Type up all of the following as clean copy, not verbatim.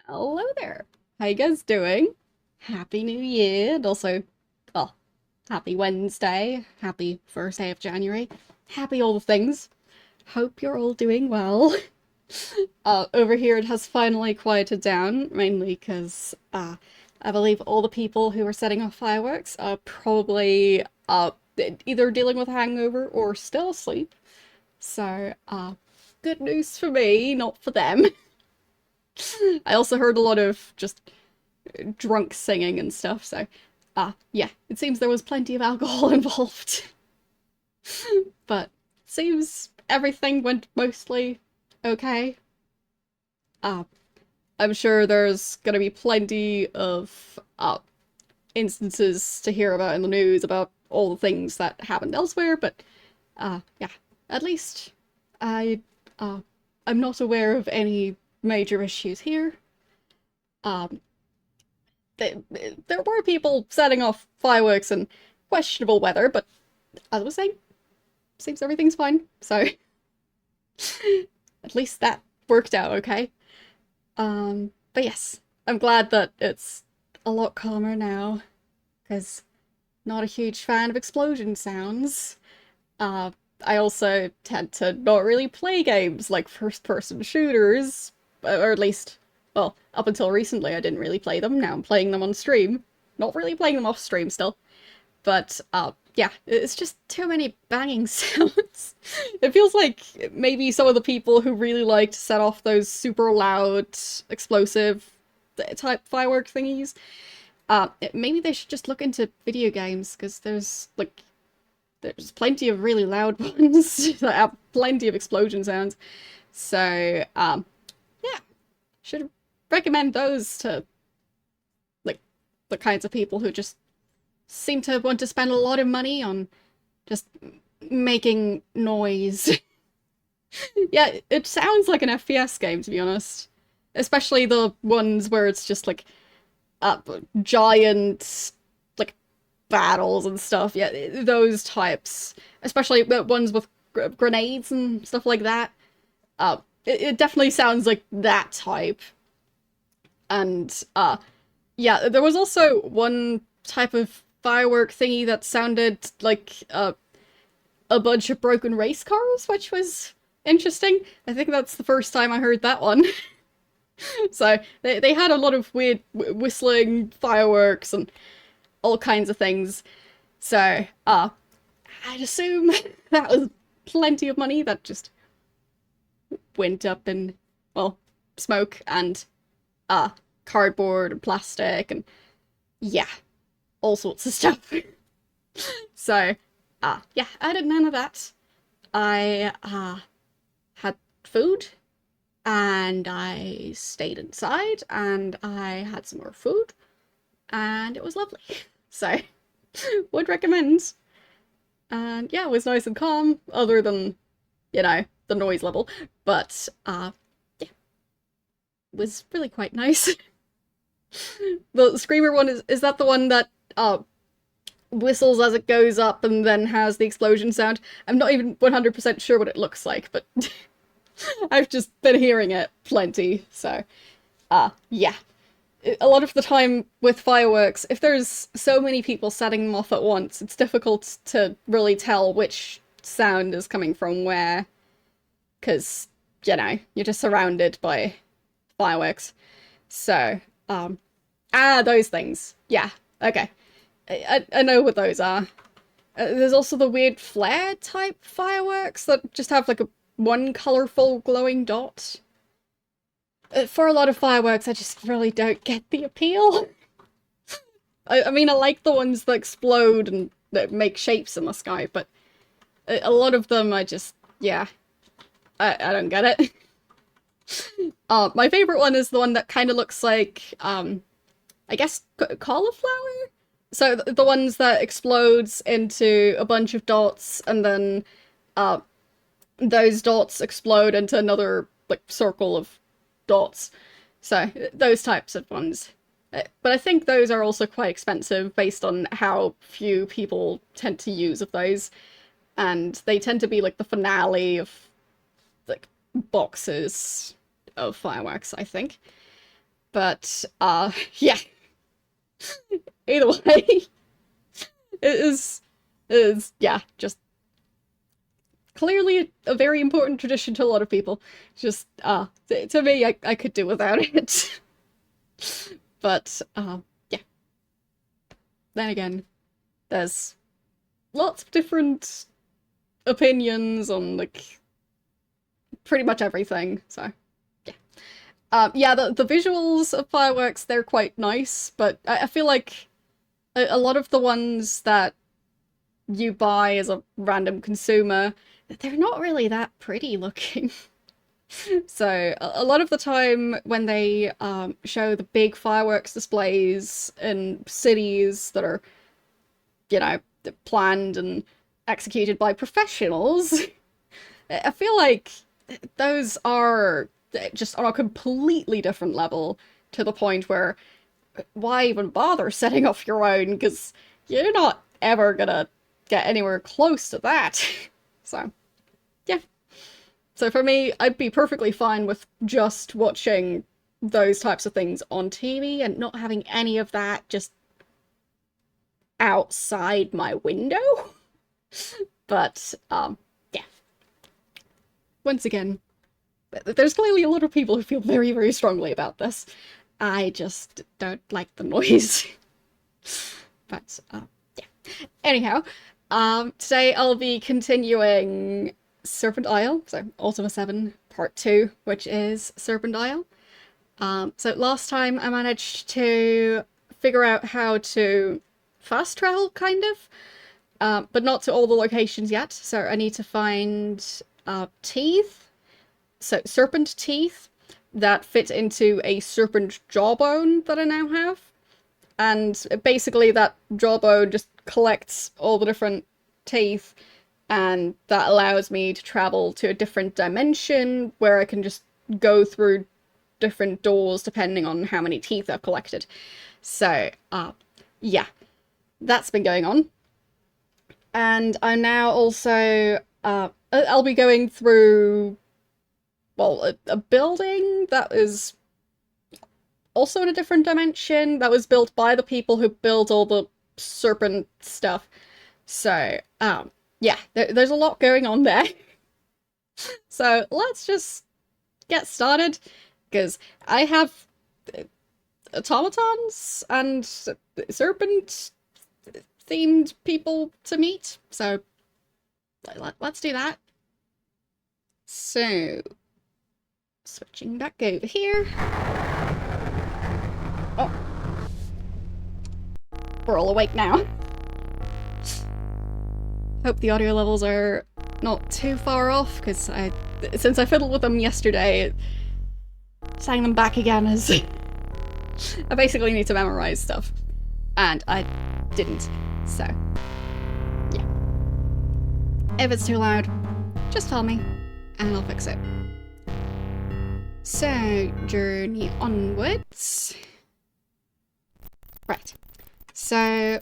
Hello there. How you guys doing? Happy New Year. And also, well, happy Wednesday. Happy first day of January. Happy all the things. Hope you're all doing well. Over here it has finally quieted down, mainly because I believe all the people who are setting off fireworks are probably either dealing with a hangover or still asleep. So, good news for me, not for them. I also heard a lot of just drunk singing and stuff, so yeah, it seems there was plenty of alcohol involved. But seems everything went mostly okay. Uh, I'm sure there's gonna be plenty of instances to hear about in the news about all the things that happened elsewhere, but yeah, at least I uh, I'm not aware of any major issues here. Um, there were people setting off fireworks in questionable weather, but as I was saying, seems everything's fine. So at least that worked out okay. But yes, I'm glad that it's a lot calmer now, because not a huge fan of explosion sounds. Uh, I also tend to not really play games like first-person shooters, or at least, well, up until recently I didn't really play them. Now I'm playing them on stream. Not really playing them off stream still. But, yeah, it's just too many banging sounds. It feels like maybe some of the people who really like to set off those super loud, explosive type firework thingies, maybe they should just look into video games, because there's plenty of really loud ones that have plenty of explosion sounds. So, yeah, should recommend those to, like, the kinds of people who just seem to want to spend a lot of money on just making noise. Yeah, it sounds like an FPS game, to be honest. Especially the ones where it's just like uh, giant like battles and stuff. Yeah, those types. Especially the ones with grenades and stuff like that. It definitely sounds like that type. And yeah, there was also one type of firework thingy that sounded like a bunch of broken race cars, which was interesting. I think that's the first time I heard that one. So they had a lot of weird whistling fireworks and all kinds of things. So I'd assume that was plenty of money that just went up in, well, smoke and uh cardboard and plastic and yeah, all sorts of stuff. So yeah, I did none of that. I had food and I stayed inside and I had some more food and it was lovely. So would recommend. And yeah, it was nice and calm, other than, the noise level. But yeah, it was really quite nice. The screamer one is that the one that whistles as it goes up and then has the explosion sound? I'm not even 100% sure what it looks like, but I've just been hearing it plenty, so yeah. A lot of the time with fireworks, if there's so many people setting them off at once, it's difficult to really tell which sound is coming from where, because, you're just surrounded by fireworks. So, those things. Yeah, okay. I know what those are. There's also the weird flare type fireworks that just have like a one colorful glowing dot. For a lot of fireworks, I just really don't get the appeal. I mean, I like the ones that explode and that make shapes in the sky, but a lot of them I just, yeah, I don't get it. My favorite one is the one that kind of looks like, I guess, cauliflower? So the ones that explodes into a bunch of dots and then those dots explode into another like circle of dots. So those types of ones. But I think those are also quite expensive based on how few people tend to use of those. And they tend to be like the finale of like boxes of fireworks, I think. But, yeah. Either way, it is, yeah, just clearly a very important tradition to a lot of people. Just, to me, I could do without it. But, yeah. Then again, there's lots of different opinions on, like, pretty much everything, so, yeah. Yeah, the visuals of fireworks, they're quite nice, but I feel like a lot of the ones that you buy as a random consumer, they're not really that pretty looking. So a lot of the time when they show the big fireworks displays in cities that are, you know, planned and executed by professionals, I feel like those are just on a completely different level, to the point where why even bother setting off your own, because you're not ever gonna get anywhere close to that. So, yeah. So for me, I'd be perfectly fine with just watching those types of things on TV and not having any of that just outside my window. But, yeah. Once again, there's clearly a lot of people who feel very, very strongly about this. I just don't like the noise. But, yeah. Anyhow, today I'll be continuing Serpent Isle, so Ultima 7 Part 2, which is Serpent Isle. So last time I managed to figure out how to fast travel, kind of, but not to all the locations yet, so I need to find teeth, so serpent teeth, that fit into a serpent jawbone that I now have. And basically that jawbone just collects all the different teeth, and that allows me to travel to a different dimension where I can just go through different doors depending on how many teeth I've collected. So, yeah, that's been going on. And I'm now also, I'll be going through, well, a building that is also in a different dimension, that was built by the people who built all the serpent stuff. So, yeah, there's a lot going on there. So let's just get started, because I have automatons and serpent themed people to meet, so let's do that. So, switching back over here. Oh. We're all awake now. Hope the audio levels are not too far off, because since I fiddled with them yesterday, sang them back again as I basically need to memorize stuff, and I didn't, so yeah. If it's too loud, just tell me, and I'll fix it. So, journey onwards. Right. So,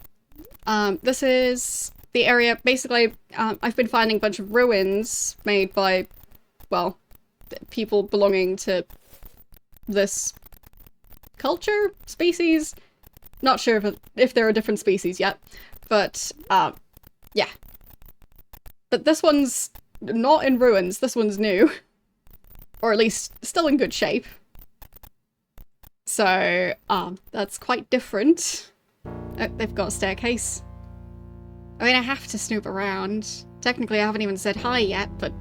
this is the area. Basically, I've been finding a bunch of ruins made by, well, people belonging to this culture, species. Not sure if there are different species yet, but, yeah. But this one's not in ruins, this one's new. Or at least still in good shape. So, that's quite different. Oh, they've got a staircase. I mean, I have to snoop around. Technically, I haven't even said hi yet, but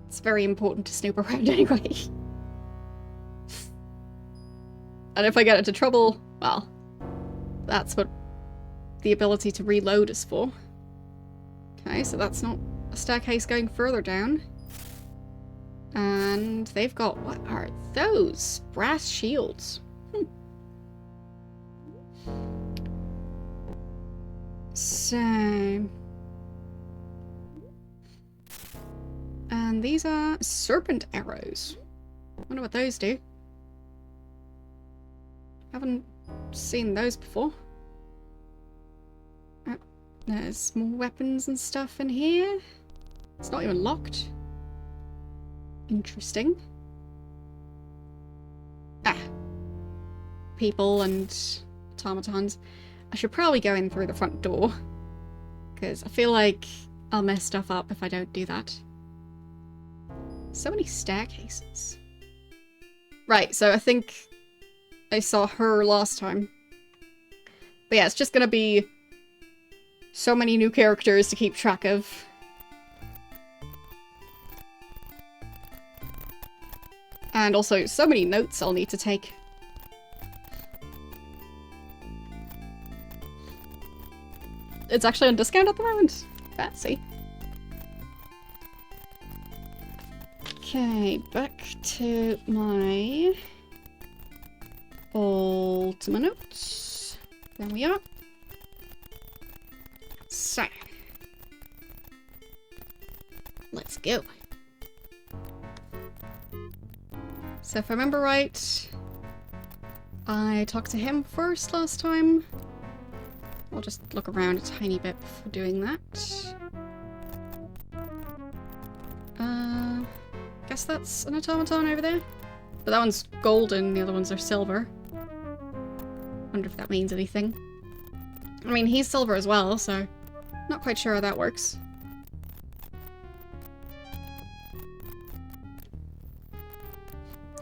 it's very important to snoop around anyway. And if I get into trouble, well, that's what the ability to reload is for. Okay, so that's not a staircase going further down. And they've got, what are those? Brass shields. So, and these are serpent arrows. Wonder what those do. Haven't seen those before. Oh, there's more weapons and stuff in here. It's not even locked. Interesting. people and automatons. I should probably go in through the front door, because I feel like I'll mess stuff up if I don't do that. So many staircases. Right, so I think I saw her last time. But yeah, it's just gonna be so many new characters to keep track of. And also, so many notes I'll need to take. It's actually on discount at the moment. Fancy. Okay, back to my Ultima notes. There we are. So, let's go. So if I remember right, I talked to him first last time. I'll just look around a tiny bit before doing that. Guess that's an automaton over there. But that one's golden, the other ones are silver. Wonder if that means anything. I mean, he's silver as well, so not quite sure how that works.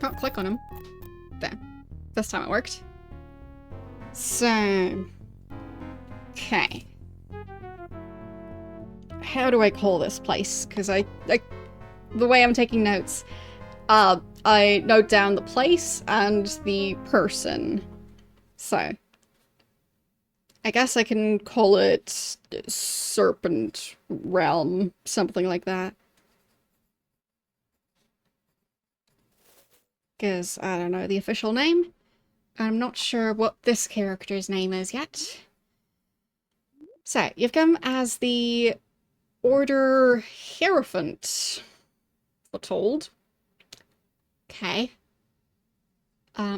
Can't click on him. There. This time it worked. So... okay. How do I call this place? Because the way I'm taking notes, I note down the place and the person. So, I guess I can call it Serpent Realm, something like that. Because I don't know the official name. I'm not sure what this character's name is yet. So, you've come as the Order Hierophant, we're told. Okay.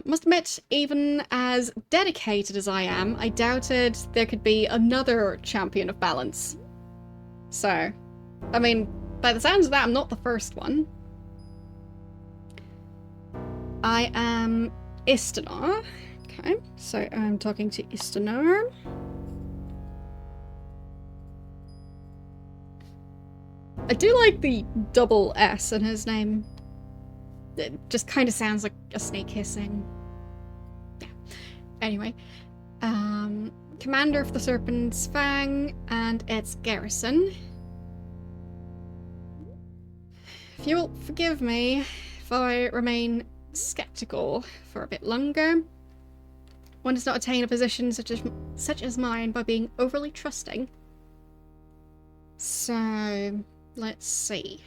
Must admit, even as dedicated as I am, I doubted there could be another champion of balance. So, I mean, by the sounds of that, I'm not the first one. I am Istanar. Okay, so I'm talking to Istanar. I do like the double S in his name. It just kind of sounds like a snake hissing. Yeah. Anyway. Commander of the Serpent's Fang and its garrison. If you'll forgive me if I remain skeptical for a bit longer. One does not attain a position such as mine by being overly trusting. So, let's see.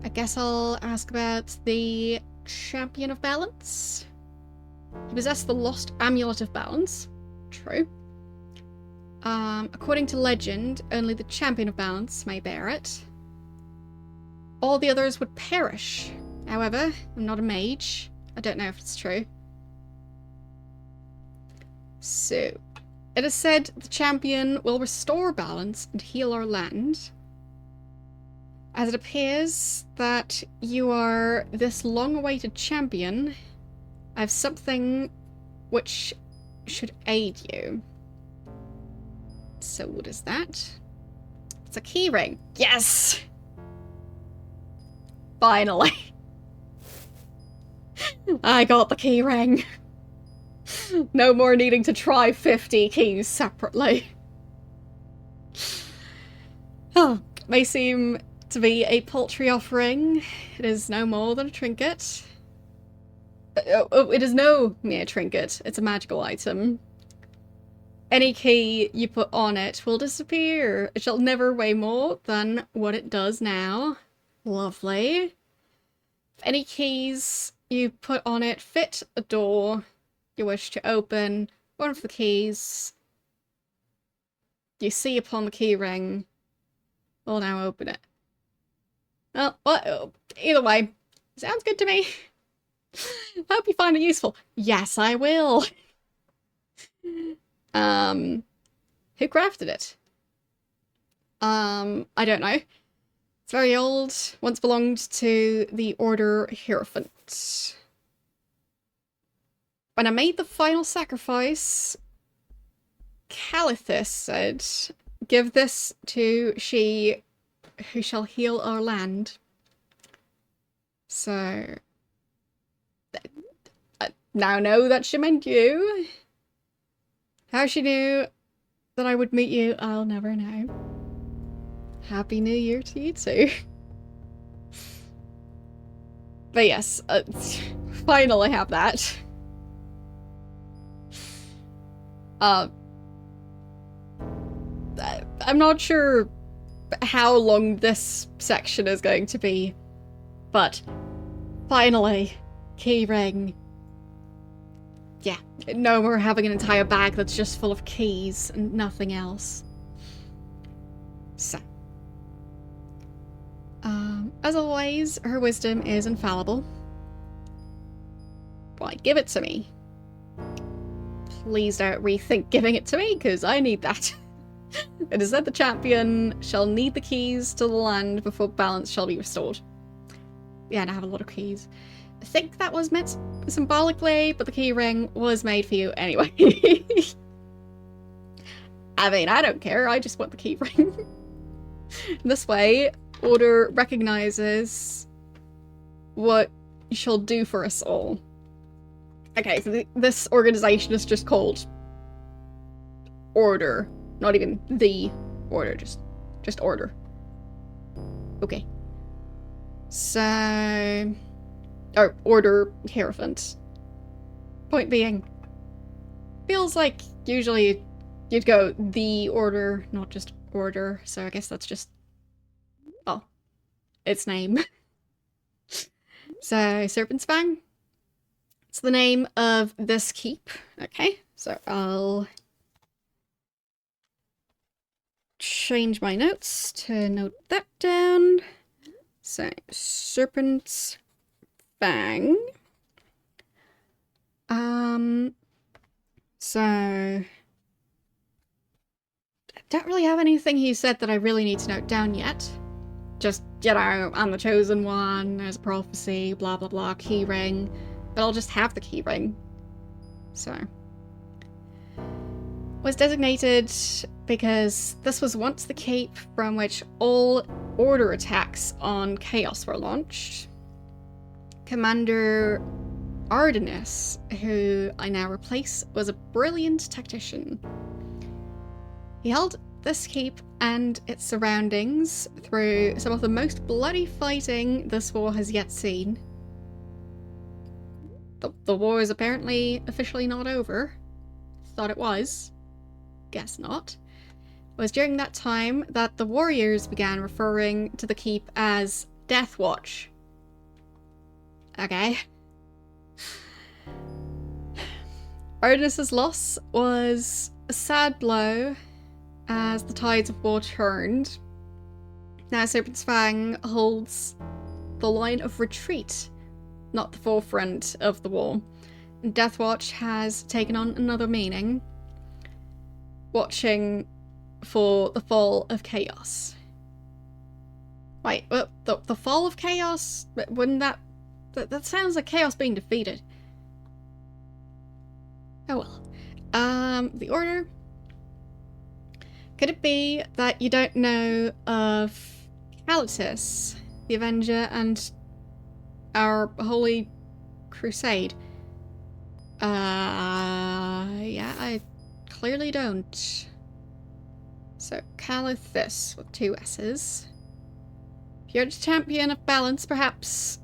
I guess I'll ask about the Champion of Balance. He possessed the lost Amulet of Balance. True. According to legend, only the Champion of Balance may bear it. All the others would perish. However, I'm not a mage. I don't know if it's true. So, it is said the champion will restore balance and heal our land. As it appears that you are this long-awaited champion, I have something which should aid you. So what is that? It's a key ring. Yes! Finally. I got the key ring. No more needing to try 50 keys separately. Oh, may seem to be a paltry offering. It is no more than a trinket. It is no mere trinket. It's a magical item. Any key you put on it will disappear. It shall never weigh more than what it does now. Lovely. If any keys you put on it fit a door you wish to open, one of the keys you see upon the key ring will now open it. Well, either way, sounds good to me. Hope you find it useful. Yes, I will. Who crafted it? I don't know. It's very old. Once belonged to the Order Hierophant. When I made the final sacrifice, Calithus said, "Give this to she who shall heal our land." So, I now know that she meant you. How she knew that I would meet you, I'll never know. Happy New Year to you too. But yes, finally have that. I'm not sure how long this section is going to be, but finally, keyring. Yeah, no more having an entire bag that's just full of keys and nothing else. So, as always, her wisdom is infallible. Why, give it to me. Please don't rethink giving it to me, because I need that. It is said the champion shall need the keys to the land before balance shall be restored. Yeah, and I have a lot of keys. I think that was meant symbolically, but the key ring was made for you anyway. I mean, I don't care, I just want the key ring. This way, Order recognizes what she'll do for us all. Okay, so this organization is just called Order. Not even the Order, just Order. Okay. So... or Order Hierophant. Point being, feels like usually you'd go the Order, not just Order, so I guess that's just... oh, its name. So, Serpent's Fang. It's the name of this keep. Okay, so I'll change my notes to note that down. So, Serpent's Fang. So I don't really have anything he said that I really need to note down yet. Just, you know, I'm the chosen one, there's a prophecy, blah blah blah, keyring. But I'll just have the keyring. So. Was designated because this was once the keep from which all Order attacks on Chaos were launched. Commander Ardennis, who I now replace, was a brilliant tactician. He held this keep and its surroundings through some of the most bloody fighting this war has yet seen. The war is apparently officially not over. Thought it was. Guess not. It was during that time that the warriors began referring to the keep as Death Watch. Okay. Ardennis's loss was a sad blow as the tides of war turned. Now Serpent's Fang holds the line of retreat, not the forefront of the war. Death Watch has taken on another meaning. Watching for the fall of Chaos. Wait, the fall of Chaos? Wouldn't that sounds like Chaos being defeated. Oh well. The Order. Could it be that you don't know of Calithus, the Avenger, and our Holy Crusade? Yeah, I clearly don't. So, Calithus with 2 S's. If you're the champion of balance, perhaps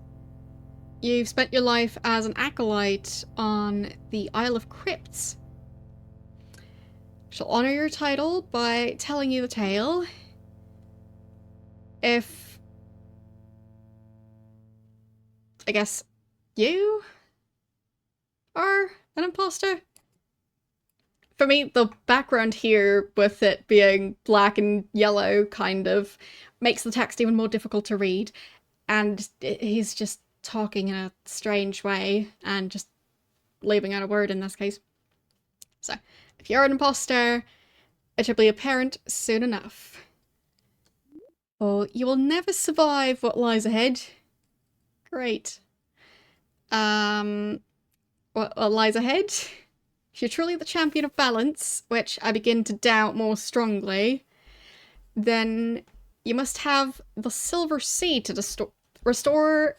you've spent your life as an acolyte on the Isle of Crypts. She'll honor your title by telling you the tale. If... I guess you are an imposter? For me, the background here, with it being black and yellow, kind of, makes the text even more difficult to read. And he's just talking in a strange way, and just leaving out a word in this case. So, if you're an imposter, it should be apparent soon enough. Or you will never survive what lies ahead. Great. Or what lies ahead. If you're truly the champion of balance, which I begin to doubt more strongly, then you must have the silver seed to restore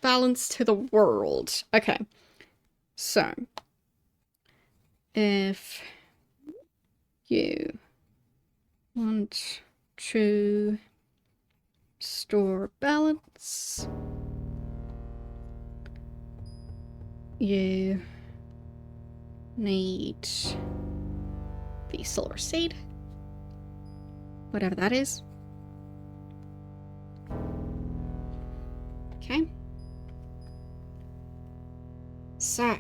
balance to the world. Okay, so if you want to restore balance, you need the silver seed, whatever that is. Okay. So,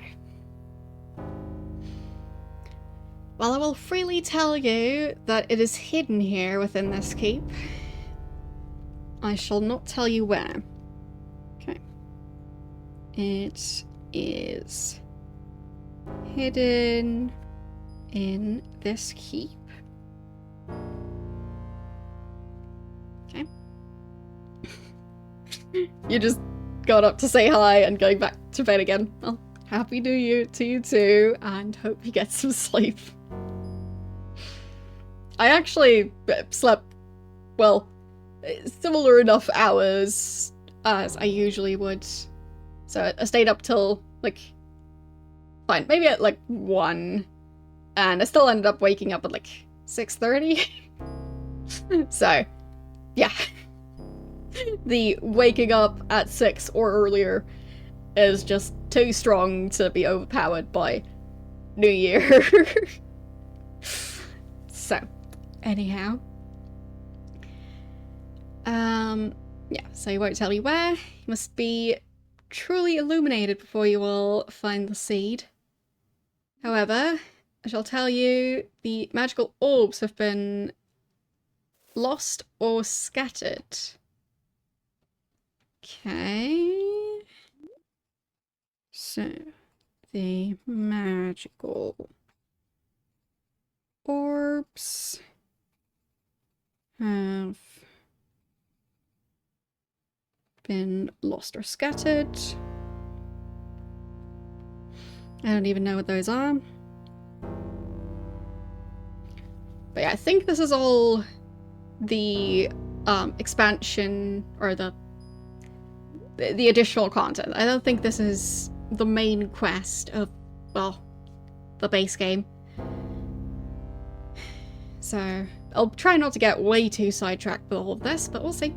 while I will freely tell you that it is hidden here within this keep, I shall not tell you where. Okay. It is hidden in this keep. Okay. You just got up to say hi and going back to bed again. Well, happy New Year to you too, and hope you get some sleep. I actually slept, well, similar enough hours as I usually would. So I stayed up till, like, fine, maybe at, like, 1. And I still ended up waking up at, like, 6:30. So, yeah. The waking up at 6 or earlier is just too strong to be overpowered by New Year. So, anyhow. Yeah, so he won't tell you where. You must be truly illuminated before you will find the seed. However, I shall tell you the magical orbs have been lost or scattered. Okay. So, the magical orbs have been lost or scattered. I don't even know what those are. But yeah, I think this is all the expansion or the additional content. I don't think this is the main quest of, well, the base game. So I'll try not to get way too sidetracked with all of this, but we'll see.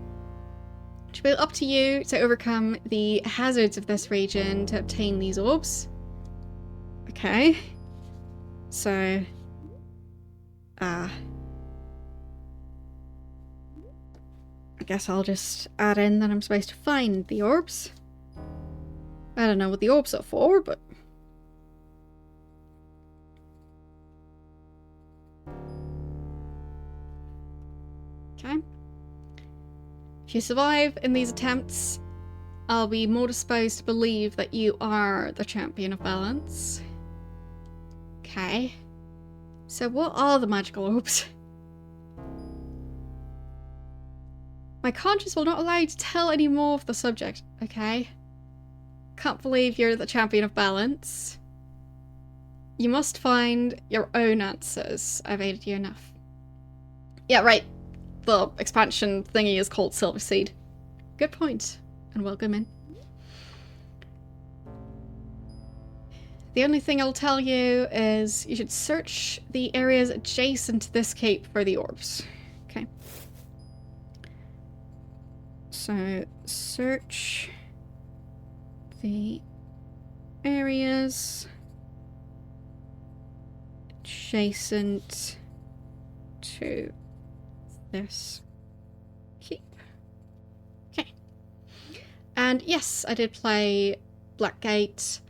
It will be up to you to overcome the hazards of this region to obtain these orbs. Okay. So, I guess I'll just add in that I'm supposed to find the orbs. I don't know what the orbs are for, but... Okay. If you survive in these attempts, I'll be more disposed to believe that you are the champion of balance. Okay. So what are the magical orbs? My conscience will not allow you to tell any more of the subject, okay? Can't believe you're the champion of balance. You must find your own answers. I've aided you enough. Yeah, right. The expansion thingy is called Silver Seed. Good point, and welcome in. The only thing I'll tell you is you should search the areas adjacent to this cape for the orbs. Okay. So, search the areas adjacent to this keep. Okay. And yes, I did play Blackgate,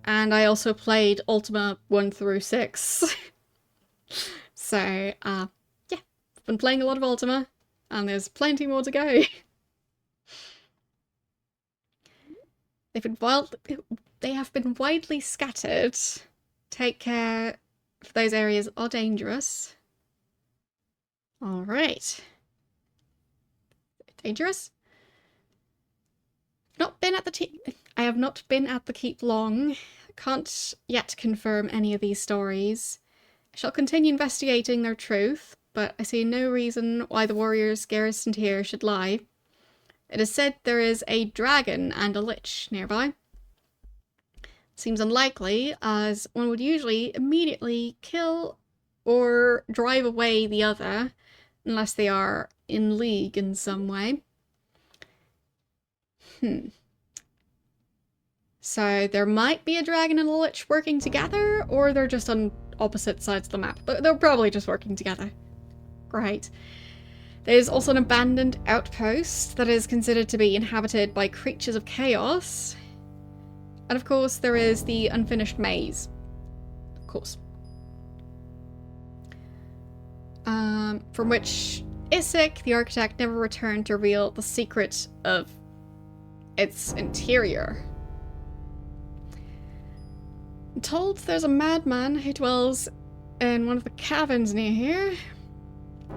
and I also played Ultima 1 through 6. So, yeah, I've been playing a lot of Ultima, and there's plenty more to go. They have been widely scattered. Take care if those areas are dangerous. Alright. Dangerous? I have not been at the keep long. can't yet confirm any of these stories. I shall continue investigating their truth, but I see no reason why the warriors garrisoned here should lie. It is said there is a dragon and a lich nearby. Seems unlikely, as one would usually immediately kill or drive away the other, unless they are in league in some way. So there might be a dragon and a lich working together, or they're just on opposite sides of the map. But they're probably just working together. Great. There's also an abandoned outpost that is considered to be inhabited by creatures of chaos. And of course there is the unfinished maze. Of course. From which Isaac, the architect, never returned to reveal the secret of its interior. I'm told there's a madman who dwells in one of the caverns near here.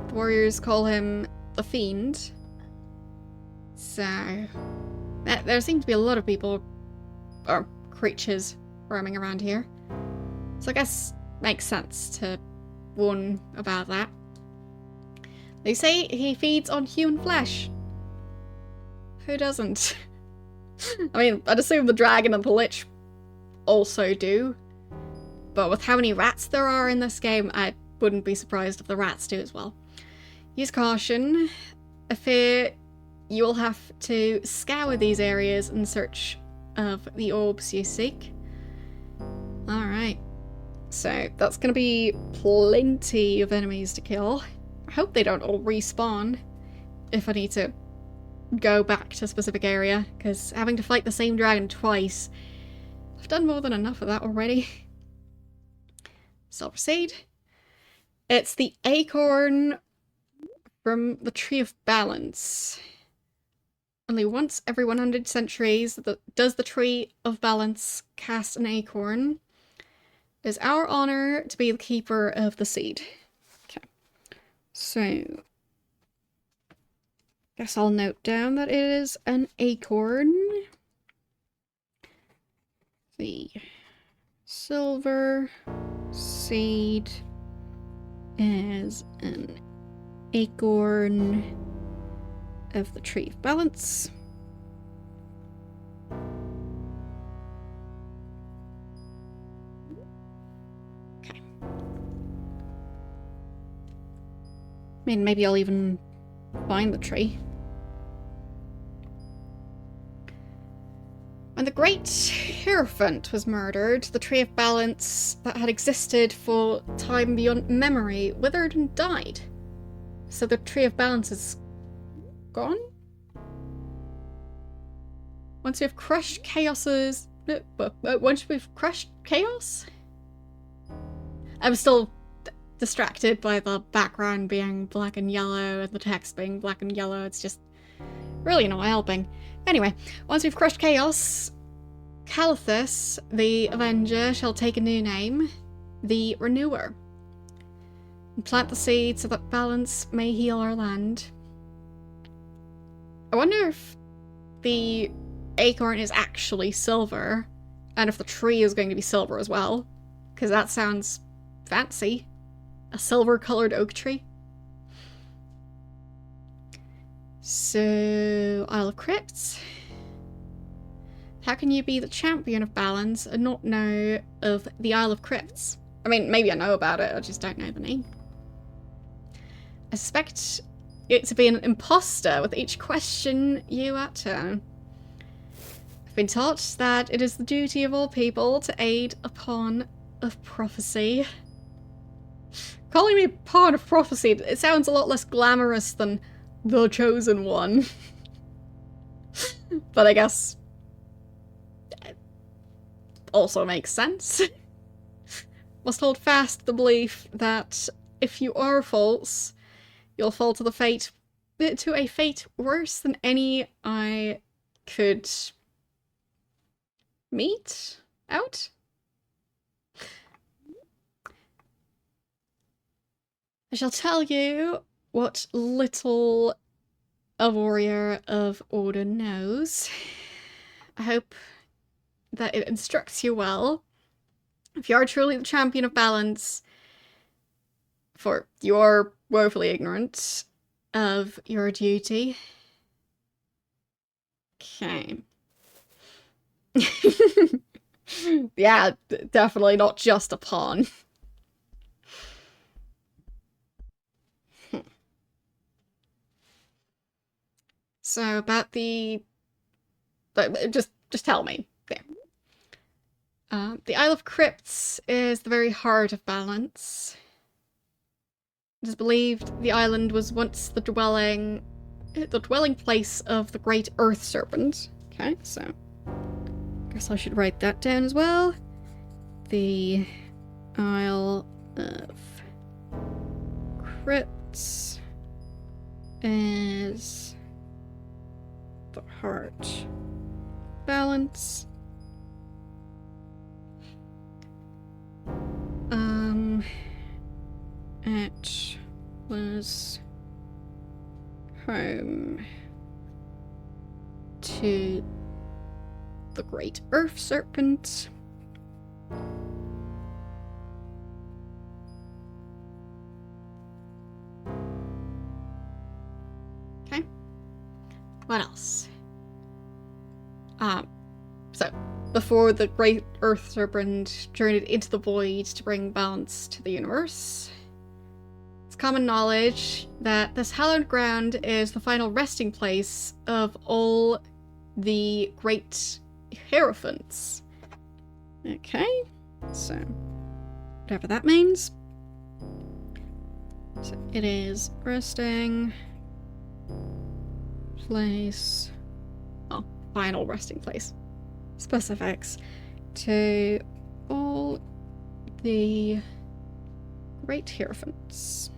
The warriors call him the Fiend. So, there seem to be a lot of people, or creatures, roaming around here. So I guess makes sense to warn about that. They say he feeds on human flesh. Who doesn't? I mean, I'd assume the dragon and the lich also do. But with how many rats there are in this game, I wouldn't be surprised if the rats do as well. Use caution. I fear you will have to scour these areas in search of the orbs you seek. Alright. So that's going to be plenty of enemies to kill. I hope they don't all respawn if I need to go back to a specific area, because having to fight the same dragon twice, I've done more than enough of that already. So I'll proceed. It's the acorn from the Tree of Balance. Only once every 100 centuries does the Tree of Balance cast an acorn. It is our honor to be the keeper of the seed. Okay. So, guess I'll note down that it is an acorn. The silver seed is an acorn of the Tree of Balance. Okay. I mean, maybe I'll even find the tree. When the great Serpent was murdered, the Tree of Balance that had existed for time beyond memory withered and died. So the Tree of Balance is gone? Once we've crushed chaos's... once we've crushed chaos? I'm still distracted by the background being black and yellow and the text being black and yellow. It's just really not helping. Anyway, once we've crushed chaos, Calathus, the Avenger, shall take a new name, the Renewer. And plant the seed so that balance may heal our land. I wonder if the acorn is actually silver, and if the tree is going to be silver as well, because that sounds fancy. A silver-coloured oak tree. So, Isle of Crypts. How can you be the champion of balance and not know of the Isle of Crypts? I mean, maybe I know about it, I just don't know the name. I suspect it to be an imposter with each question you utter. I've been taught that it is the duty of all people to aid a pawn of prophecy. Calling me pawn of prophecy, it sounds a lot less glamorous than the chosen one. But I guess it also makes sense. Must hold fast the belief that if you are false, you'll fall to a fate worse than any I could mete out. I shall tell you what little a warrior of order knows. I hope that it instructs you well. If you are truly the champion of balance, for you are woefully ignorant of your duty. Okay. Yeah, definitely not just a pawn. So about just tell me. There. The Isle of Crypts is the very heart of balance. It is believed the island was once the dwelling place of the great Earth Serpent. Okay, so guess I should write that down as well. The Isle of Crypts is the heart balance. It was home to the great Earth Serpent. Okay. What else? So before the great Earth Serpent journeyed into the void to bring balance to the universe, it's common knowledge that this hallowed ground is the final resting place of all the great hierophants. Okay, so whatever that means. So it is resting place. Oh, final resting place. Specifics to all the great hierophants.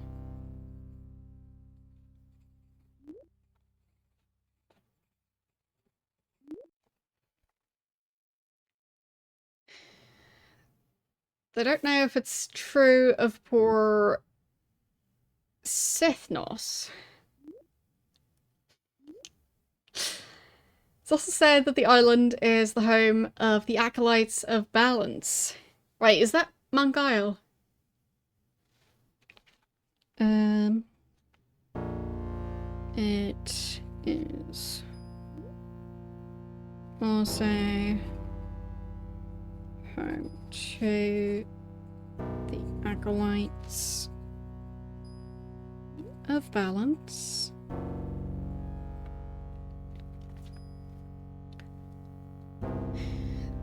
I don't know if it's true of poor Sithnos. It's also said that the island is the home of the Acolytes of Balance. Right, is that Monk Isle? It is also home to the Acolytes of Balance.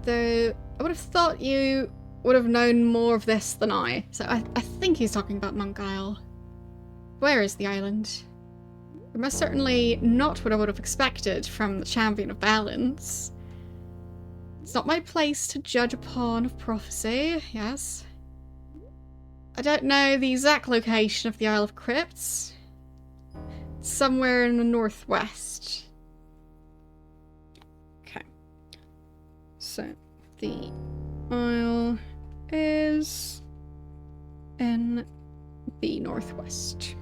Though I would have thought you would have known more of this than I. So I think he's talking about Monk Isle. Where is the island? Most certainly not what I would have expected from the Champion of Balance. It's not my place to judge a pawn of prophecy, yes. I don't know the exact location of the Isle of Crypts. It's somewhere in the northwest. Okay. So, the Isle is in the northwest.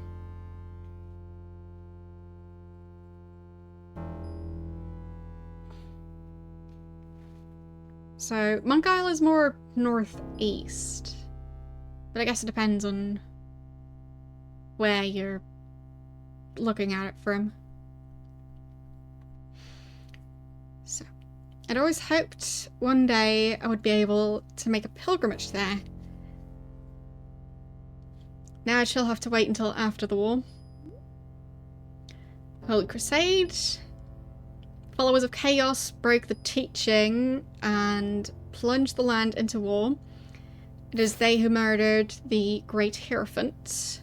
So, Monk Isle is more northeast. But I guess it depends on where you're looking at it from. So, I'd always hoped one day I would be able to make a pilgrimage there. Now I shall have to wait until after the war. Holy Crusade. Followers of Chaos broke the teaching and plunged the land into war. It is they who murdered the great Hierophant.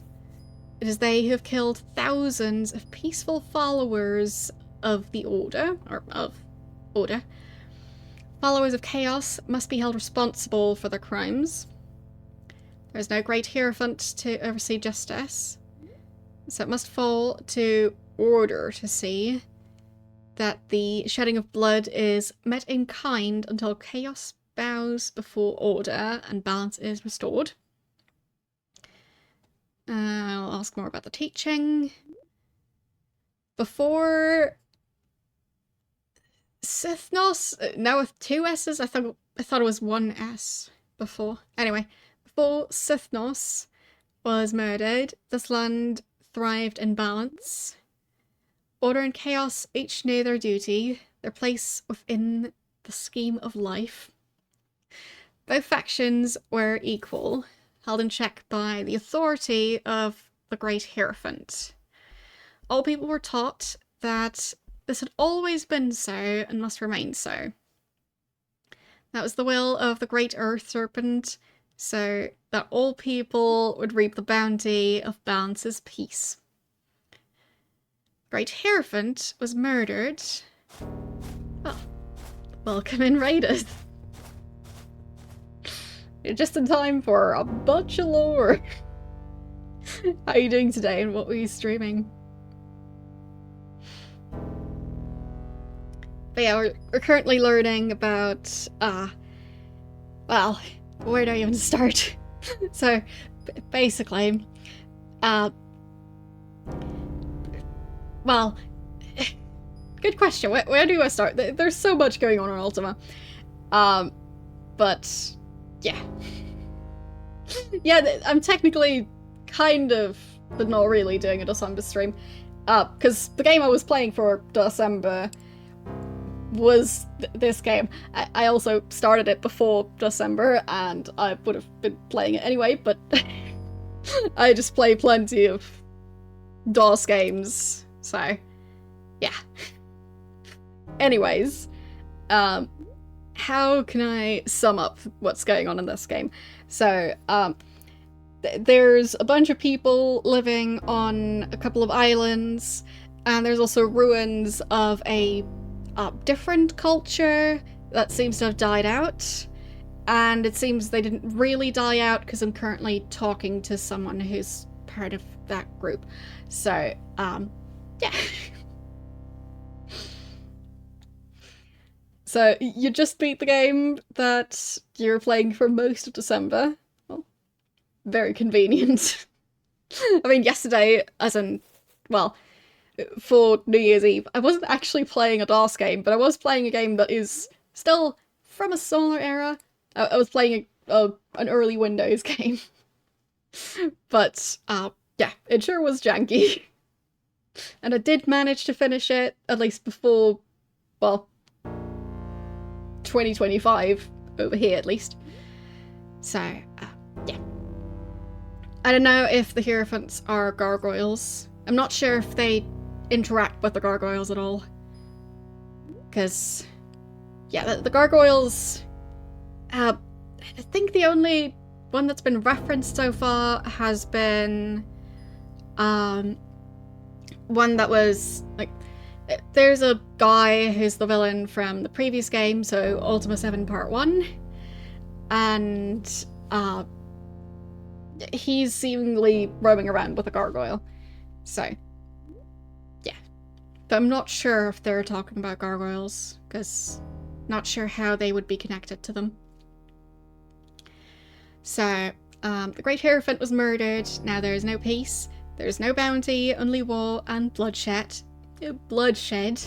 It is they who have killed thousands of peaceful followers of the Order, or of Order. Followers of Chaos must be held responsible for their crimes. There is no great Hierophant to oversee justice, so it must fall to Order to see that the shedding of blood is met in kind until Chaos bows before Order and balance is restored. I'll ask more about the teaching. Before Sithnos, now with two S's, I thought it was one S before. Anyway, before Sithnos was murdered, this land thrived in balance. Order and chaos each knew their duty, their place within the scheme of life. Both factions were equal, held in check by the authority of the Great Hierophant. All people were taught that this had always been so and must remain so. That was the will of the Great Earth Serpent, so that all people would reap the bounty of balance's peace. Great Hierophant was murdered. Well, welcome in, Raiders. You're just in time for a bunch of lore. How are you doing today and what were you streaming? But yeah, we're currently learning about, well, where do I even start? So, basically, well, good question. Where do I start? There's so much going on in Ultima. But, yeah. Yeah, I'm technically kind of, but not really doing a December stream. Because the game I was playing for December was this game. I also started it before December, and I would have been playing it anyway, but I just play plenty of DOS games, so yeah. Anyways, how can I sum up what's going on in this game? So, there's a bunch of people living on a couple of islands, and there's also ruins of a different culture that seems to have died out, and it seems they didn't really die out because I'm currently talking to someone who's part of that group. So, yeah. So, you just beat the game that you were playing for most of December. Well, very convenient. I mean, yesterday, as in, well, for New Year's Eve, I wasn't actually playing a DOS game, but I was playing a game that is still from a similar era. I was playing an early Windows game. But, yeah, it sure was janky. And I did manage to finish it, at least before, well, 2025, over here at least. So, yeah. I don't know if the Hierophants are gargoyles. I'm not sure if they interact with the gargoyles at all. Because, yeah, the gargoyles, I think the only one that's been referenced so far has been, one that was, like, there's a guy who's the villain from the previous game, so Ultima 7 Part 1, and, he's seemingly roaming around with a gargoyle. So, yeah. But I'm not sure if they're talking about gargoyles, because not sure how they would be connected to them. So, the Great Hierophant was murdered. Now there is no peace. There's no bounty, only war and bloodshed. Bloodshed.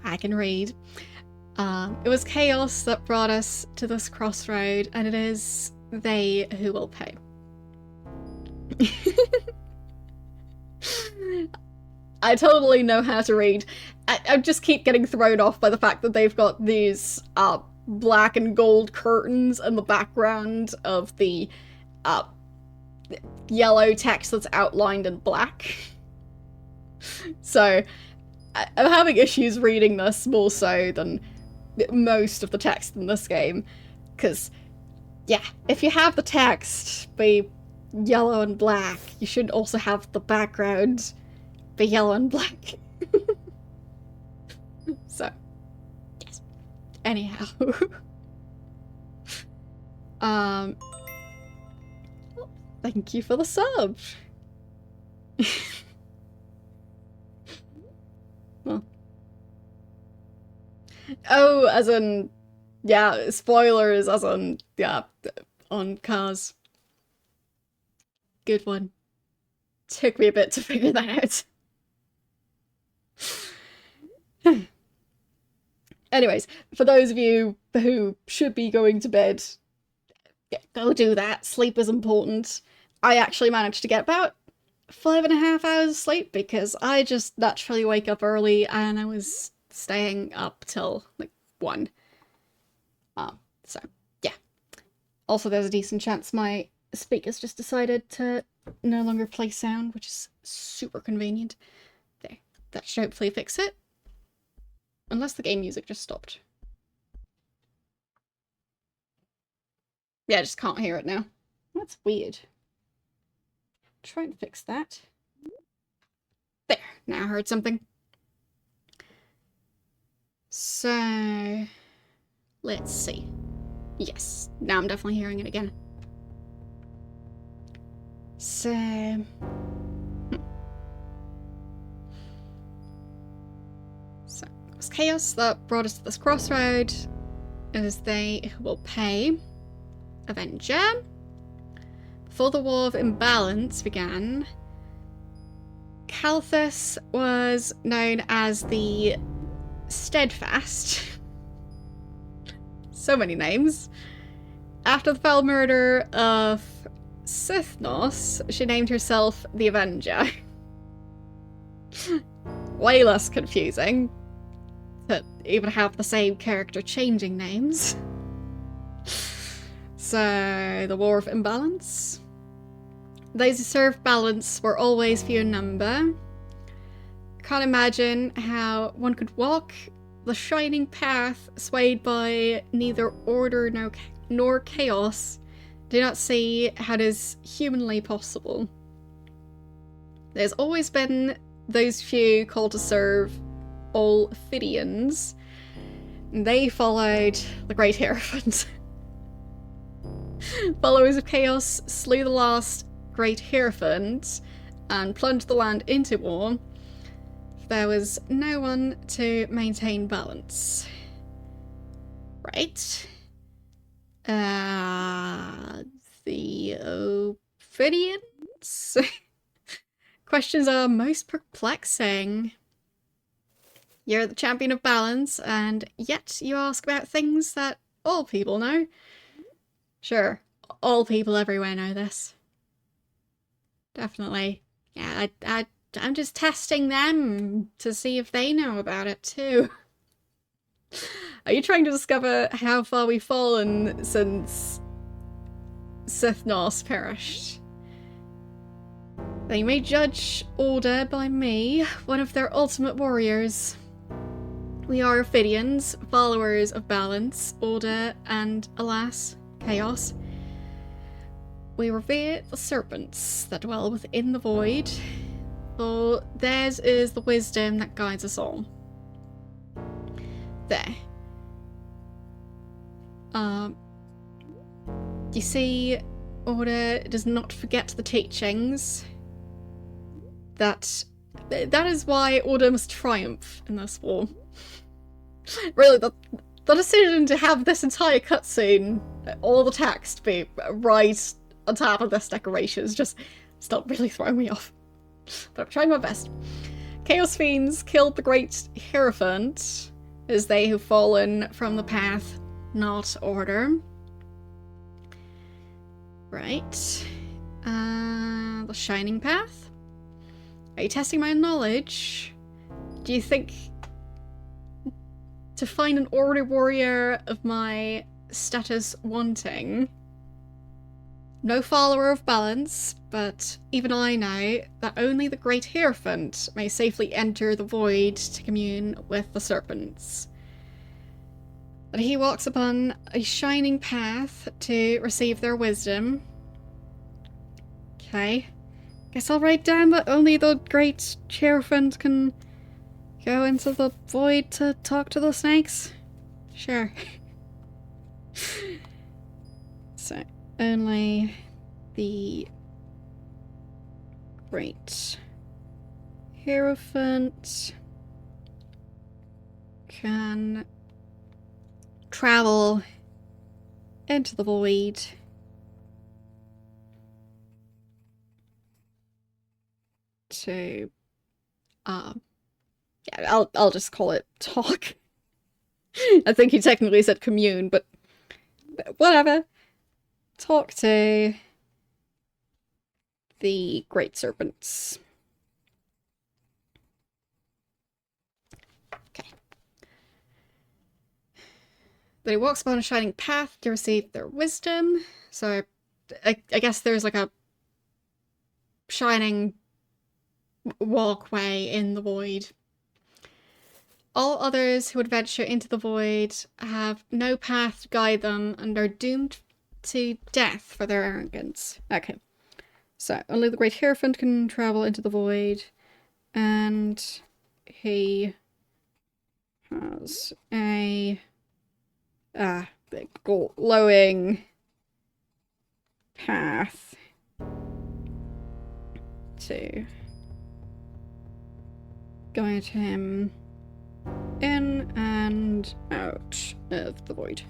I can read. It was chaos that brought us to this crossroad, and it is they who will pay. I totally know how to read. I just keep getting thrown off by the fact that they've got these black and gold curtains in the background of the yellow text that's outlined in black. So I'm having issues reading this more so than most of the text in this game, because, yeah, if you have the text be yellow and black, you should also have the background be yellow and black. So, yes. Anyhow. Thank you for the sub. Well. Oh, as in, yeah, spoilers, as in, yeah, on cars. Good one. Took me a bit to figure that out. Anyways, for those of you who should be going to bed, yeah, go do that. Sleep is important. I actually managed to get about 5.5 hours of sleep because I just naturally wake up early and I was staying up till like 1. So yeah. Also, there's a decent chance my speakers just decided to no longer play sound, which is super convenient. There. That should hopefully fix it. Unless the game music just stopped. Yeah, I just can't hear it now. That's weird. Try and fix that. There, now I heard something. So, let's see. Yes, now I'm definitely hearing it again. So, so it was chaos that brought us to this crossroad. It is they who will pay. Avenger. Before the War of Imbalance began, Calthus was known as the Steadfast. So many names. After the foul murder of Sithnos, she named herself the Avenger. Way less confusing to even have the same character changing names. So, the War of Imbalance. Those who served balance were always few in number. Can't imagine how one could walk the shining path swayed by neither order nor chaos. Do not see how it is humanly possible. There's always been those few called to serve all Ophidians. They followed the Great Hierophant. Followers of chaos slew the last Great Hierophant and plunged the land into war. There was no one to maintain balance. Right. The Ophidians? Questions are most perplexing. You're the champion of balance, and yet you ask about things that all people know. Sure, all people everywhere know this. Definitely. Yeah, I'm just testing them to see if they know about it too. Are you trying to discover how far we've fallen since Sithnos perished? They may judge Order by me, one of their ultimate warriors. We are Ophidians, followers of balance, order, and, alas, chaos. We revere the serpents that dwell within the void, for theirs is the wisdom that guides us all. There. You see, Order does not forget the teachings. That is why Order must triumph in this war. Really, the decision to have this entire cutscene, all the text be right on top of this decoration is just still really throwing me off. But I'm trying my best. Chaos Fiends killed the Great Hierophant. It is they who've fallen from the path, not Order. Right. The Shining Path? Are you testing my knowledge? Do you think to find an Order warrior of my status wanting? No follower of balance, but even I know that only the Great Hierophant may safely enter the void to commune with the serpents. That he walks upon a shining path to receive their wisdom. Okay. Guess I'll write down that only the Great Hierophant can go into the void to talk to the snakes? Sure. So, only the Great Hierophant can travel into the void to Yeah, I'll just call it talk. I think he technically said commune, but whatever. Talk to the Great Serpents. Okay. But he walks upon a shining path to receive their wisdom. So I guess there's like a shining walkway in the void. All others who would venture into the void have no path to guide them and are doomed to death for their arrogance. Okay. So, only the Great Hierophant can travel into the void, and he has a glowing path to guide him in and out of the void.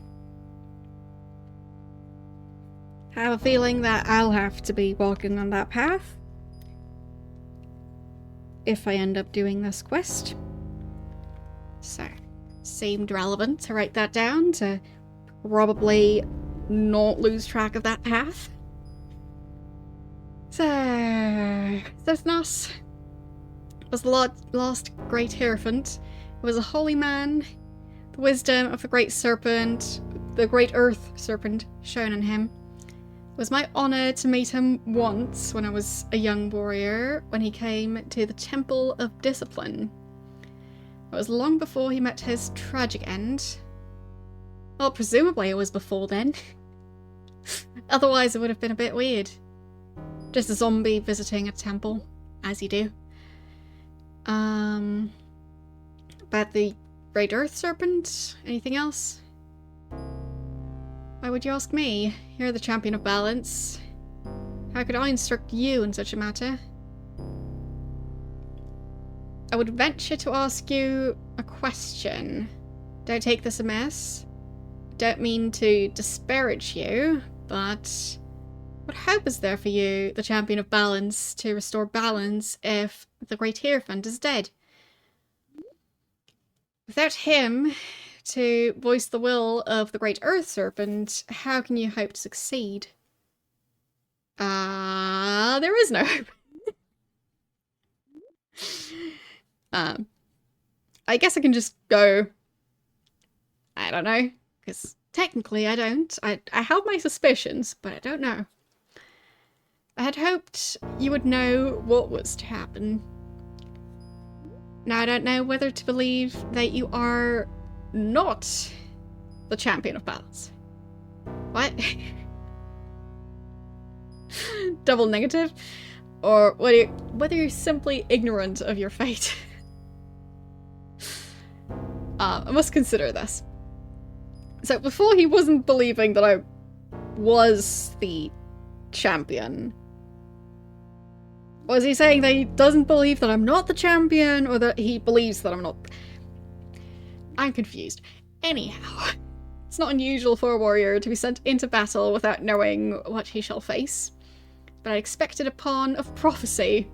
I have a feeling that I'll have to be walking on that path if I end up doing this quest. So, seemed relevant to write that down to probably not lose track of that path. So, Thesnos was the last Great Hierophant. He was a holy man. The wisdom of the Great Serpent, the Great Earth Serpent, shone in him. It was my honour to meet him once when I was a young warrior, when he came to the Temple of Discipline. It was long before he met his tragic end. Well, presumably it was before then. Otherwise it would have been a bit weird. Just a zombie visiting a temple, as you do. About the Great Earth Serpent? Anything else? Why would you ask me? You're the champion of balance. How could I instruct you in such a matter? I would venture to ask you a question. Don't take this amiss. Don't mean to disparage you, but what hope is there for you, the champion of balance, to restore balance if the Great Hierophant is dead? Without him to voice the will of the Great Earth Serpent, how can you hope to succeed? There is no hope. I guess I can just go, I don't know, because technically I don't. I have my suspicions, but I don't know. I had hoped you would know what was to happen. Now I don't know whether to believe that you are not the champion of balance. What? Double negative? Or whether you're simply ignorant of your fate. I must consider this. So before he wasn't believing that I was the champion. Was he saying that he doesn't believe that I'm not the champion, or that he believes that I'm not? I'm confused. Anyhow, it's not unusual for a warrior to be sent into battle without knowing what he shall face, but I expected a pawn of prophecy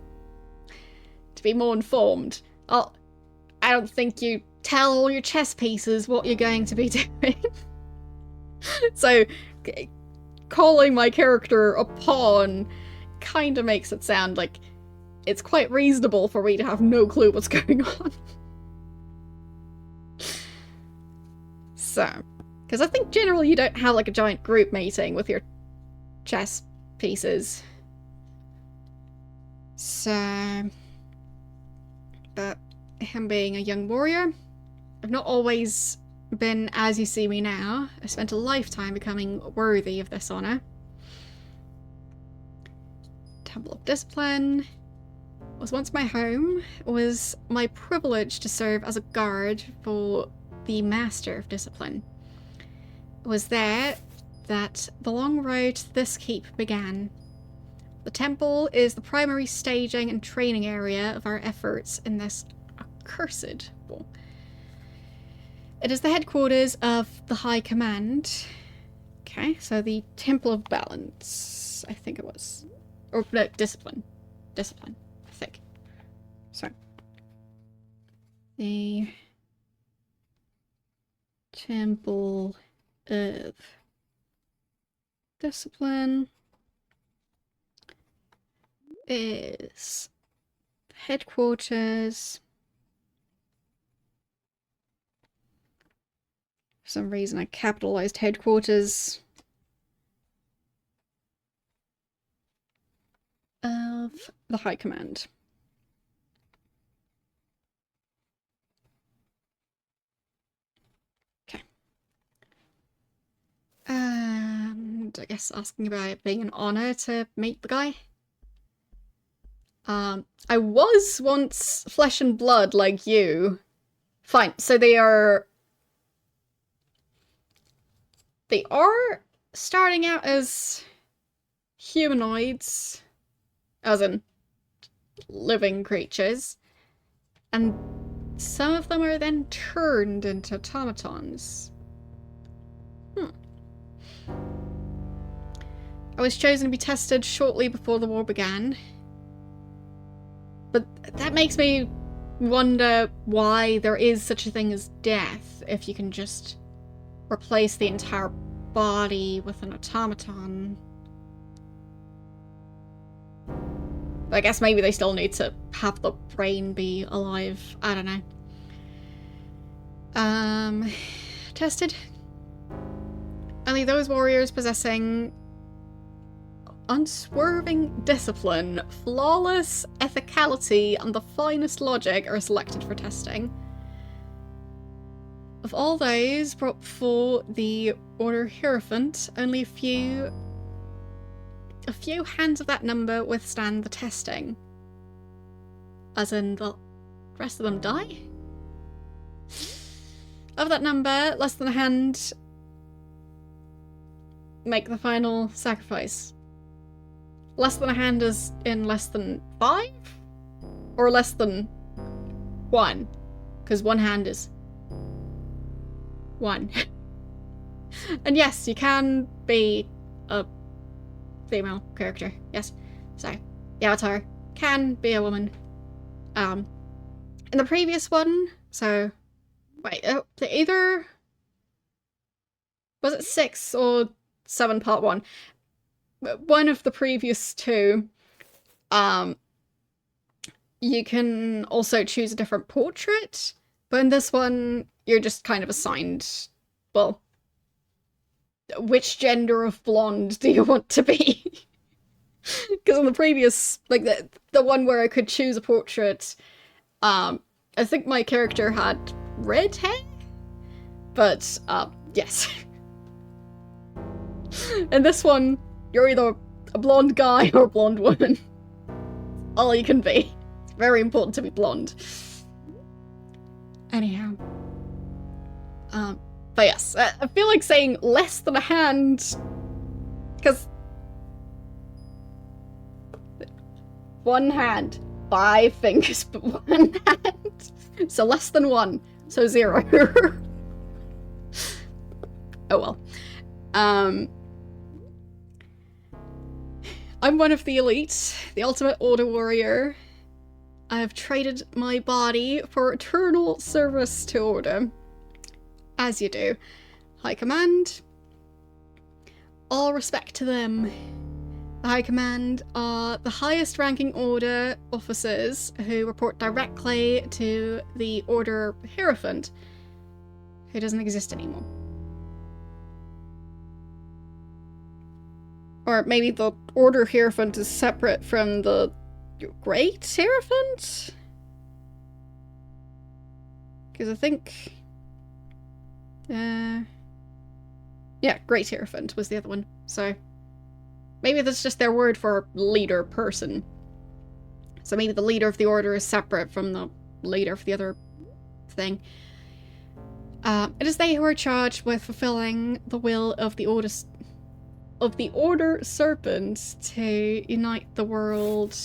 to be more informed. I don't think you tell all your chess pieces what you're going to be doing. So, calling my character a pawn kind of makes it sound like it's quite reasonable for me to have no clue what's going on. So, because I think generally you don't have like a giant group meeting with your chess pieces. So, but him being a young warrior, I've not always been as you see me now. I spent a lifetime becoming worthy of this honour. Temple of Discipline was once my home. It was my privilege to serve as a guard for the Master of Discipline. It was there that the long road to this keep began. The temple is the primary staging and training area of our efforts in this accursed war. It is the headquarters of the High Command. Okay, so the Temple of Balance, I think it was. Or, no, Discipline. Discipline, I think. So. The Temple of Discipline is headquarters. For some reason I capitalized headquarters of the High Command. Okay. And I guess asking about it being an honor to meet the guy. I was once flesh and blood like you. Fine, so they are starting out as humanoids, as in living creatures, and some of them are then turned into automatons. I was chosen to be tested shortly before the war began, but that makes me wonder why there is such a thing as death if you can just replace the entire body with an automaton. I guess maybe they still need to have the brain be alive. I don't know. Tested? Only those warriors possessing unswerving discipline, flawless ethicality, and the finest logic are selected for testing. Of all those brought before the Order Hierophant, only a few hands of that number withstand the testing. As in, the rest of them die? Of that number, less than a hand make the final sacrifice. Less than a hand is in less than 5? Or less than 1? Because one hand is 1. And yes, you can be a female character. Yes. So, the Avatar can be a woman. In the previous one, so... Wait, either... Was it 6 or 7 part 1? One of the previous two, you can also choose a different portrait, but in this one, you're just kind of assigned, well, which gender of blonde do you want to be? Because in the previous, like, the one where I could choose a portrait, I think my character had red hair? But, yes. In this one, you're either a blonde guy or a blonde woman. All you can be. It's very important to be blonde. Anyhow. But yes, I feel like saying less than a hand, because 1 hand, 5 fingers, but 1 hand. So less than 1, so 0. Oh well. I'm one of the elite, the ultimate order warrior. I have traded my body for eternal service to Order. As you do. High Command. All respect to them. The High Command are the highest ranking Order officers who report directly to the Order Hierophant, who doesn't exist anymore. Or maybe the Order Hierophant is separate from the Great Hierophant? Because I think... yeah, Great Hierophant was the other one. So maybe that's just their word for leader person. So maybe the leader of the Order is separate from the leader of the other thing. It is they who are charged with fulfilling the will of the Order Serpent to unite the world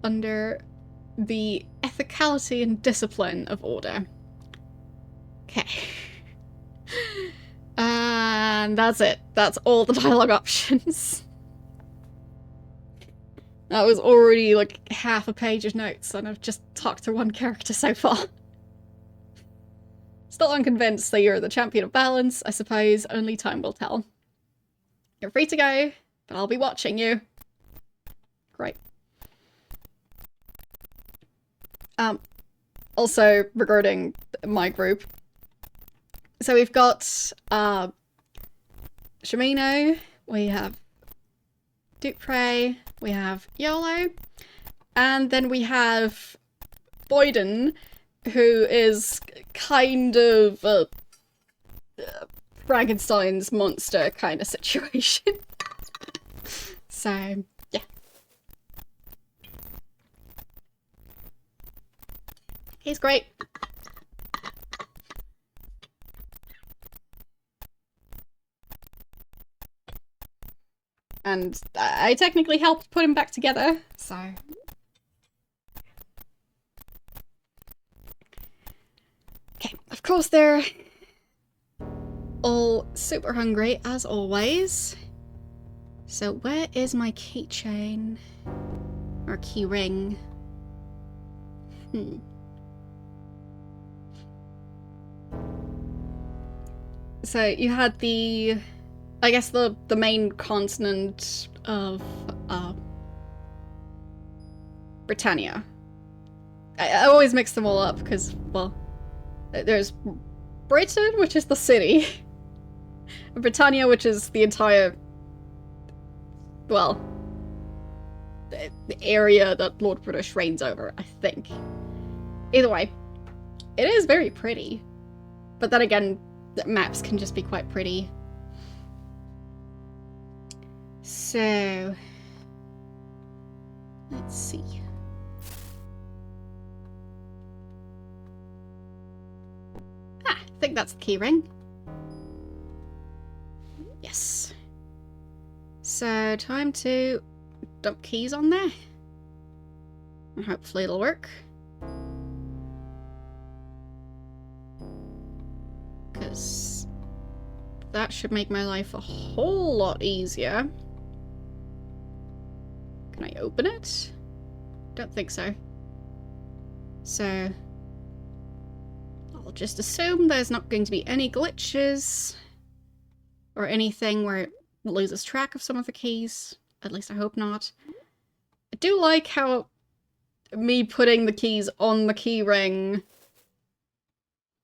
under the ethicality and discipline of Order. Okay. And that's it. That's all the dialogue options. That was already like half a page of notes, and I've just talked to one character so far. Still unconvinced that you're the champion of balance. I suppose only time will tell. You're free to go, but I'll be watching you. Great. Also, regarding my group. So we've got, Shimino, we have Dupre, we have YOLO, and then we have Boyden, who is kind of a Frankenstein's monster kind of situation. So, yeah. He's great. And I technically helped put him back together, so... Okay, of course they're all super hungry, as always. So where is my keychain? Or key ring? So you had the... I guess the main continent of Britannia. I always mix them all up because, well, there's Britain, which is the city, Britannia, which is the entire, well, the area that Lord British reigns over, I think. Either way, it is very pretty. But then again, the maps can just be quite pretty. So, let's see. I think that's the key ring. Yes. So, time to dump keys on there. And hopefully it'll work. Because that should make my life a whole lot easier. Can I open it? Don't think so. So, I'll just assume there's not going to be any glitches or anything where it loses track of some of the keys. At least I hope not. I do like how me putting the keys on the key ring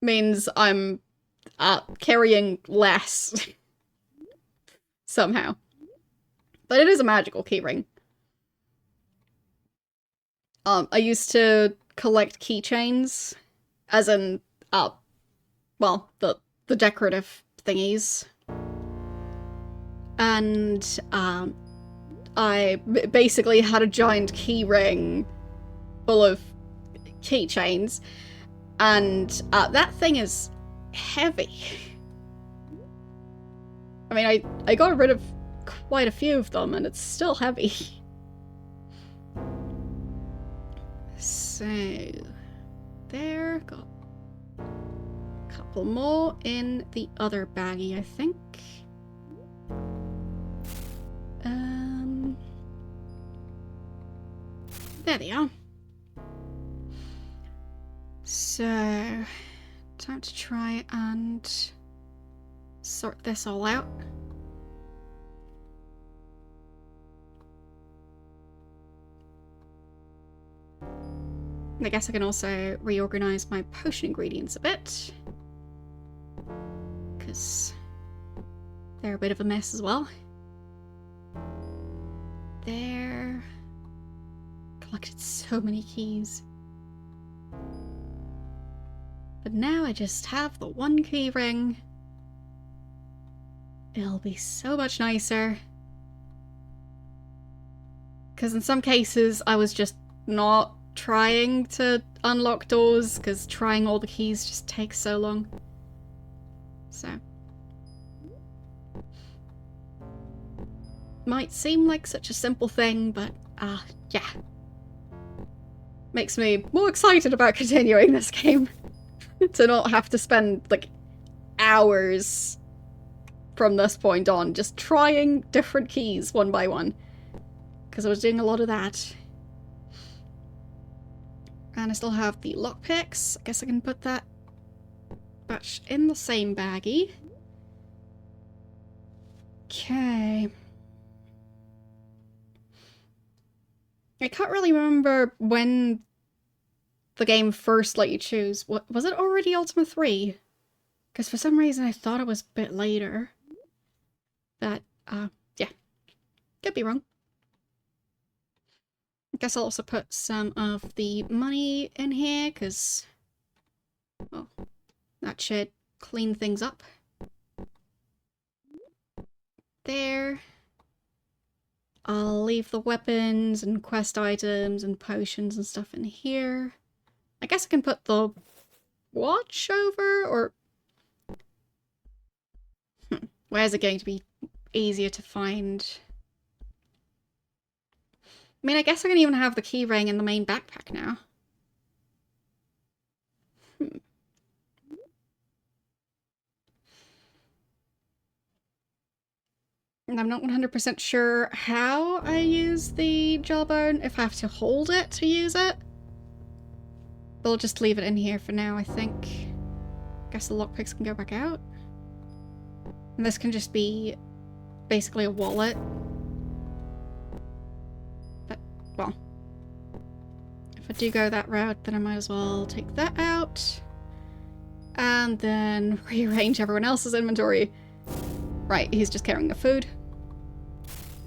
means I'm carrying less somehow. But it is a magical key ring. I used to collect keychains, as in, well, the decorative thingies. And, I basically had a giant key ring full of keychains, and, that thing is heavy. I mean, I got rid of quite a few of them, and it's still heavy. So, there, got a couple more in the other baggie, I think. There they are. So, time to try and sort this all out. I guess I can also reorganize my potion ingredients a bit, because they're a bit of a mess as well. There. Collected so many keys. But now I just have the one key ring. It'll be so much nicer. Because in some cases I was just not trying to unlock doors because trying all the keys just takes so long. So. Might seem like such a simple thing, but yeah. Makes me more excited about continuing this game. To not have to spend, like, hours from this point on just trying different keys one by one. because I was doing a lot of that. And I still have the lockpicks. I guess I can put that batch in the same baggie. Okay. I can't really remember when the game first let you choose. What was it already Ultima 3? Because for some reason I thought it was a bit later. But, yeah. Could be wrong. I guess I'll also put some of the money in here, because, well, that should clean things up. There. I'll leave the weapons and quest items and potions and stuff in here. I guess I can put the watch over, or... Where's it going to be easier to find? I mean, I guess I can even have the key ring in the main backpack now. And I'm not 100% sure how I use the jawbone, if I have to hold it to use it. But I'll just leave it in here for now, I think. Guess the lockpicks can go back out. And this can just be basically a wallet. But, well, if I do go that route, then I might as well take that out. And then rearrange everyone else's inventory. Right, he's just carrying the food.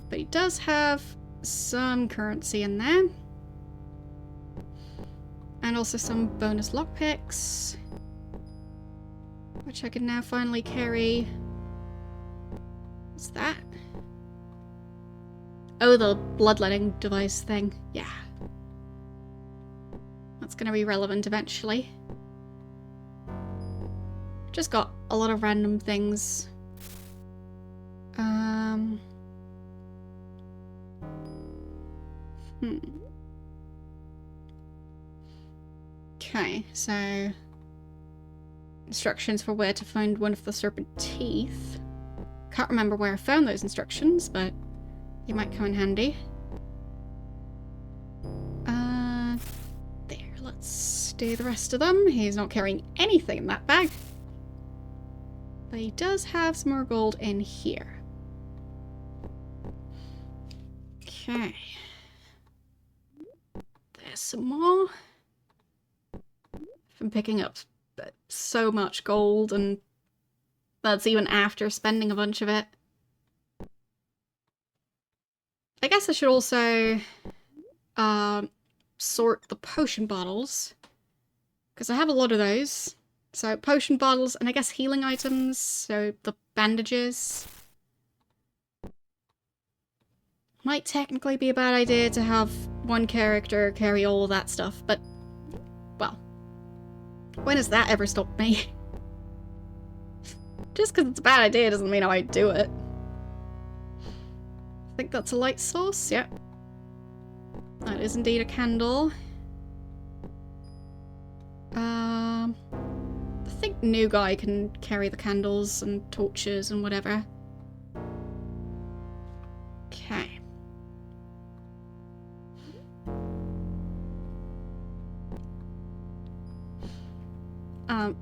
But he does have some currency in there. And also some bonus lockpicks, which I can now finally carry. What's that? Oh, the bloodletting device thing. Yeah. That's gonna be relevant eventually. Just got a lot of random things. Okay, so instructions for where to find one of the serpent teeth. Can't remember where I found those instructions, but they might come in handy. There, let's do the rest of them. He's not carrying anything in that bag. But he does have some more gold in here. Okay. There's some more. I'm picking up so much gold, and that's even after spending a bunch of it. I guess I should also sort the potion bottles, because I have a lot of those. So potion bottles, and I guess healing items, so the bandages. Might technically be a bad idea to have one character carry all of that stuff, but, well, when has that ever stopped me? Just because it's a bad idea doesn't mean I won't do it. I think that's a light source, yep. That is indeed a candle. I think new guy can carry the candles and torches and whatever. Okay.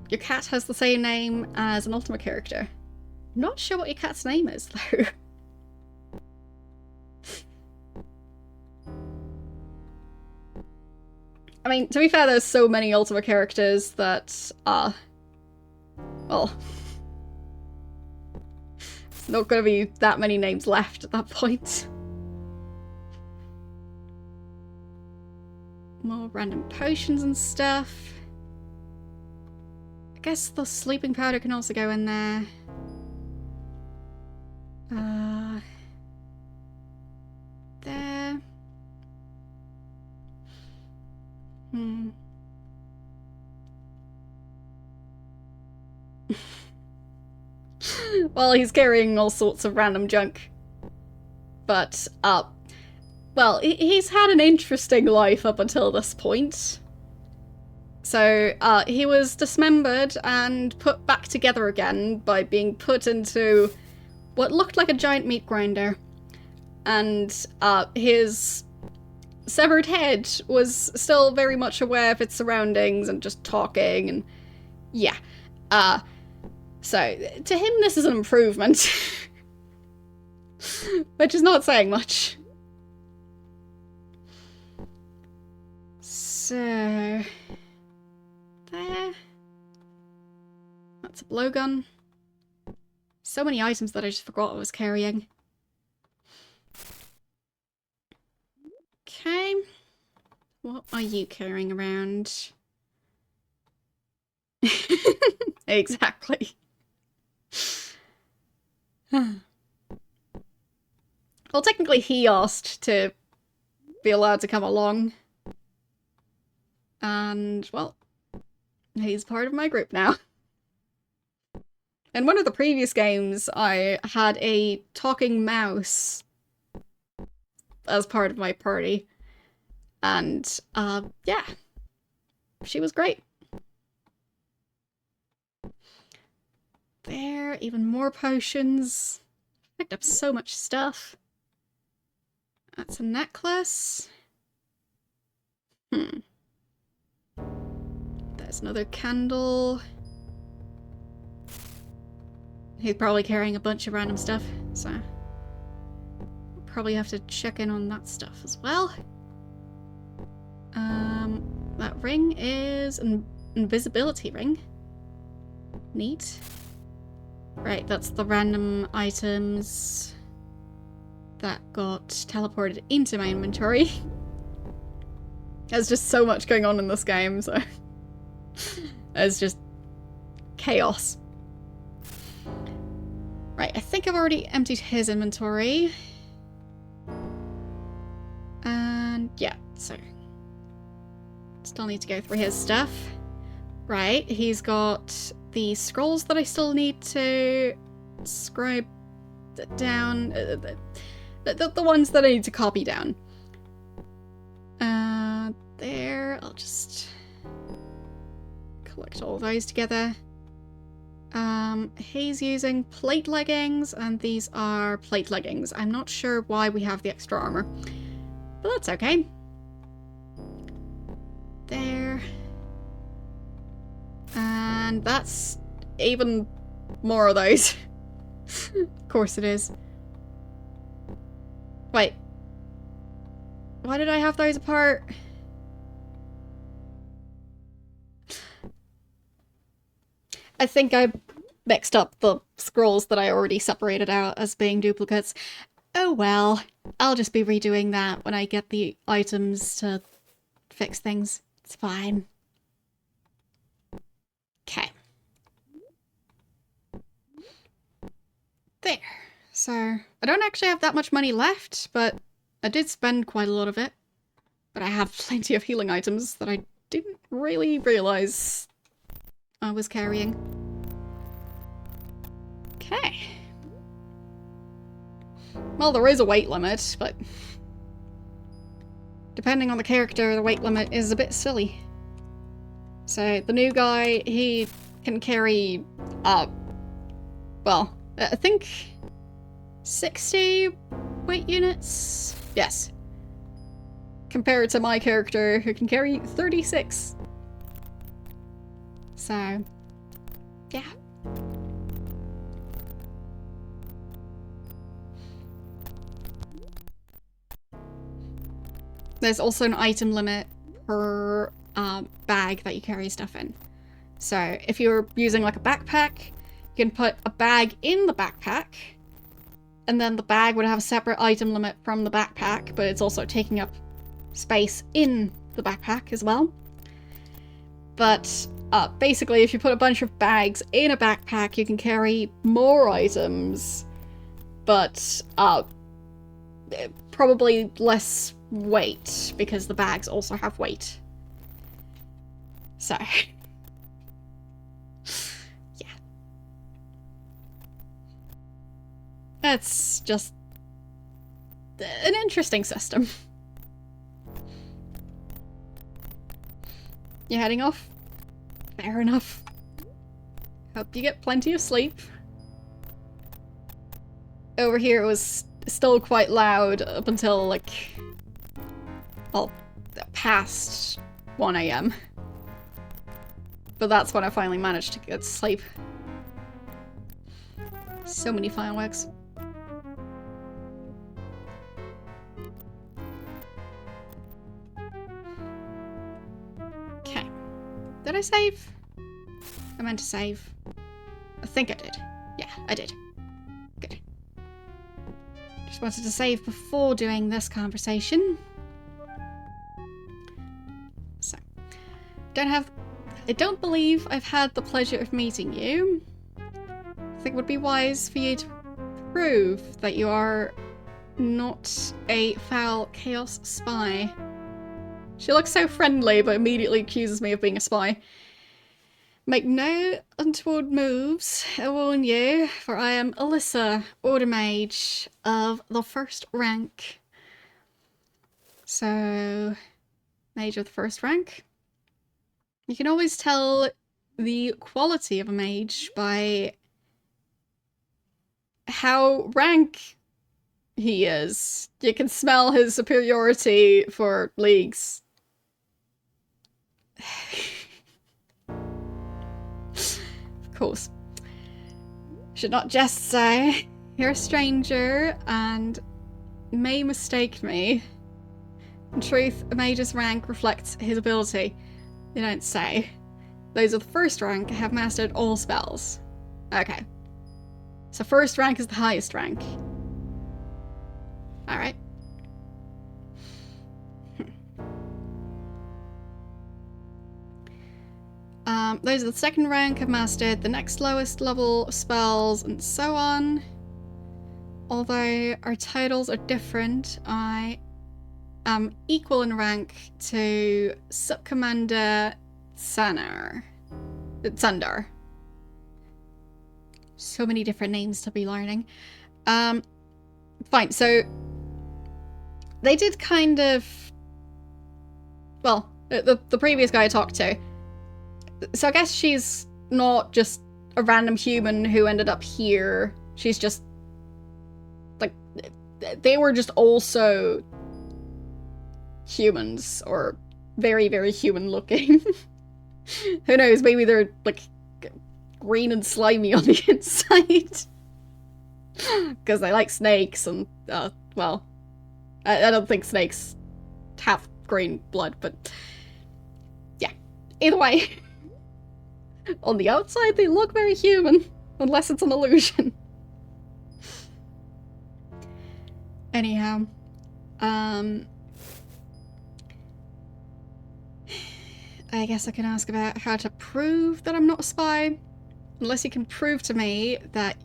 Your cat has the same name as an Ultima character. I'm not sure what your cat's name is, though. I mean, to be fair, there's so many Ultima characters that are... well... There's not gonna be that many names left at that point. More random potions and stuff. I guess the sleeping powder can also go in there. There. Well, he's carrying all sorts of random junk. But, well, he's had an interesting life up until this point. So, he was dismembered and put back together again by being put into what looked like a giant meat grinder. and his severed head was still very much aware of its surroundings and just talking, and yeah. So to him this is an improvement. Which is not saying much. So there. That's a blowgun. So many items that I just forgot I was carrying. Okay. What are you carrying around? Exactly. Well, technically he asked to be allowed to come along. And, well, he's part of my group now. In one of the previous games, I had a talking mouse as part of my party. And, yeah. She was great. There, even more potions. Picked up so much stuff. That's a necklace. There's another candle. He's probably carrying a bunch of random stuff, so we'll probably have to check in on that stuff as well. That ring is an invisibility ring. Neat. Right, that's the random items that got teleported into my inventory. There's just so much going on in this game, so it's just chaos. Right, I think I've already emptied his inventory. And yeah, so still need to go through his stuff. Right, he's got the scrolls that I still need to scribe down. The ones that I need to copy down. There, I'll just collect all those together. He's using plate leggings, and these are plate leggings. I'm not sure why we have the extra armor, but that's okay. There. And that's even more of those. Of course it is. Wait. Why did I have those apart? I think I mixed up the scrolls that I already separated out as being duplicates. Oh well, I'll just be redoing that when I get the items to fix things. It's fine. Okay. There. So, I don't actually have that much money left, but I did spend quite a lot of it. But I have plenty of healing items that I didn't really realise I was carrying. Okay. Well, there is a weight limit, but depending on the character, the weight limit is a bit silly. So, the new guy, he can carry, well, I think 60 weight units? Yes. Compared to my character, who can carry 36. So, yeah. There's also an item limit per bag that you carry stuff in. So if you're using like a backpack, you can put a bag in the backpack, and then the bag would have a separate item limit from the backpack, but it's also taking up space in the backpack as well. But basically, if you put a bunch of bags in a backpack, you can carry more items, but probably less weight, because the bags also have weight. So, yeah. That's just an interesting system. You're heading off? Fair enough. Hope you get plenty of sleep. Over here it was still quite loud up until, like, well, past 1 AM. But that's when I finally managed to get to sleep. So many fireworks. Okay. Did I save? I meant to save. I think I did. Yeah, I did. Good. Just wanted to save before doing this conversation. So. I don't believe I've had the pleasure of meeting you. I think it would be wise for you to prove that you are not a foul chaos spy. She looks so friendly, but immediately accuses me of being a spy. Make no untoward moves, I warn you, for I am Alyssa, Order Mage of the 1st rank. So, Mage of the 1st rank. You can always tell the quality of a mage by how rank he is. You can smell his superiority for leagues. Of course. Should not jest say. You're a stranger and may mistake me. In truth, a mage's rank reflects his ability. You don't say. Those of the 1st rank have mastered all spells. Okay. So 1st rank is the highest rank. Alright. Those of the 2nd rank have mastered the next lowest level spells and so on. Although our titles are different, I am equal in rank to Subcommander Sundar. So many different names to be learning. Fine, so they did kind of, well, the previous guy I talked to. So I guess she's not just a random human who ended up here. She's just, like, they were just also humans, or very, very human looking. Who knows, maybe they're, like, green and slimy on the inside. Because they like snakes and, well, I don't think snakes have green blood, but yeah. Either way, on the outside they look very human, unless it's an illusion. Anyhow, I guess I can ask about how to prove that I'm not a spy. Unless you can prove to me that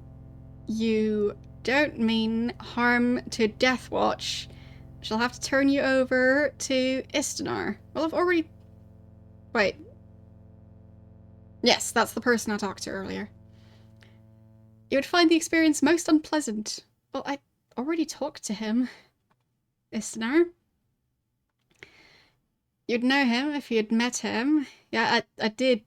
you don't mean harm to Deathwatch, I shall have to turn you over to Istanar. Well, I've already... Wait. Yes, that's the person I talked to earlier. You would find the experience most unpleasant. Well, I already talked to him. Istanar. You'd know him if you'd met him. Yeah, I did.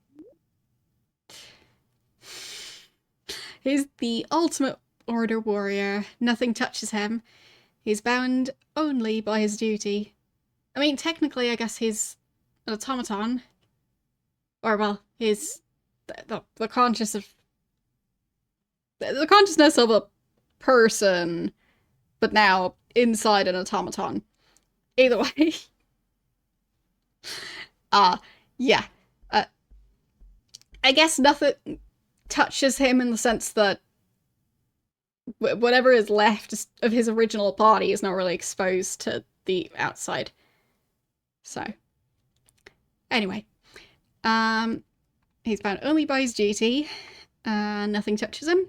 He's the ultimate Order warrior. Nothing touches him. He's bound only by his duty. I mean, technically, I guess he's an automaton. Or, well, he's the consciousness of a person, but now inside an automaton. Either way. Yeah. I guess nothing touches him in the sense that whatever is left of his original body is not really exposed to the outside. So, anyway. He's bound only by his duty, and nothing touches him.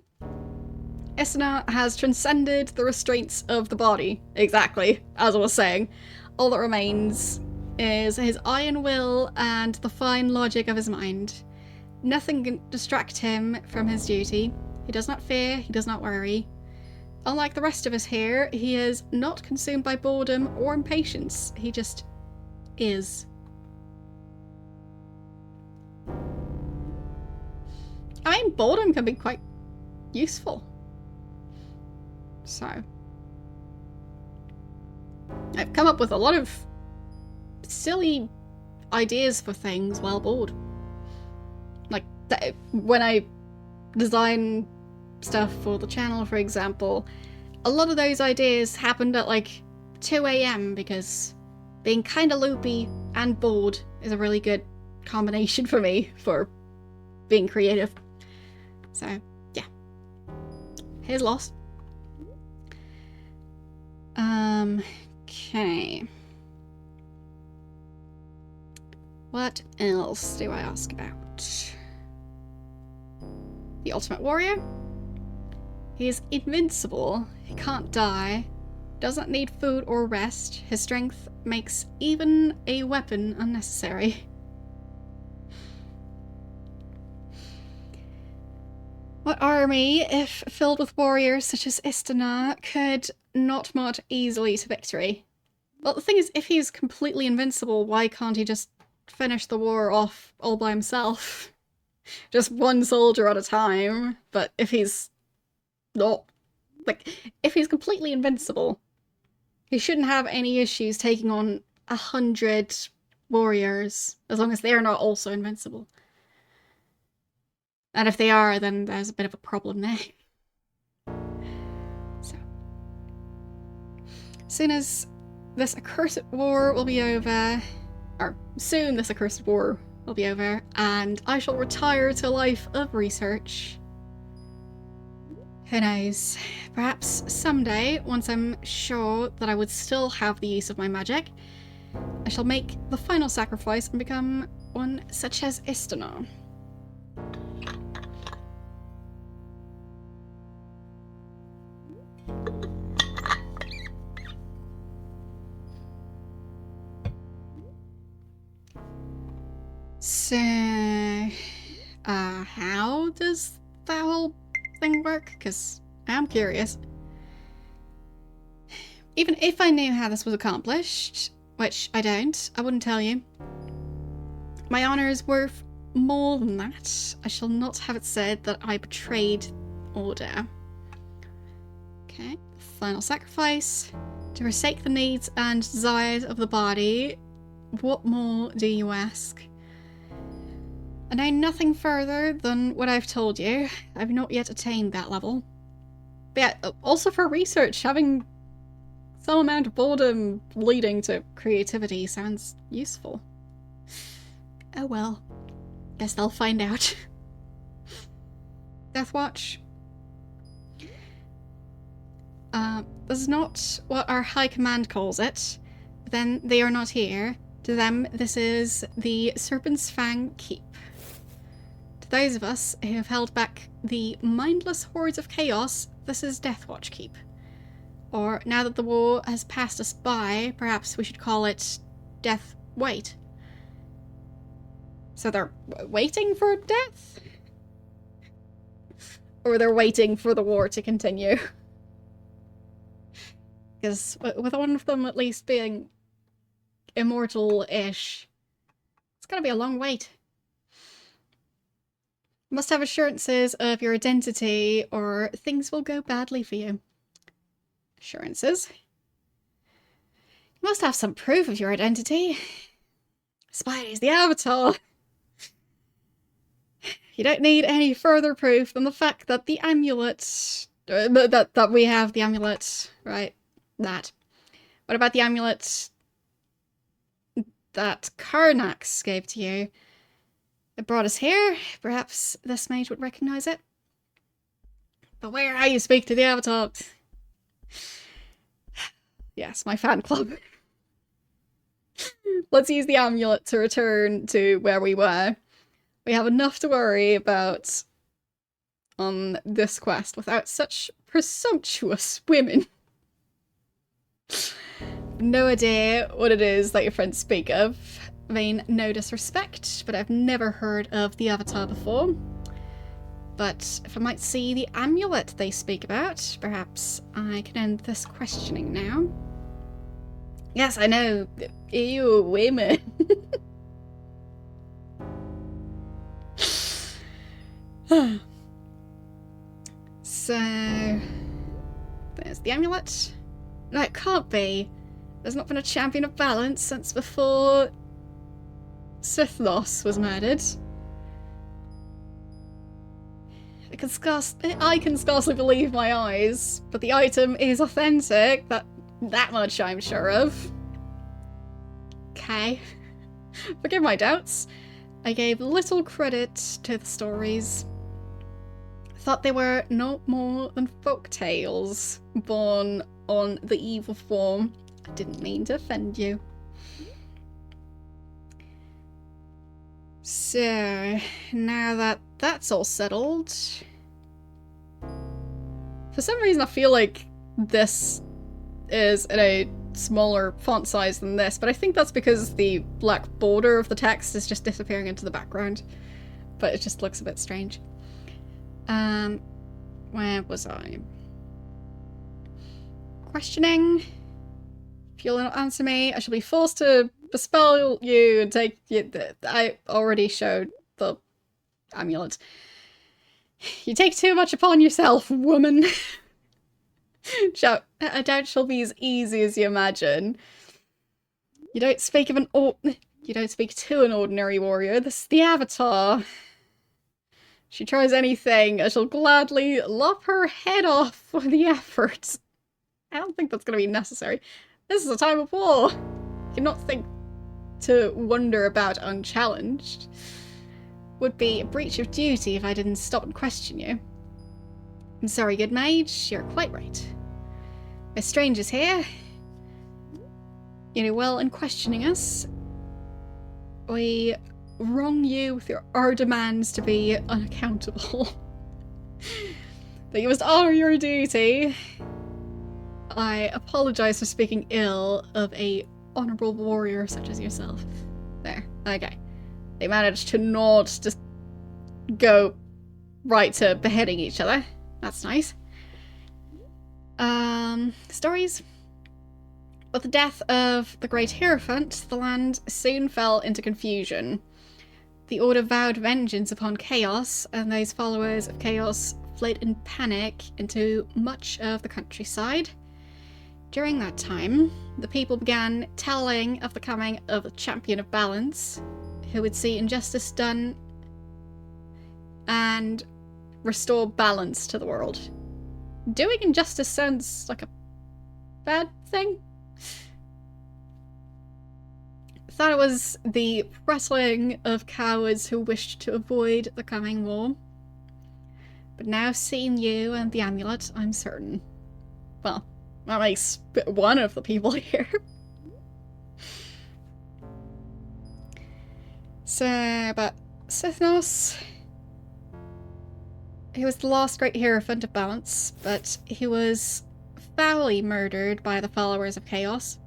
Istanar has transcended the restraints of the body. Exactly, as I was saying. All that remains is his iron will and the fine logic of his mind. Nothing can distract him from his duty. He does not fear, he does not worry. Unlike the rest of us here, he is not consumed by boredom or impatience. He just is. I mean, boredom can be quite useful. So, I've come up with a lot of silly ideas for things while bored. Like, when I design stuff for the channel, for example, a lot of those ideas happened at like 2 AM because being kind of loopy and bored is a really good combination for me for being creative. So, yeah. His loss. Okay. What else do I ask about? The Ultimate Warrior? He is invincible. He can't die. Doesn't need food or rest. His strength makes even a weapon unnecessary. What army, if filled with warriors such as Istana, could not march easily to victory? Well, the thing is, if he's completely invincible, why can't he just finish the war off all by himself? Just one soldier at a time. But if he's not... like, if he's completely invincible, he shouldn't have any issues taking on 100 warriors, as long as they're not also invincible. And if they are, then there's a bit of a problem there. So, as soon as this accursed war will be over, or soon this accursed war will be over, and I shall retire to a life of research. Who knows? Perhaps someday, once I'm sure that I would still have the use of my magic, I shall make the final sacrifice and become one such as Istana. So, how does that whole thing work? Because I'm curious. Even if I knew how this was accomplished, which I don't, I wouldn't tell you. My honor is worth more than that. I shall not have it said that I betrayed order. Okay, final sacrifice. To forsake the needs and desires of the body. What more do you ask? I know nothing further than what I've told you. I've not yet attained that level. But yeah, also for research, having some amount of boredom leading to creativity sounds useful. Oh well. Guess they'll find out. Deathwatch. This is not what our High Command calls it. But then they are not here. To them, this is the Serpent's Fang Keep. To those of us who have held back the mindless hordes of chaos, this is Deathwatch Keep. Or, now that the war has passed us by, perhaps we should call it Death Wait. So they're waiting for death? Or they're waiting for the war to continue? Because with one of them at least being immortal-ish, it's gonna be a long wait. Must have assurances of your identity, or things will go badly for you. Assurances? You must have some proof of your identity. Spidey's the Avatar! You don't need any further proof than the fact that the amulet... that we have the amulet, right? That. What about the amulet that Karnax gave to you? It brought us here. Perhaps this mage would recognize it. Beware how you speak to the Avatar. Yes, my fan club. Let's use the amulet to return to where we were. We have enough to worry about on this quest without such presumptuous women. No idea what it is that your friends speak of. I mean, no disrespect, but I've never heard of the Avatar before. But if I might see the amulet they speak about, perhaps I can end this questioning now. Yes, I know. Ew, women. So, there's the amulet. No, it can't be. There's not been a champion of balance since before Sithnos was murdered. I can scarcely believe my eyes, but the item is authentic. That much I'm sure of. Okay. Forgive my doubts. I gave little credit to the stories. Thought they were no more than folk tales born on the evil form. I didn't mean to offend you. So, now that that's all settled... For some reason I feel like this is in a smaller font size than this, but I think that's because the black border of the text is just disappearing into the background. But it just looks a bit strange. Where was I? Questioning. If you'll not answer me, I shall be forced to dispel you and take you. I already showed the amulet. You take too much upon yourself, woman. I doubt she'll be as easy as you imagine. You don't speak to an ordinary warrior. This is the Avatar. She tries anything, I shall gladly lop her head off for the effort. I don't think that's going to be necessary. This is a time of war. You cannot think to wander about unchallenged. Would be a breach of duty if I didn't stop and question you. I'm sorry, good mage, you're quite right. We're strangers here. You know well in questioning us. We wrong you with our demands to be unaccountable. But you must honour your duty. I apologise for speaking ill of a honourable warrior such as yourself. There, okay. They managed to not just go right to beheading each other. That's nice. Stories? With the death of the Great Hierophant, the land soon fell into confusion. The Order vowed vengeance upon Chaos, and those followers of Chaos fled in panic into much of the countryside. During that time, the people began telling of the coming of a champion of balance, who would see injustice done and restore balance to the world. Doing injustice sounds like a bad thing. Thought it was the wrestling of cowards who wished to avoid the coming war. But now seeing you and the amulet, I'm certain. Well, that makes one of the people here. So, but Sithnos, he was the last great Hierophant of balance, but he was foully murdered by the followers of Chaos.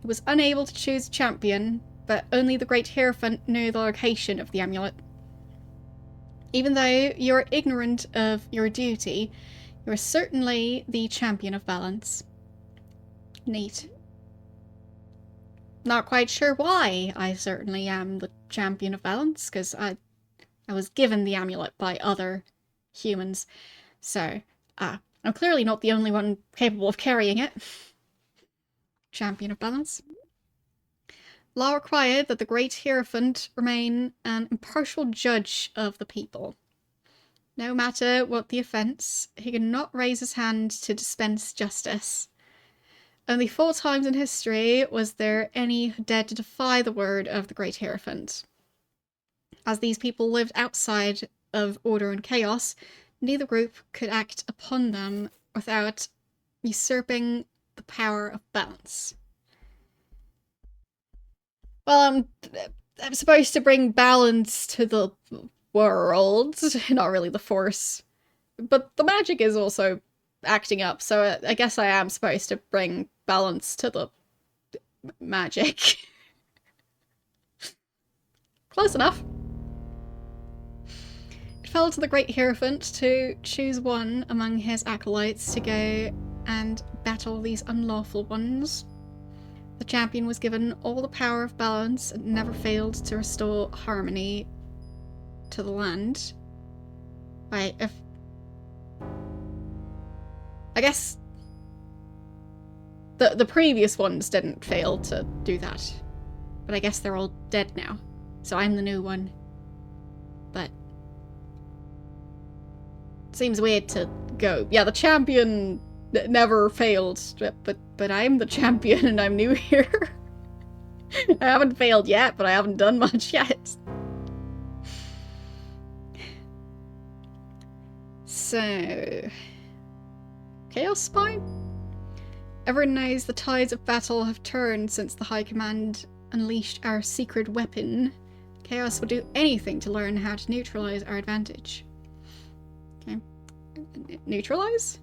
He was unable to choose a champion, but only the Great Hierophant knew the location of the amulet. Even though you're ignorant of your duty, you are certainly the champion of balance. Neat. Not quite sure why I certainly am the champion of balance, because I was given the amulet by other humans. So, I'm clearly not the only one capable of carrying it. Champion of balance. Law required that the Great Hierophant remain an impartial judge of the people. No matter what the offence, he could not raise his hand to dispense justice. Only 4 times in history was there any who dared to defy the word of the Great Hierophant. As these people lived outside of order and chaos, neither group could act upon them without usurping the power of balance. Well, I'm supposed to bring balance to the world, not really the force. But the magic is also acting up, so I guess I am supposed to bring balance to the magic. Close enough. It fell to the Great Hierophant to choose one among his acolytes to go and battle these unlawful ones. The champion was given all the power of balance and never failed to restore harmony to the land. I guess The previous ones didn't fail to do that. But I guess they're all dead now. So I'm the new one. But seems weird to go. Yeah, the champion never failed, but I'm the champion and I'm new here. I haven't failed yet, but I haven't done much yet. So, Chaos Spy? Everyone knows the tides of battle have turned since the High Command unleashed our secret weapon. Chaos will do anything to learn how to neutralize our advantage. Okay. Neutralize?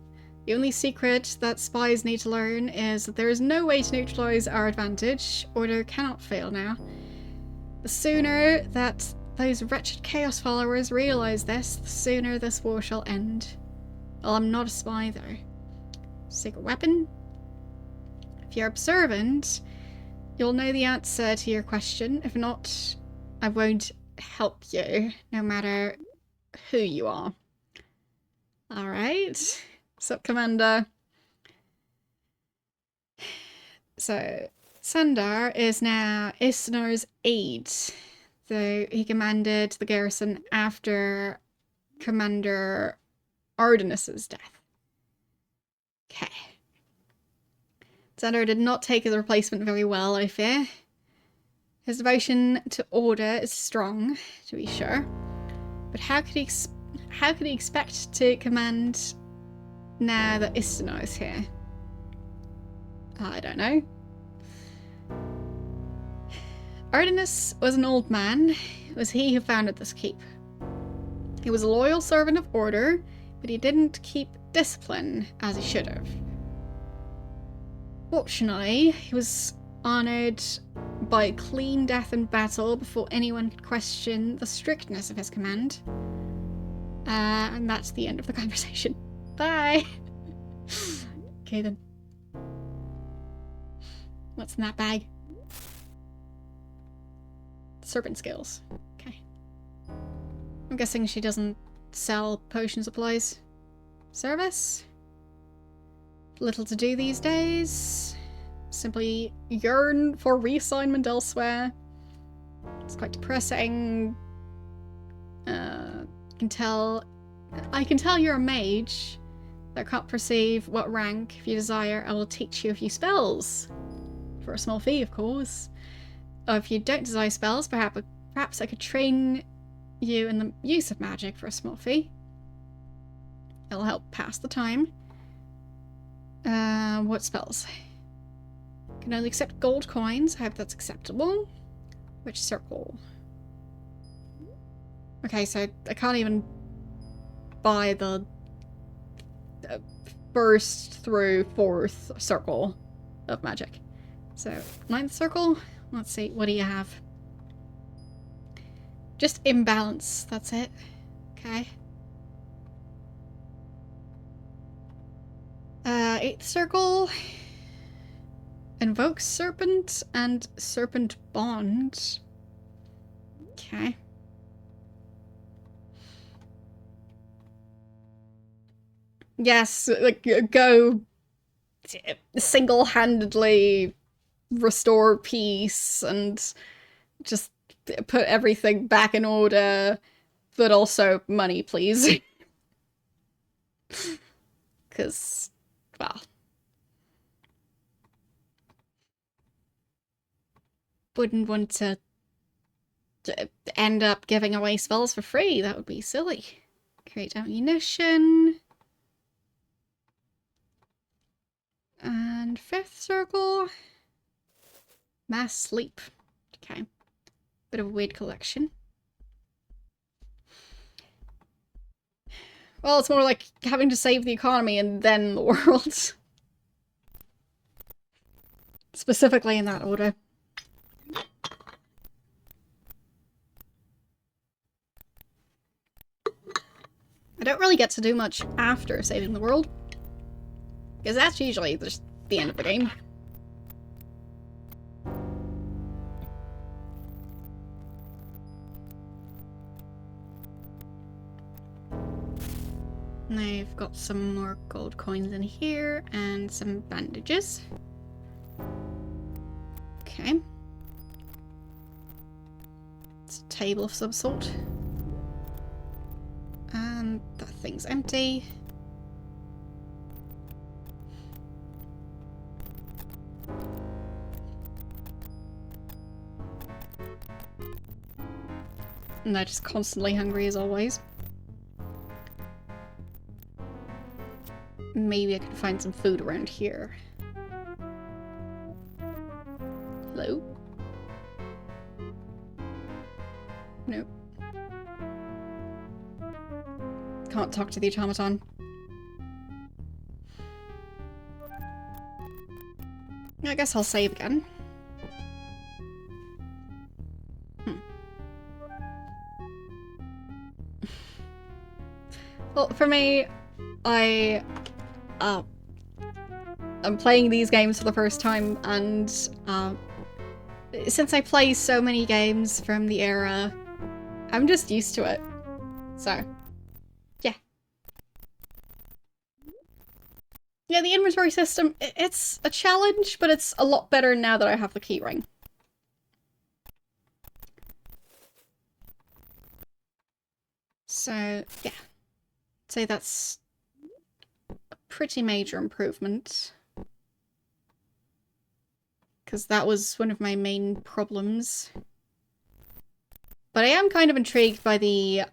The only secret that spies need to learn is that there is no way to neutralize our advantage. Order cannot fail now. The sooner that those wretched Chaos followers realize this, the sooner this war shall end. Well, I'm not a spy though. Secret weapon? If you're observant, you'll know the answer to your question. If not, I won't help you, no matter who you are. Alright. Sup, Commander? So, Sandar is now Isnar's aide, though he commanded the garrison after Commander Ardennis's death. Okay. Sandar did not take his replacement very well, I fear. His devotion to order is strong, to be sure, but how could he expect to command now that Isnar is here? I don't know. Ardennis was an old man. It was he who founded this keep. He was a loyal servant of order, but he didn't keep discipline as he should have. Fortunately, he was honoured by a clean death in battle before anyone could question the strictness of his command. And that's the end of the conversation. Bye! Okay then. What's in that bag? Serpent skills. Okay. I'm guessing she doesn't sell potion supplies. Service? Little to do these days. Simply yearn for reassignment elsewhere. It's quite depressing. I can tell you're a mage. I can't perceive what rank. If you desire, I will teach you a few spells. For a small fee, of course. Or if you don't desire spells, perhaps I could train you in the use of magic for a small fee. It'll help pass the time. What spells? Can only accept gold coins. I hope that's acceptable. Which circle? Okay, so I can't even buy the burst through 4th circle of magic. So, 9th circle? Let's see, what do you have? Just imbalance, that's it. Okay. 8th circle. Invoke Serpent and Serpent Bond. Okay. Yes, like, go single-handedly restore peace and just put everything back in order, but also money, please. Because, well, wouldn't want to end up giving away spells for free. That would be silly. Create ammunition. And 5th circle. Mass sleep. Okay. Bit of a weird collection. Well, it's more like having to save the economy and then the world. Specifically in that order. I don't really get to do much after saving the world. Because that's usually just the end of the game. And I've got some more gold coins in here and some bandages. Okay. It's a table of some sort. And that thing's empty. And they're just constantly hungry as always. Maybe I can find some food around here. Hello? Nope. Can't talk to the automaton. I guess I'll save again. Well, for me, I'm playing these games for the first time, and since I play so many games from the era, I'm just used to it. So, yeah. Yeah, the inventory system, it's a challenge, but it's a lot better now that I have the keyring. So, yeah. I'd say that's a pretty major improvement. Because that was one of my main problems. But I am kind of intrigued by the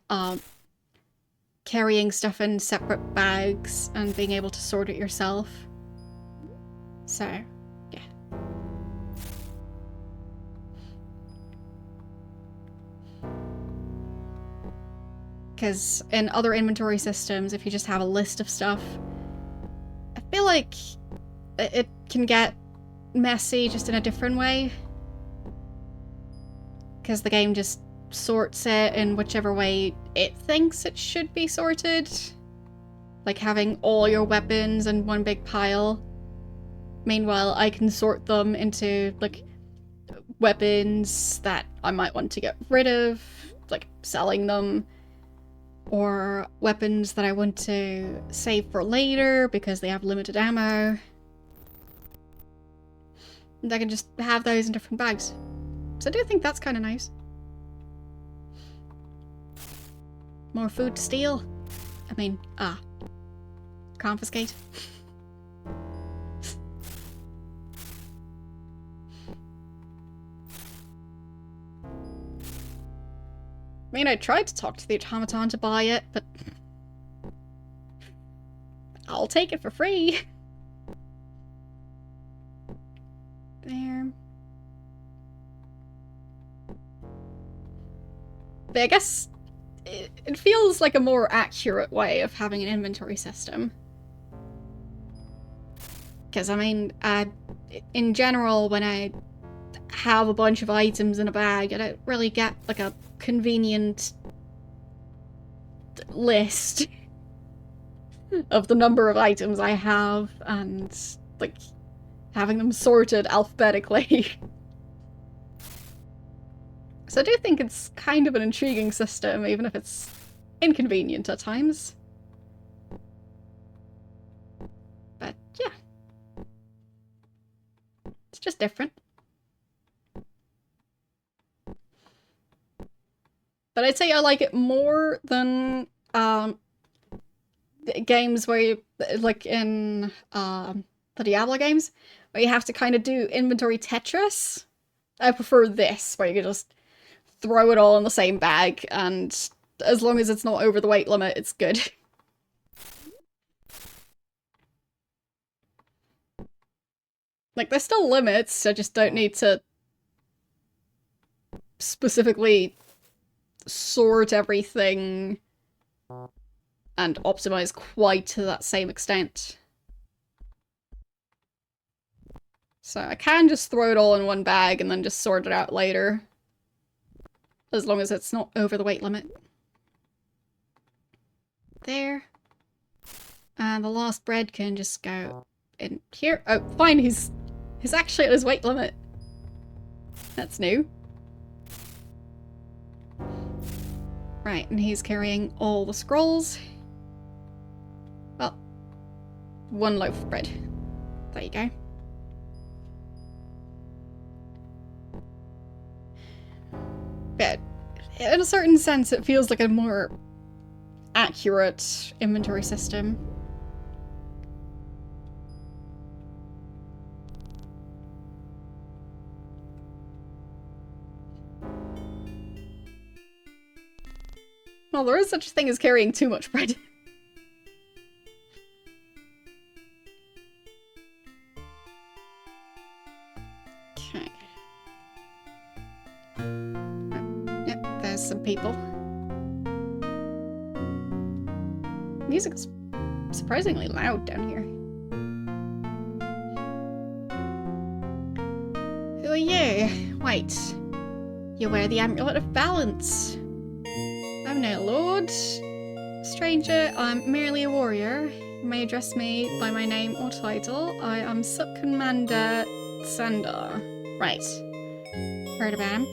carrying stuff in separate bags and being able to sort it yourself. So, yeah. Because in other inventory systems, if you just have a list of stuff, I feel like it can get messy just in a different way. Because the game just sorts it in whichever way it thinks it should be sorted. Like having all your weapons in one big pile. Meanwhile, I can sort them into, like, weapons that I might want to get rid of, like selling them, or weapons that I want to save for later because they have limited ammo. And I can just have those in different bags. So I do think that's kind of nice. More food to steal. I mean, confiscate. I mean, I tried to talk to the automaton to buy it, but I'll take it for free. There. But I guess it feels like a more accurate way of having an inventory system. Because, I mean, in general, when I have a bunch of items in a bag, I don't really get, like, a convenient list of the number of items I have, and, like, having them sorted alphabetically. So I do think it's kind of an intriguing system, even if it's inconvenient at times. But yeah. It's just different. But I'd say I like it more than games where you, like in the Diablo games, where you have to kind of do inventory Tetris. I prefer this, where you can just throw it all in the same bag, and as long as it's not over the weight limit, it's good. Like, there's still limits, I just don't need to specifically sort everything and optimize quite to that same extent. So I can just throw it all in one bag and then just sort it out later. As long as it's not over the weight limit. There. And the last bread can just go in here. Oh, fine, he's actually at his weight limit. That's new. Right, and he's carrying all the scrolls. Well, one loaf of bread. There you go. But in a certain sense, it feels like a more accurate inventory system. Well, there is such a thing as carrying too much bread. Okay. Yep, there's some people. Music is surprisingly loud down here. Who are you? Wait. You wear the Amulet of Balance. I'm no lord. Stranger, I'm merely a warrior. You may address me by my name or title. I am Sub-Commander Sandar. Right. Heard about him.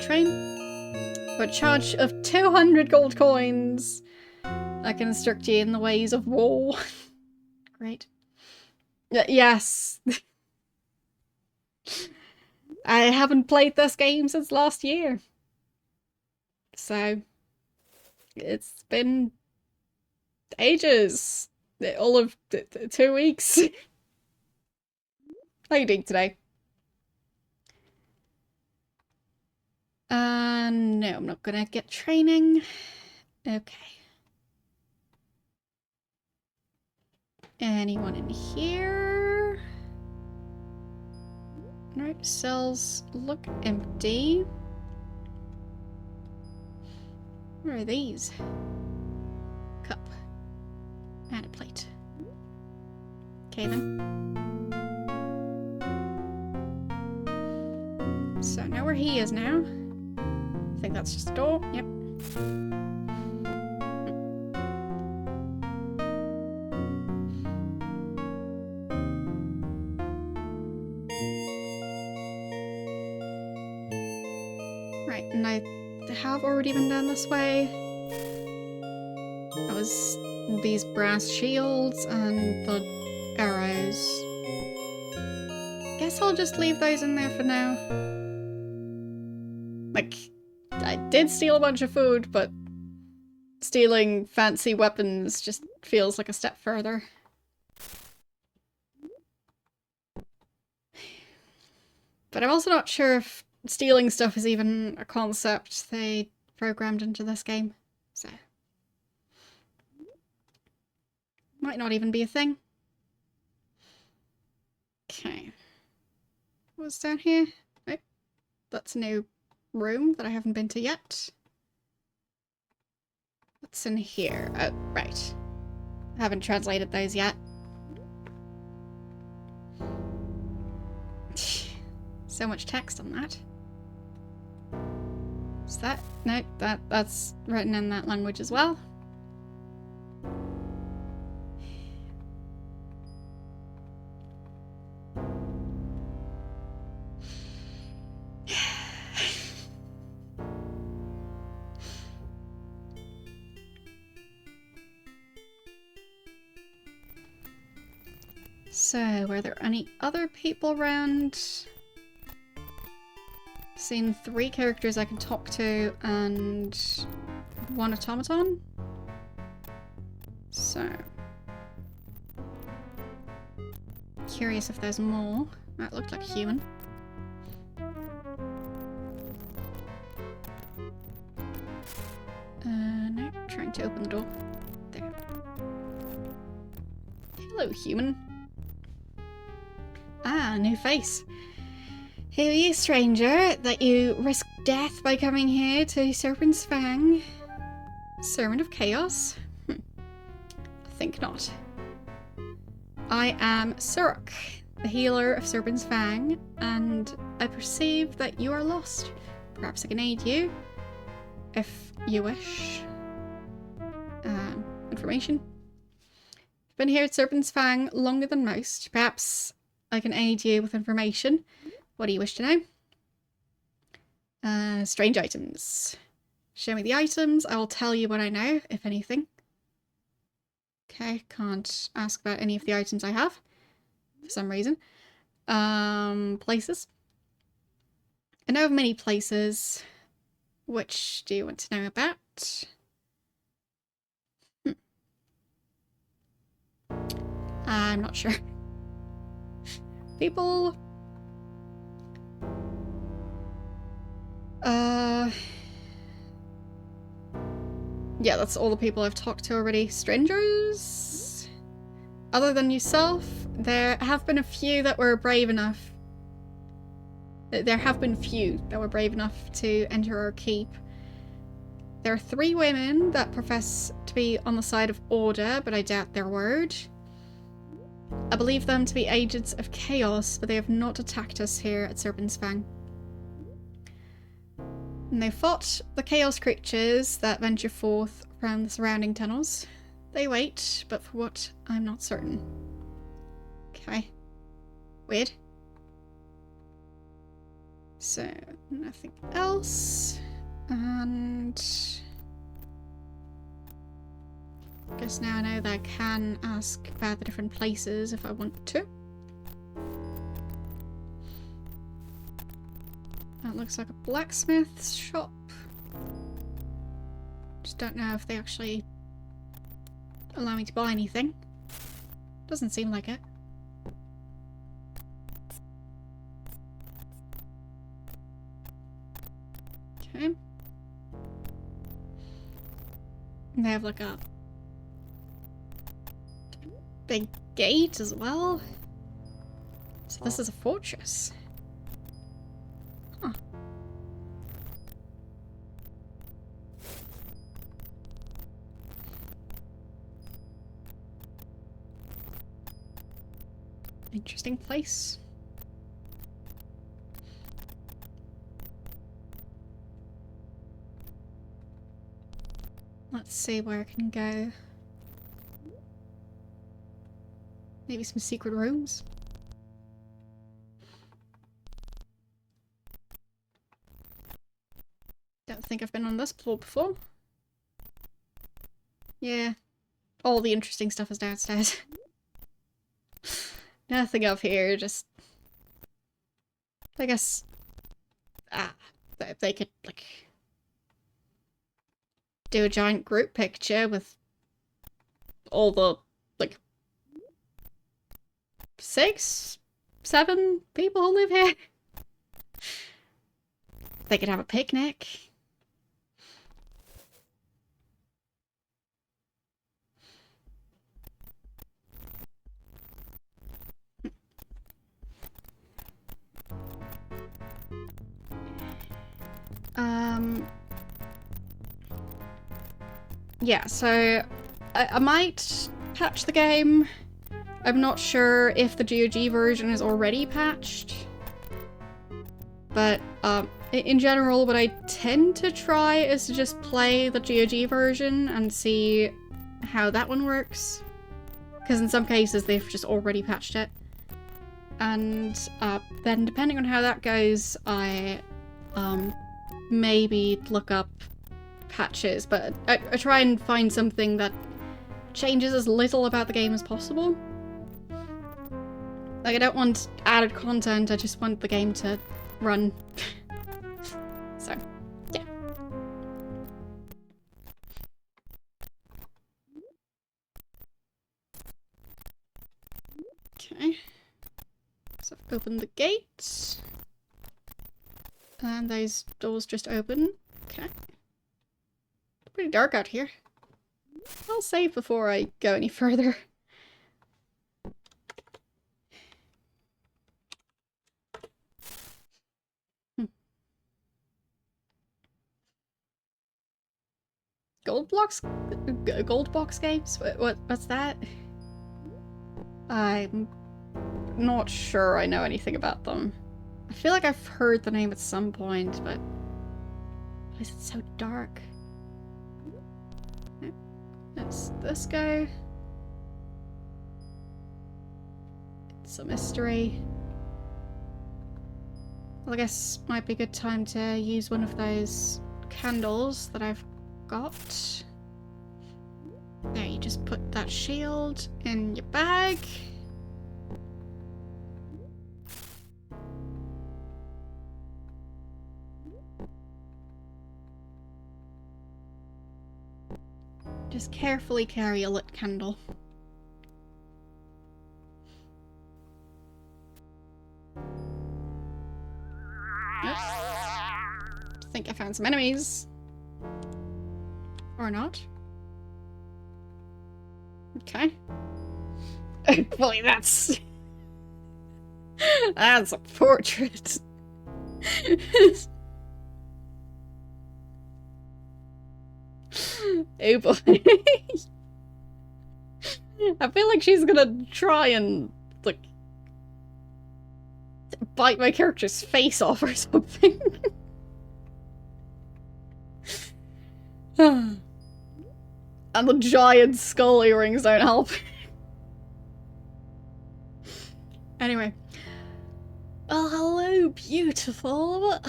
Train. For a charge of 200 gold coins. I can instruct you in the ways of war. Great. Yes. I haven't played this game since last year. So, it's been ages. All of 2 weeks. How are you doing today? No, I'm not gonna get training. Okay. Anyone in here? No, cells look empty. Where are these? Cup. And a plate. Okay then. So know where he is now. I think that's just a door. Yep. Right, and I have already been down this way. That was these brass shields and the arrows. Guess I'll just leave those in there for now. Like, I did steal a bunch of food, but stealing fancy weapons just feels like a step further. But I'm also not sure if stealing stuff is even a concept they programmed into this game, so might not even be a thing. Okay. What's down here? Oh, that's a new room that I haven't been to yet. What's in here? Oh, right. I haven't translated those yet. So much text on that. Is that? No, that's written in that language as well. So, were there any other people around? Seen 3 characters I can talk to and 1 automaton. So, curious if there's more. That looked like a human. No, trying to open the door. There. Hello, human. Ah, new face. Who are you, stranger, that you risk death by coming here to Serpent's Fang? Servant of Chaos? I think not. I am Suruk, the healer of Serpent's Fang, and I perceive that you are lost. Perhaps I can aid you, if you wish. Information. I've been here at Serpent's Fang longer than most. Perhaps I can aid you with information. What do you wish to know? Strange items. Show me the items. I will tell you what I know, if anything. Okay, can't ask about any of the items I have, for some reason. Places. I know of many places. Which do you want to know about? I'm not sure. People... Yeah, that's all the people I've talked to already. Strangers? Other than yourself, there have been a few that were brave enough. There have been few that were brave enough to enter our keep. There are 3 women that profess to be on the side of order, but I doubt their word. I believe them to be agents of chaos, but they have not attacked us here at Serpent's Fang. And they fought the chaos creatures that venture forth from the surrounding tunnels. They wait, but for what, I'm not certain. Okay. Weird. So, nothing else. And... I guess now I know that I can ask about the different places if I want to. That looks like a blacksmith's shop. Just don't know if they actually allow me to buy anything. Doesn't seem like it. Okay. And they have like a big gate as well. So this is a fortress. Huh. Interesting place. Let's see where I can go. Maybe some secret rooms? Don't think I've been on this floor before. Yeah. All the interesting stuff is downstairs. Nothing up here, just... I guess... they could, like... do a giant group picture with all the, like... 6, 7 people who live here. They could have a picnic. Yeah, so I might patch the game. I'm not sure if the GOG version is already patched. But in general, what I tend to try is to just play the GOG version and see how that one works. Because in some cases they've just already patched it. And then depending on how that goes, I maybe look up patches, but I try and find something that changes as little about the game as possible. Like, I don't want added content, I just want the game to run. So, yeah. Okay. So I've opened the gates. And those doors just open. Okay. Pretty dark out here. I'll save before I go any further. Gold box games? What's that? I'm not sure I know anything about them. I feel like I've heard the name at some point, but why is it so dark? That's this guy. It's a mystery. Well, I guess might be a good time to use one of those candles that I've got. There, you just put that shield in your bag. Just carefully carry a lit candle. Oops. I think I found some enemies. Or not. Okay. Hopefully that's... that's a portrait. Oh boy. I feel like she's gonna try and, like, bite my character's face off or something. And the giant skull earrings don't help. Anyway. Well, hello, beautiful.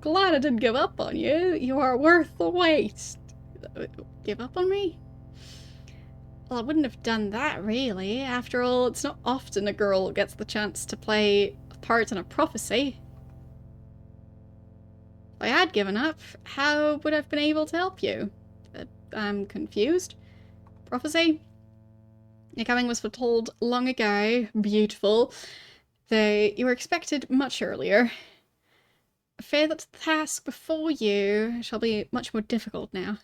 Glad I didn't give up on you. You are worth the wait. Give up on me? Well, I wouldn't have done that, really. After all, it's not often a girl gets the chance to play a part in a prophecy. If I had given up, how would I have been able to help you? I'm confused. Prophecy? Your coming was foretold long ago. Beautiful. Though you were expected much earlier. I fear that the task before you shall be much more difficult now.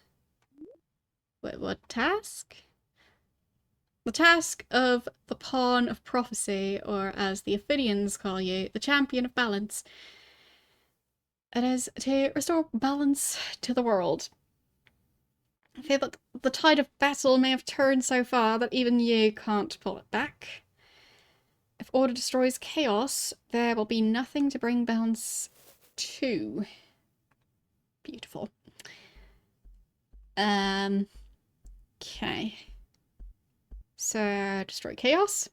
Wait, what task? The task of the Pawn of Prophecy, or as the Ophidians call you, the Champion of Balance. It is to restore balance to the world. I fear that the tide of battle may have turned so far that even you can't pull it back. If order destroys chaos, there will be nothing to bring balance to. Beautiful. Okay. So, destroy chaos.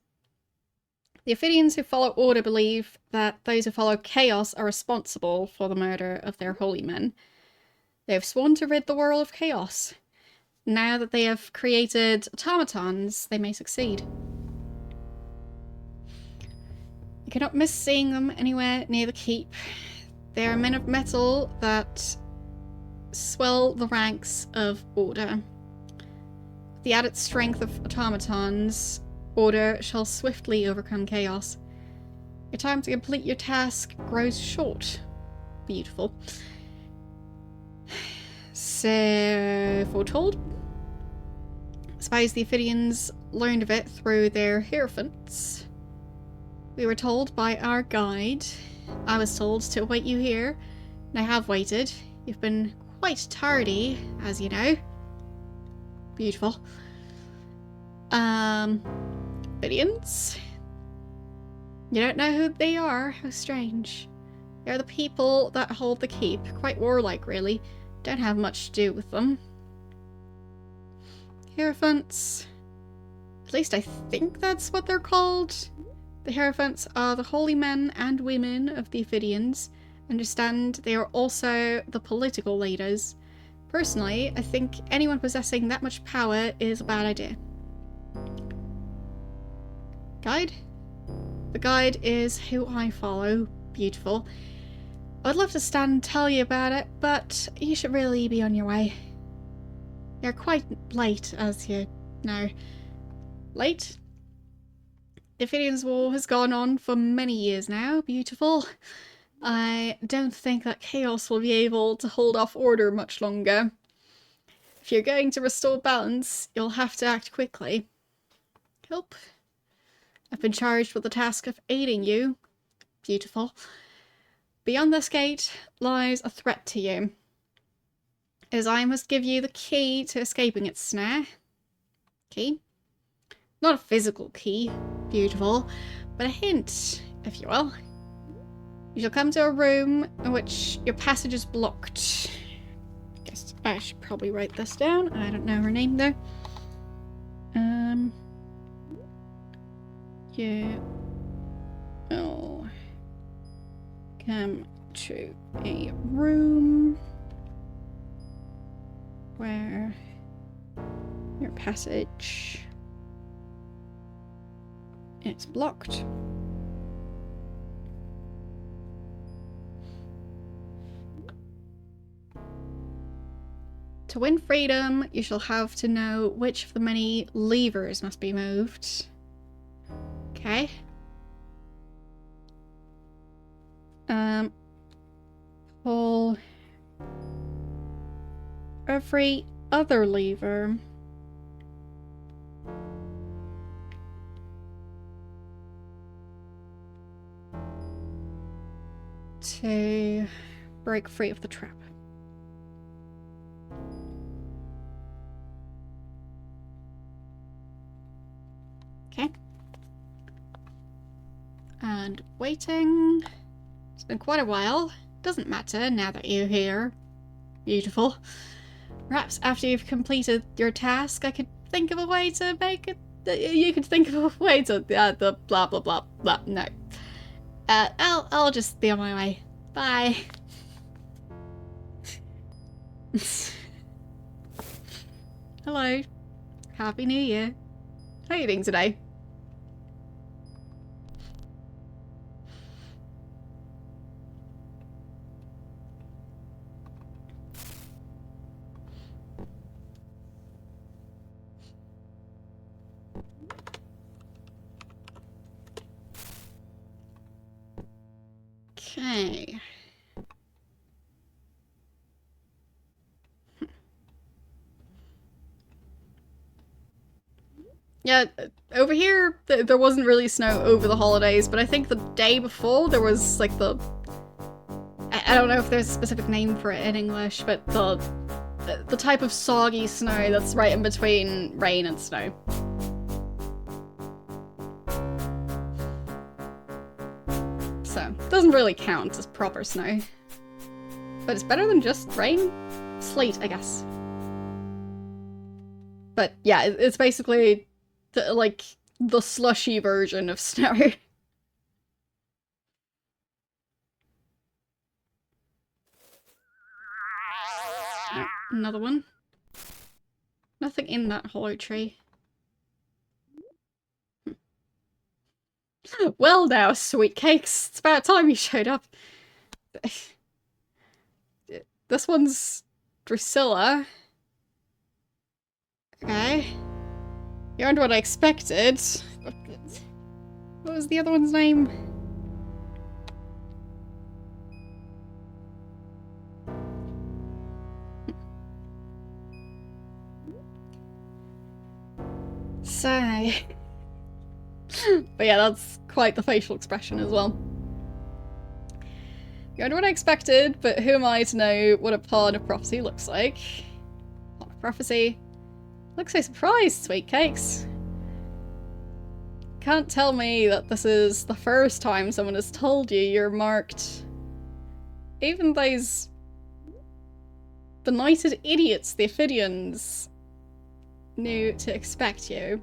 The Ophidians who follow order believe that those who follow chaos are responsible for the murder of their holy men. They have sworn to rid the world of chaos. Now that they have created automatons, they may succeed. You cannot miss seeing them anywhere near the keep. They are men of metal that swell the ranks of order. With the added strength of automatons, order shall swiftly overcome chaos. Your time to complete your task grows short. Beautiful. So, foretold. I suppose the Ophidians learned of it through their hierophants. We were told by our guide. I was told to await you here, and I have waited. You've been quite tardy, as you know. Beautiful. Ophidians? You don't know who they are? How strange. They're the people that hold the keep. Quite warlike, really. Don't have much to do with them. Hierophants. At least I think that's what they're called. The Hierophants are the holy men and women of the Ophidians. Understand they are also the political leaders. Personally, I think anyone possessing that much power is a bad idea. Guide? The guide is who I follow. Beautiful. I'd love to stand and tell you about it, but you should really be on your way. You're quite late, as you know. Late? The Ophidians' war has gone on for many years now. Beautiful. I don't think that chaos will be able to hold off order much longer. If you're going to restore balance, you'll have to act quickly. Help. I've been charged with the task of aiding you. Beautiful. Beyond this gate lies a threat to you, as I must give you the key to escaping its snare. Key? Not a physical key. Beautiful. But a hint, if you will. You shall come to a room in which your passage is blocked. Guess I should probably write this down. I don't know her name though. Yeah. Oh. Come to a room where your passage is blocked. To win freedom, you shall have to know which of the many levers must be moved. Okay. Pull every other lever. To break free of the trap. Okay. And waiting. It's been quite a while. Doesn't matter now that you're here. Beautiful. Perhaps after you've completed your task, I could think of a way to make it. You could think of a way to the blah blah blah blah. No. I'll just be on my way. Bye. Hello. Happy New Year. How are you doing today? Okay. Yeah, over here, there wasn't really snow over the holidays, but I think the day before there was like I don't know if there's a specific name for it in English, but the type of soggy snow that's right in between rain and snow. So, it doesn't really count as proper snow. But it's better than just rain? Sleet, I guess. But yeah, it's basically like the slushy version of snow. Oh, another one. Nothing in that hollow tree. Well now, sweet cakes. It's about time you showed up. This one's Drusilla. Okay. You aren't what I expected. What was the other one's name? So... But yeah, that's quite the facial expression as well. You aren't what I expected, but who am I to know what a pawn of prophecy looks like? Pawn of prophecy. Look so surprised, sweet cakes. Can't tell me that this is the first time someone has told you you're marked. Even those benighted idiots, the Ophidians, knew to expect you.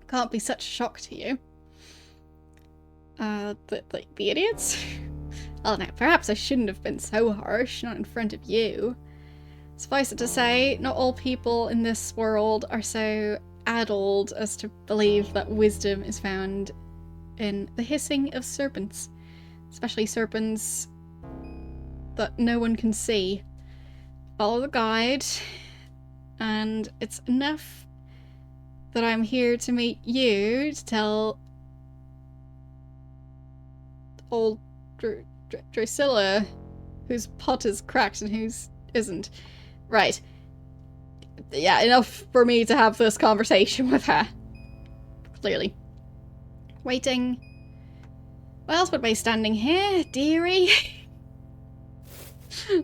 Can't be such a shock to you. The idiots? Oh no, perhaps I shouldn't have been so harsh, not in front of you. Suffice it to say, not all people in this world are so addled as to believe that wisdom is found in the hissing of serpents. Especially serpents that no one can see. Follow the guide, and it's enough that I'm here to meet you to tell old Drusilla whose pot is cracked and whose isn't. Right. Yeah, enough for me to have this conversation with her. Clearly. Waiting. Why else would I be standing here, dearie?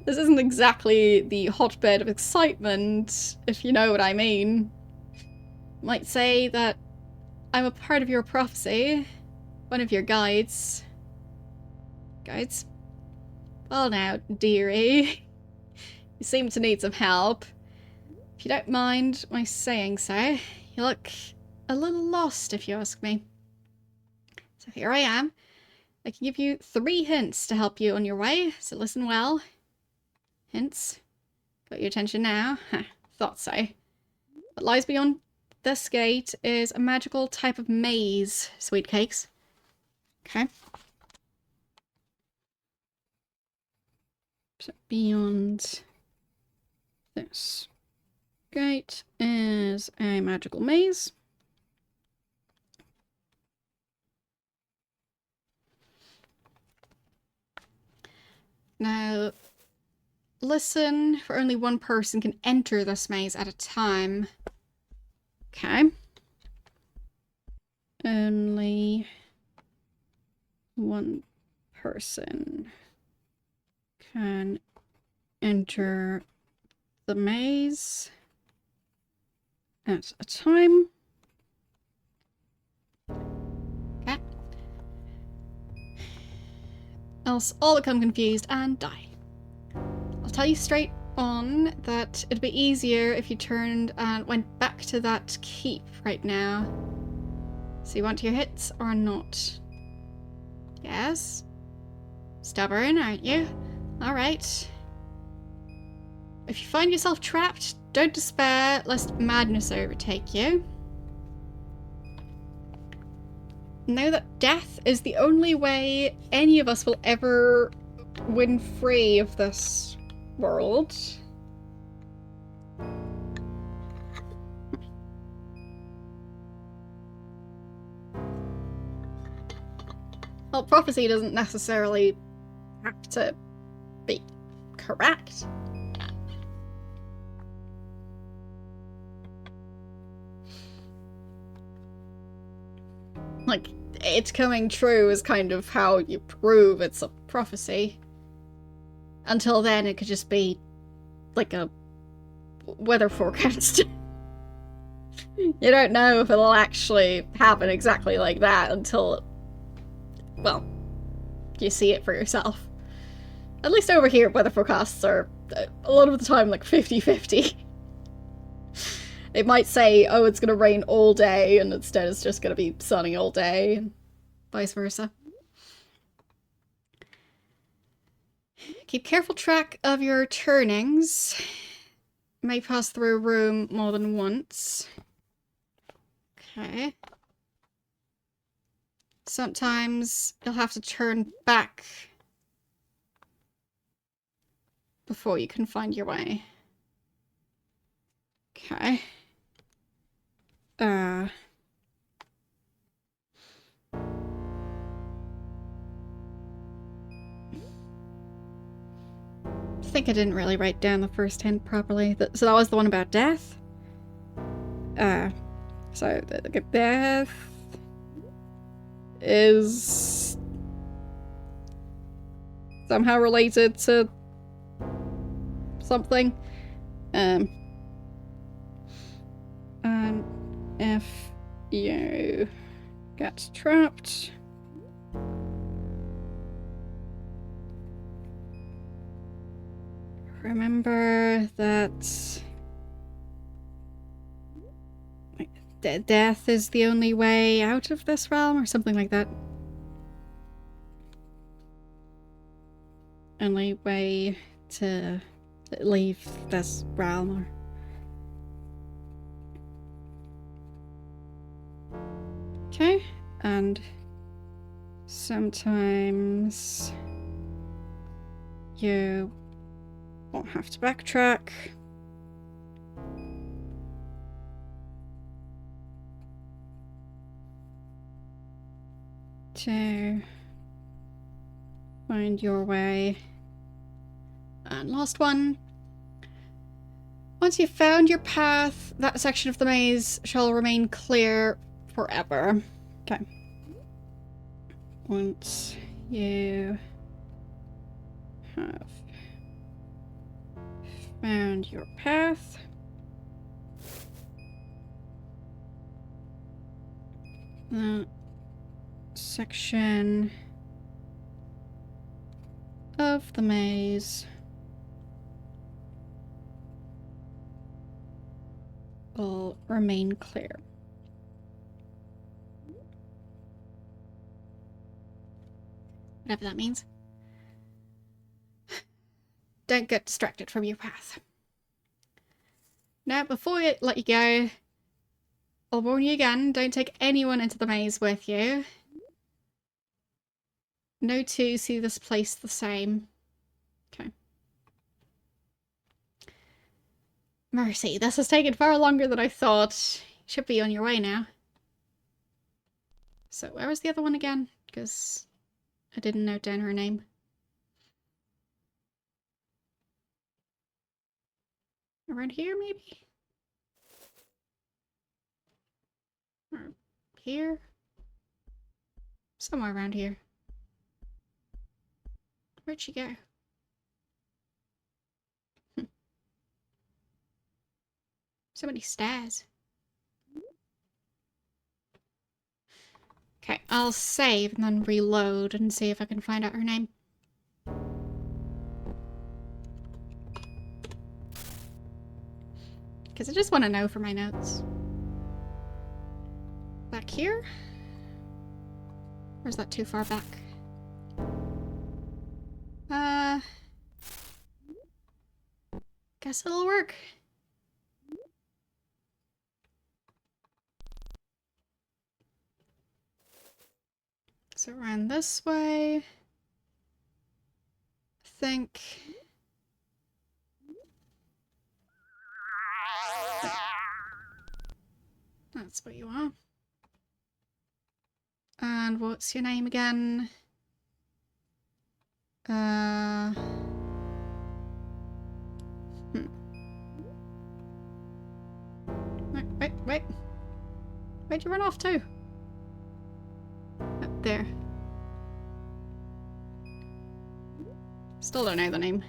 This isn't exactly the hotbed of excitement, if you know what I mean. Might say that I'm a part of your prophecy. One of your guides. Guides? Well now, dearie. You seem to need some help. If you don't mind my saying so, you look a little lost if you ask me. So here I am. I can give you 3 hints to help you on your way, so listen well. Hints. Got your attention now? Thought so. What lies beyond this gate is a magical type of maze, sweet cakes. Okay. So beyond This gate is a magical maze. Now, listen, for only one person can enter this maze at a time. Okay. Only one person can enter the maze at a time. Okay. Else all become confused and die. I'll tell you straight on that it'd be easier if you turned and went back to that keep right now. So you want your hits or not? Yes? Stubborn, aren't you? Alright. If you find yourself trapped, don't despair lest madness overtake you. Know that death is the only way any of us will ever win free of this world. Well, prophecy doesn't necessarily have to be correct. Like, it's coming true is kind of how you prove it's a prophecy. Until then, it could just be like a weather forecast. You don't know if it'll actually happen exactly like that until, well, you see it for yourself. At least over here, weather forecasts are a lot of the time like 50-50. It might say, oh, it's gonna rain all day, and instead it's just gonna be sunny all day, and vice versa. Keep careful track of your turnings. May pass through a room more than once. Okay. Sometimes you'll have to turn back before you can find your way. Okay. I think I didn't really write down the first hint properly. So that was the one about death? So the death is somehow related to something. And if you get trapped, remember that death is the only way out of this realm, or something like that. Only way to leave this realm, or... Okay, and sometimes you won't have to backtrack. To find your way. And last one. Once you've found your path, that section of the maze shall remain clear forever. Okay. Once you have found your path, that section of the maze will remain clear. Whatever that means. Don't get distracted from your path. Now, before I let you go, I'll warn you again, don't take anyone into the maze with you. No two see this place the same. Okay. Mercy, this has taken far longer than I thought. Should be on your way now. So, where was the other one again? Because I didn't note down her name. Around here, maybe? Or here? Somewhere around here. Where'd she go? So many stairs. Okay, I'll save and then reload and see if I can find out her name. Because I just want to know for my notes. Back here? Or is that too far back? Guess it'll work. So around this way. I think. That's what you are. And what's your name again? Wait. Where'd you run off to? Up there. Still don't know the name.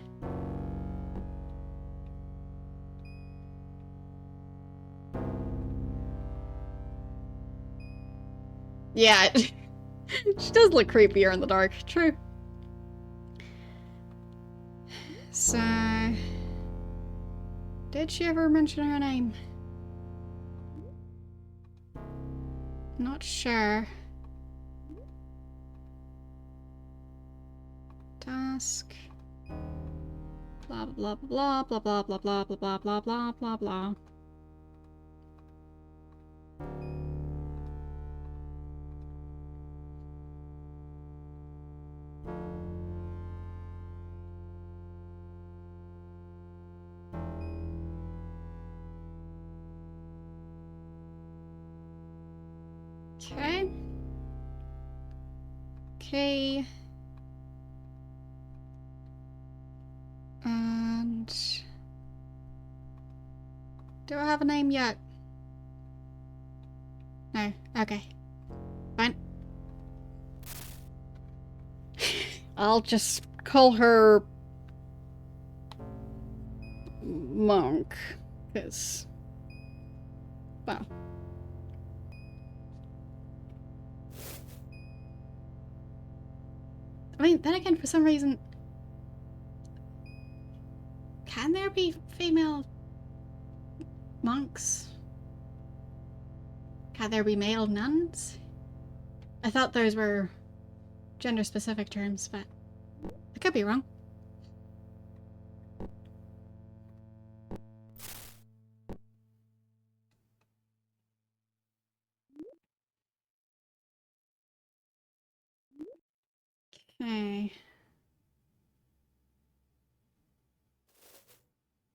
Yeah, she does look creepier in the dark. True. So, did she ever mention her name? Not sure. Task. Blah blah blah blah blah blah blah blah blah blah blah blah blah. Okay. Okay. And do I have a name yet? No. Okay. Fine. I'll just call her Monk, because, well. I mean, then again, for some reason, can there be female monks? Can there be male nuns? I thought those were gender-specific terms, but I could be wrong. Okay.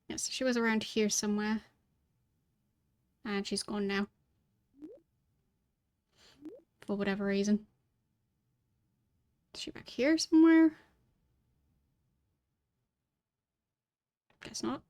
Yes, she was around here somewhere. And she's gone now. For whatever reason. Is she back here somewhere? Guess not.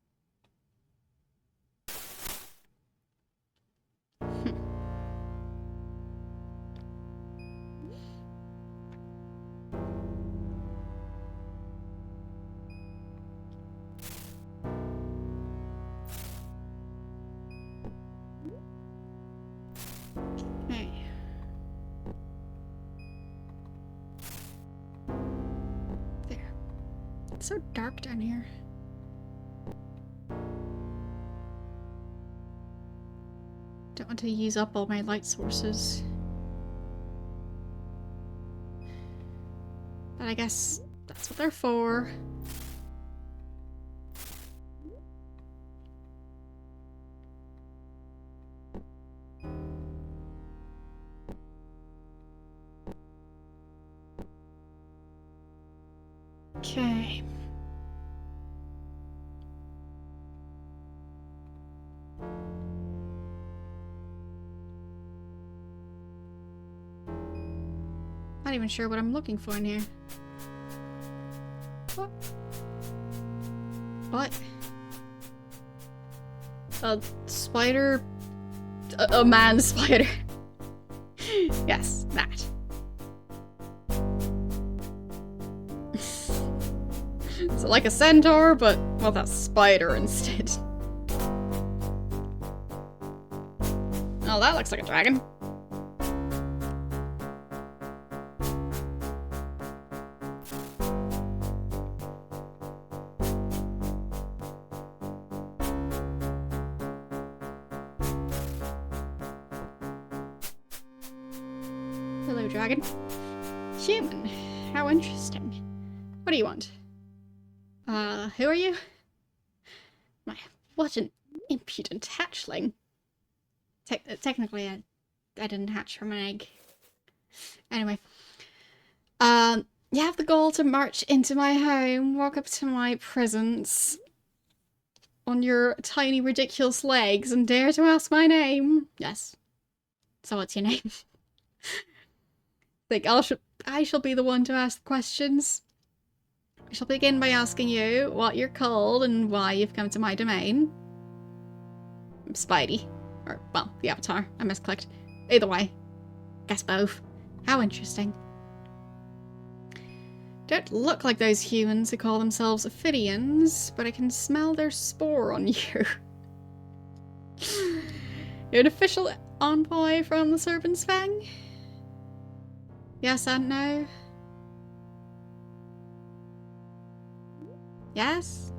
Okay. There. It's so dark down here. Don't want to use up all my light sources. But I guess that's what they're for. Okay. Not even sure what I'm looking for in here. What? What? A spider? A man spider. Yes, that. So like a centaur, but well, that's spider instead. Oh, that looks like a dragon. Hello, dragon. Human. How interesting. What do you want? Who are you? My, what an impudent hatchling. Technically, I didn't hatch from an egg. Anyway. You have the goal to march into my home, walk up to my presence on your tiny, ridiculous legs, and dare to ask my name. Yes. So what's your name? Think I shall be the one to ask the questions. I shall begin by asking you what you're called and why you've come to my domain. I'm Spidey. Or, well, the avatar. I misclicked. Either way. Guess both. How interesting. Don't look like those humans who call themselves Ophidians, but I can smell their spore on you. You're an official envoy from the Serpent's Fang? Yes and no? Yes?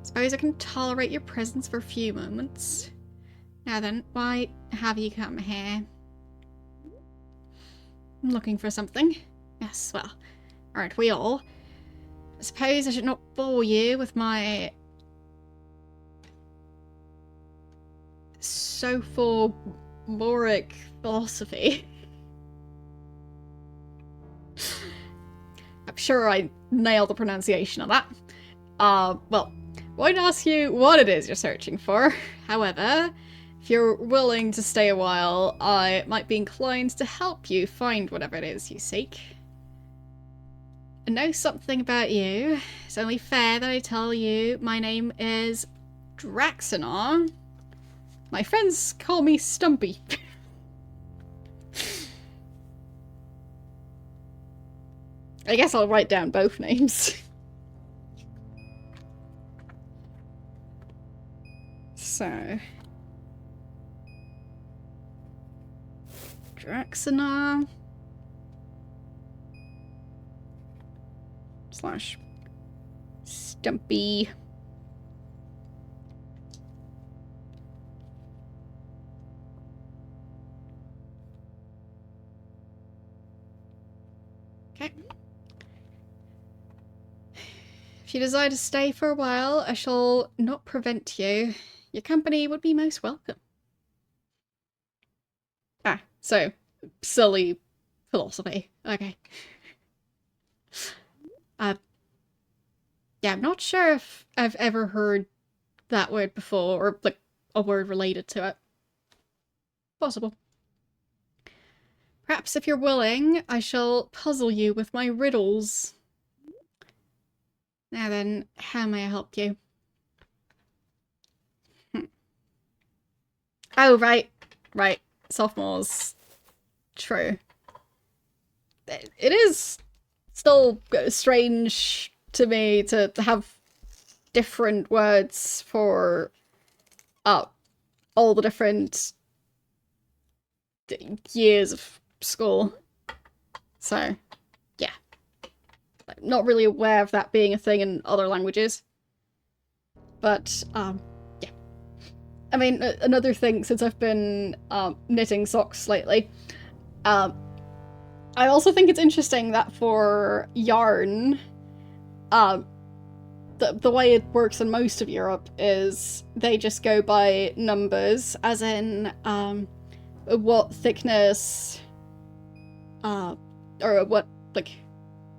Suppose I can tolerate your presence for a few moments. Now then, why have you come here? I'm looking for something. Yes, well, aren't we all? I suppose I should not bore you with my sophomoric philosophy. I'm sure I nailed the pronunciation of that. Well, won't ask you what it is you're searching for. However, if you're willing to stay a while, I might be inclined to help you find whatever it is you seek. I know something about you. It's only fair that I tell you my name is Draxonar. My friends call me Stumpy. I guess I'll write down both names. So... Draxonar... / Stumpy... Okay. If you desire to stay for a while, I shall not prevent you. Your company would be most welcome. Ah, so, silly philosophy. Okay. Yeah, I'm not sure if I've ever heard that word before, or, like, a word related to it. Possible. Perhaps if you're willing, I shall puzzle you with my riddles. Now then, how may I help you? Oh, right. Right. Sophomores. True. It is still strange to me to have different words for all the different years of school. So, yeah. I'm not really aware of that being a thing in other languages. But, yeah. I mean, another thing, since I've been knitting socks lately, I also think it's interesting that for yarn, the way it works in most of Europe is they just go by numbers, as in what thickness or what like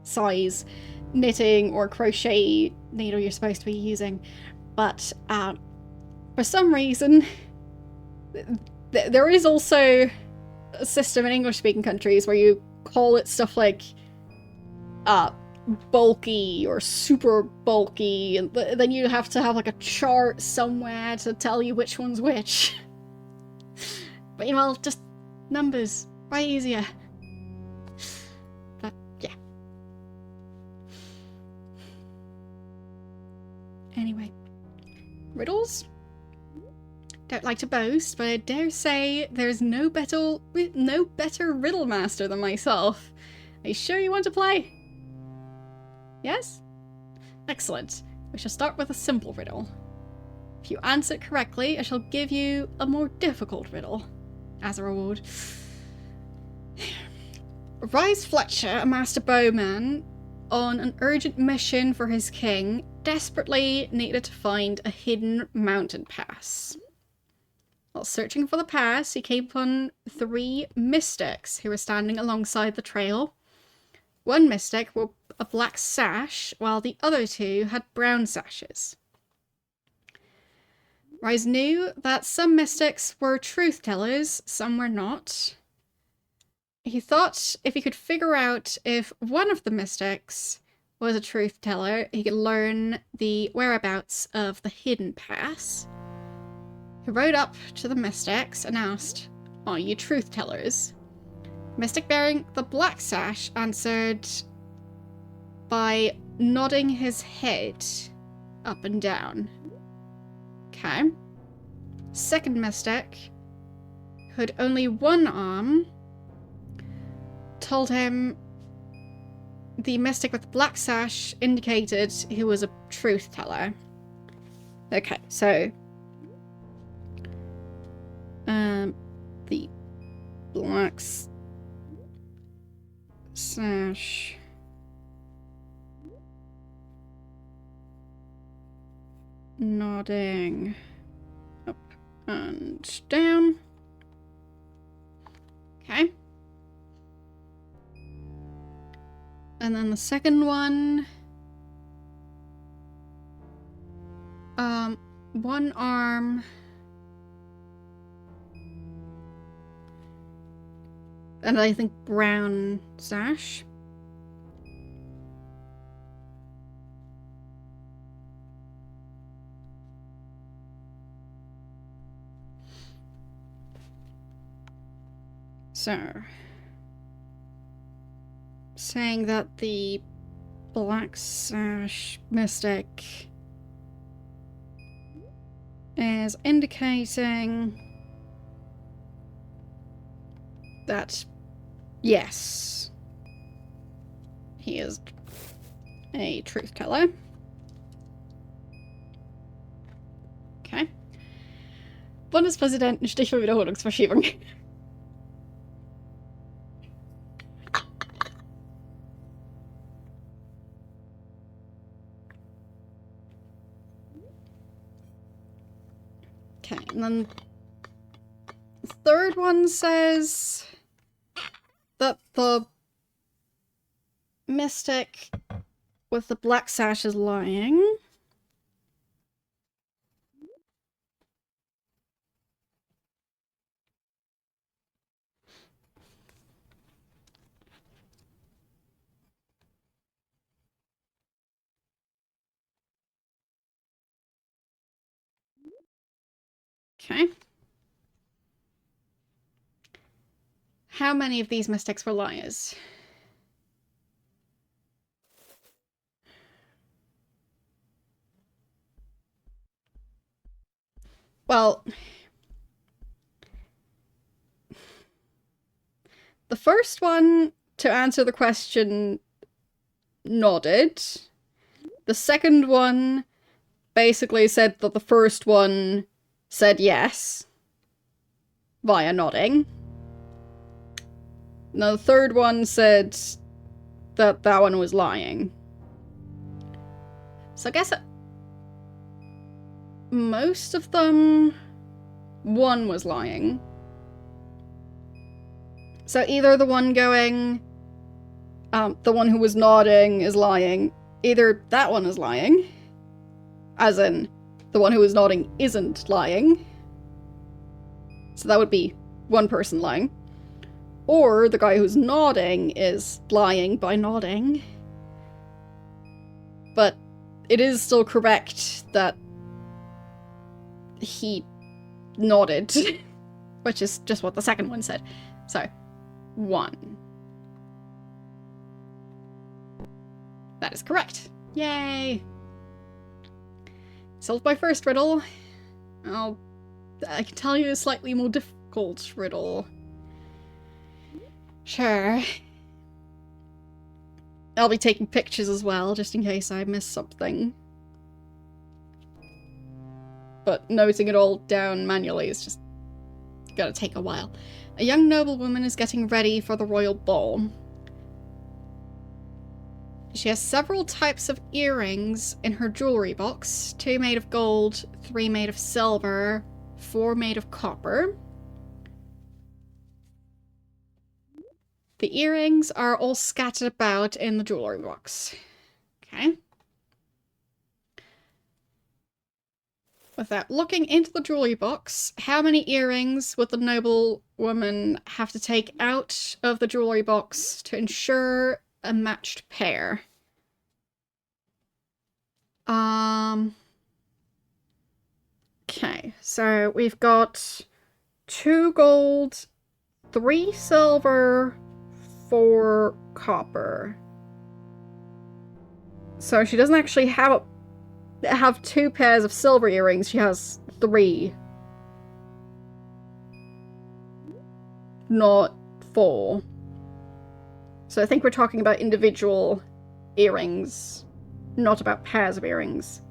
size knitting or crochet needle you're supposed to be using. But for some reason there is also system in English-speaking countries where you call it stuff like bulky or super bulky, and then you have to have like a chart somewhere to tell you which one's which. But you know, just numbers, way easier. But yeah. Anyway, riddles? Don't like to boast, but I dare say there's no better riddle master than myself. Are you sure you want to play? Yes? Excellent. We shall start with a simple riddle. If you answer it correctly, I shall give you a more difficult riddle as a reward. Rise Fletcher, a master bowman, on an urgent mission for his king, desperately needed to find a hidden mountain pass. While searching for the pass, he came upon 3 mystics who were standing alongside the trail. One mystic wore a black sash, while the other 2 had brown sashes. Rise knew that some mystics were truth-tellers, some were not. He thought if he could figure out if one of the mystics was a truth-teller, he could learn the whereabouts of the hidden pass. He rode up to the mystics and asked, "Are you truth-tellers?" Mystic bearing the black sash answered by nodding his head up and down. Okay. Second mystic, who had only one arm, told him the mystic with the black sash indicated he was a truth teller. Okay, so the black sash nodding up and down. Okay. And then the second one, one arm, and I think brown sash. So, saying that the black sash mystic is indicating that, yes, he is a truth teller. Okay. Bundespräsident, Stichwort Wiederholungsverschiebung. Okay, and then the third one says that the mystic with the black sash is lying. Okay. How many of these mystics were liars? Well, the first one to answer the question nodded. The second one basically said that the first one said yes via nodding. Now the third one said that that one was lying. So I guess most of them, one was lying. So either the one going, the one who was nodding is lying, either that one is lying, as in the one who was nodding isn't lying. So that would be one person lying. Or the guy who's nodding is lying by nodding. But it is still correct that he nodded, which is just what the second one said. So, 1. That is correct. Yay! Solved my first riddle. I can tell you a slightly more difficult riddle. Sure. I'll be taking pictures as well, just in case I miss something. But noting it all down manually is just gonna take a while. A young noblewoman is getting ready for the royal ball. She has several types of earrings in her jewelry box. 2 made of gold, 3 made of silver, 4 made of copper. The earrings are all scattered about in the jewelry box. Okay. Without looking into the jewelry box, how many earrings would the noblewoman have to take out of the jewelry box to ensure a matched pair? Okay, so we've got 2 gold, 3 silver, 4 copper. So she doesn't actually have 2 pairs of silver earrings, she has 3. Not 4. So I think we're talking about individual earrings, not about pairs of earrings.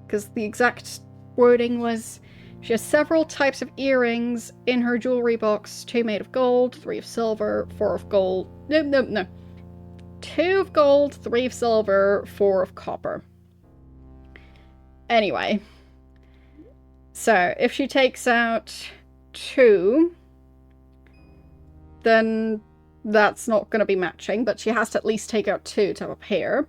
Because the exact wording was, she has several types of earrings in her jewelry box. 2 made of gold, 3 of silver, 4 of gold. No. 2 of gold, 3 of silver, 4 of copper. Anyway. So, if she takes out 2, then that's not going to be matching, but she has to at least take out 2 to have a pair.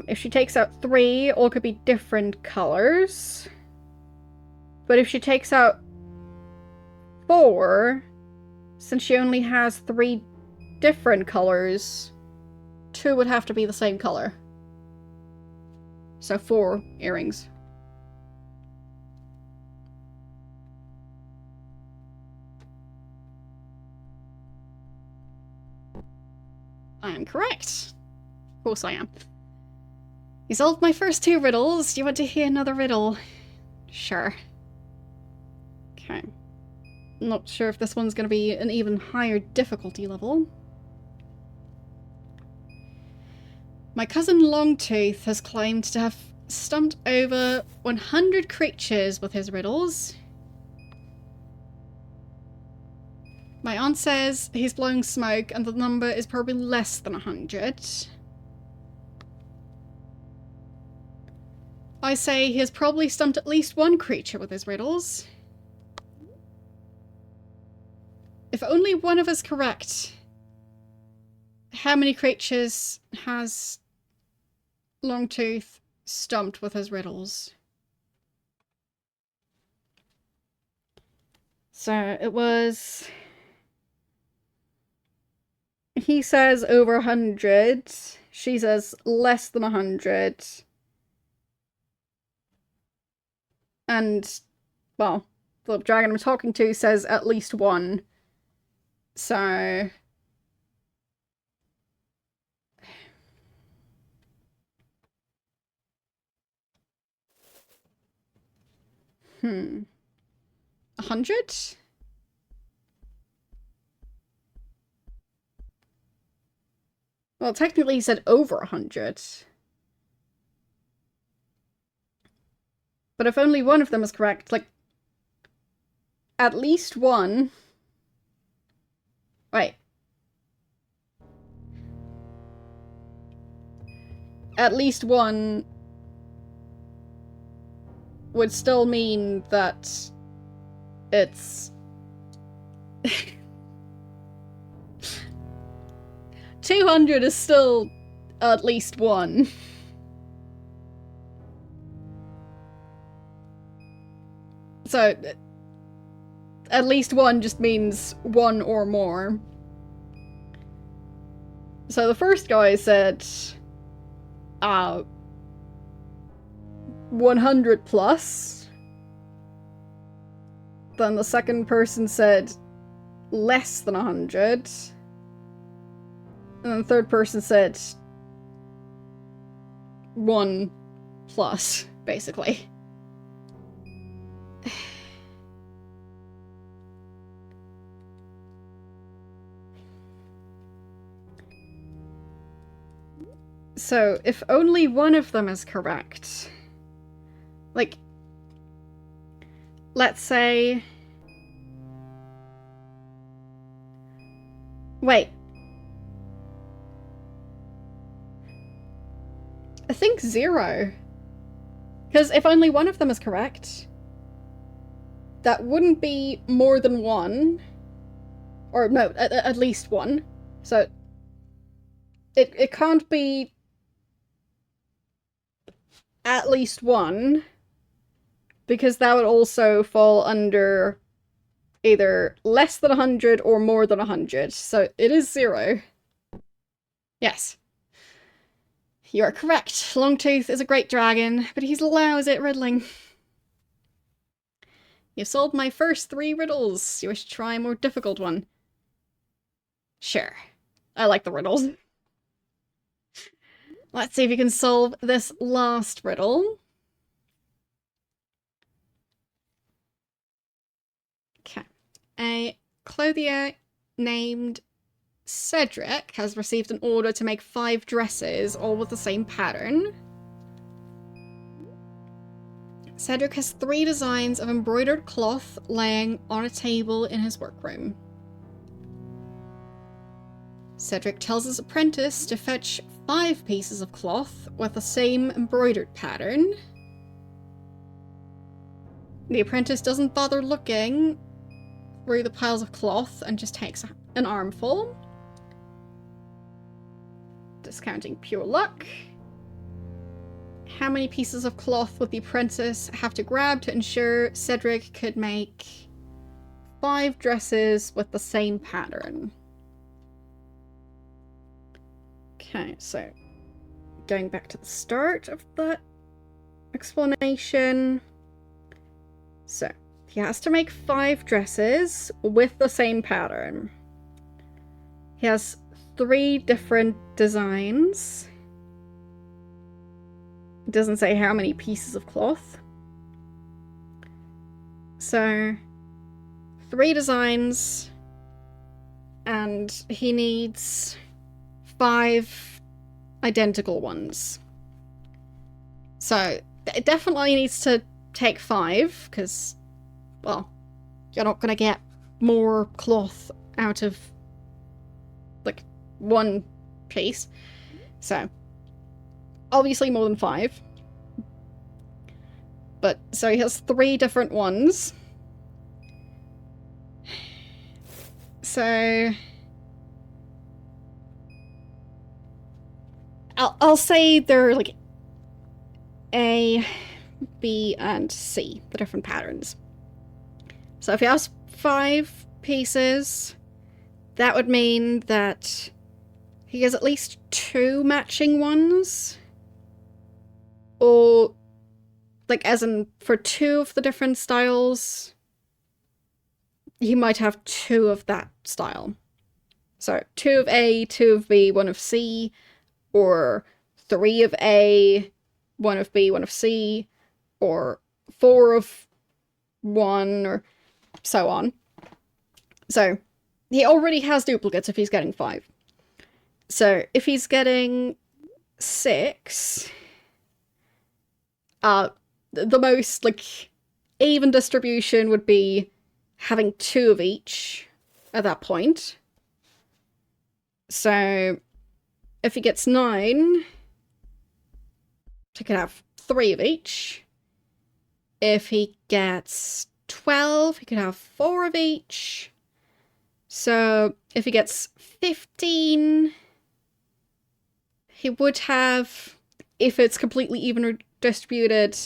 If she takes out 3, all could be different colors. But if she takes out 4, since she only has 3 different colors, 2 would have to be the same color. So 4 earrings. I am correct. Of course I am. You solved my first 2 riddles. Do you want to hear another riddle? Sure. Okay. Not sure if this one's going to be an even higher difficulty level. My cousin Longtooth has claimed to have stumped over 100 creatures with his riddles. My aunt says he's blowing smoke and the number is probably less than 100. I say he has probably stumped at least 1 creature with his riddles. If only one of us correct, how many creatures has Longtooth stumped with his riddles? So it was... He says over 100. She says less than 100. And, well, the dragon I'm talking to says at least 1. So... 100? Well, technically he said over 100. But if only one of them is correct, like, at least 1... Wait. At least 1 would still mean that it's... 200 is still at least 1. So, at least one just means one or more. So the first guy said 100 plus. Then the second person said less than 100. And then the third person said 1 plus, basically. So, if only one of them is correct, like, let's say... Wait. I think 0. Because if only one of them is correct, that wouldn't be more than 1. Or no, at least 1. So it can't be at least 1, because that would also fall under either less than 100 or more than 100. So it is 0. Yes. You are correct. Longtooth is a great dragon, but he's lousy at riddling. You've solved my first 3 riddles. You wish to try a more difficult one? Sure. I like the riddles. Let's see if you can solve this last riddle. Okay. A clothier named Cedric has received an order to make 5 dresses, all with the same pattern. Cedric has 3 designs of embroidered cloth laying on a table in his workroom. Cedric tells his apprentice to fetch 5 pieces of cloth with the same embroidered pattern. The apprentice doesn't bother looking through the piles of cloth and just takes an armful. Discounting pure luck. How many pieces of cloth would the apprentice have to grab to ensure Cedric could make 5 dresses with the same pattern? Okay, so going back to the start of the explanation. So, he has to make 5 dresses with the same pattern. He has 3 different designs. It doesn't say how many pieces of cloth. So, 3 designs, and he needs 5 identical ones. So, it definitely needs to take 5, because, well, you're not going to get more cloth out of, like, 1 piece. So, obviously more than 5. But, so he has 3 different ones. So, I'll say they're, like, A, B, and C, the different patterns. So if he has 5 pieces, that would mean that he has at least 2 matching ones. Or, like, as in, for 2 of the different styles, he might have 2 of that style. So, 2 of A, 2 of B, 1 of C, or 3 of A, 1 of B, 1 of C, or 4 of 1, or so on. So, he already has duplicates if he's getting 5. So, if he's getting 6, the most, like, even distribution would be having 2 of each at that point. So, if he gets 9, he could have 3 of each. If he gets 12, he could have 4 of each. So, if he gets 15, he would have, if it's completely even distributed,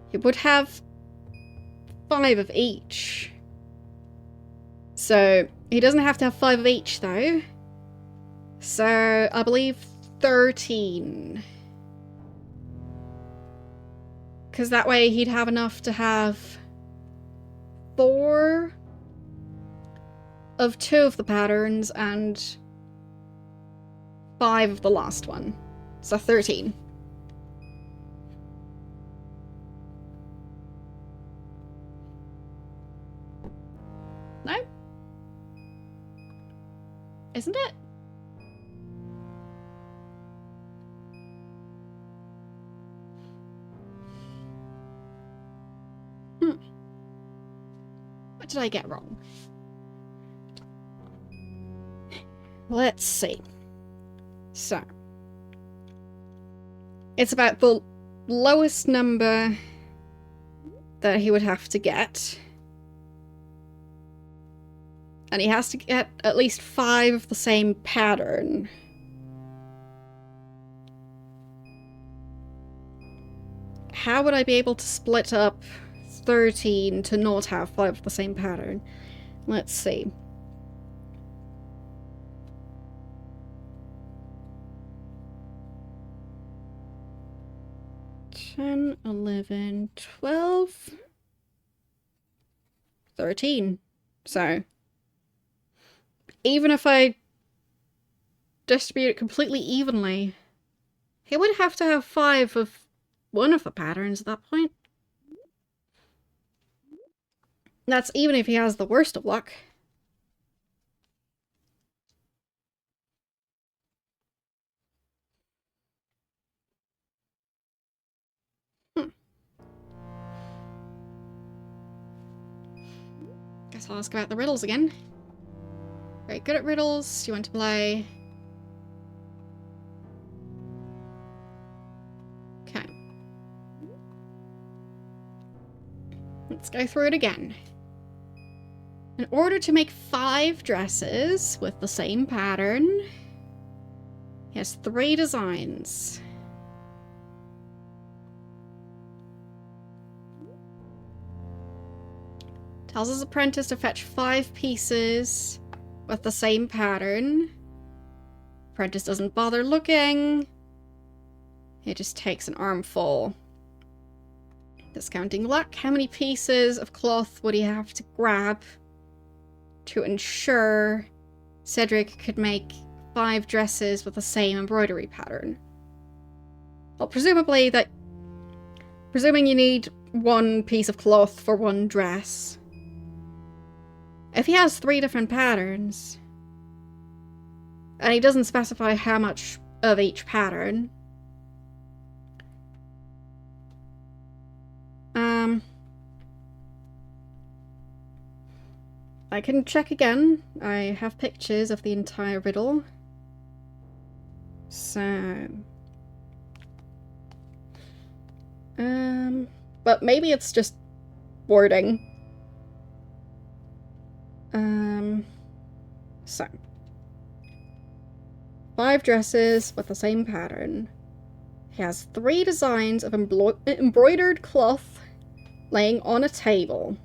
he would have 5 of each. So he doesn't have to have 5 of each though. So I believe 13. Because that way he'd have enough to have 4 of 2 of the patterns and 5 of the last one. So 13. No? Isn't it? What did I get wrong? Let's see. So, it's about the lowest number that he would have to get. And he has to get at least 5 of the same pattern. How would I be able to split up 13 to not have 5 of the same pattern? Let's see. $10, $11, $12, $13. So, even if I distribute it completely evenly, he would have to have 5 of one of the patterns at that point. That's even if he has the worst of luck. Guess I'll ask about the riddles again. Very good at riddles. You want to play? Okay. Let's go through it again. In order to make 5 dresses with the same pattern, he has 3 designs. Tells his apprentice to fetch 5 pieces with the same pattern. Apprentice doesn't bother looking. He just takes an armful. Discounting luck. How many pieces of cloth would he have to grab to ensure Cedric could make 5 dresses with the same embroidery pattern? Well, presuming you need 1 piece of cloth for 1 dress. If he has 3 different patterns, and he doesn't specify how much of each pattern, I can check again. I have pictures of the entire riddle. So, but maybe it's just wording. So 5 dresses with the same pattern. He has 3 designs of embroidered cloth laying on a table.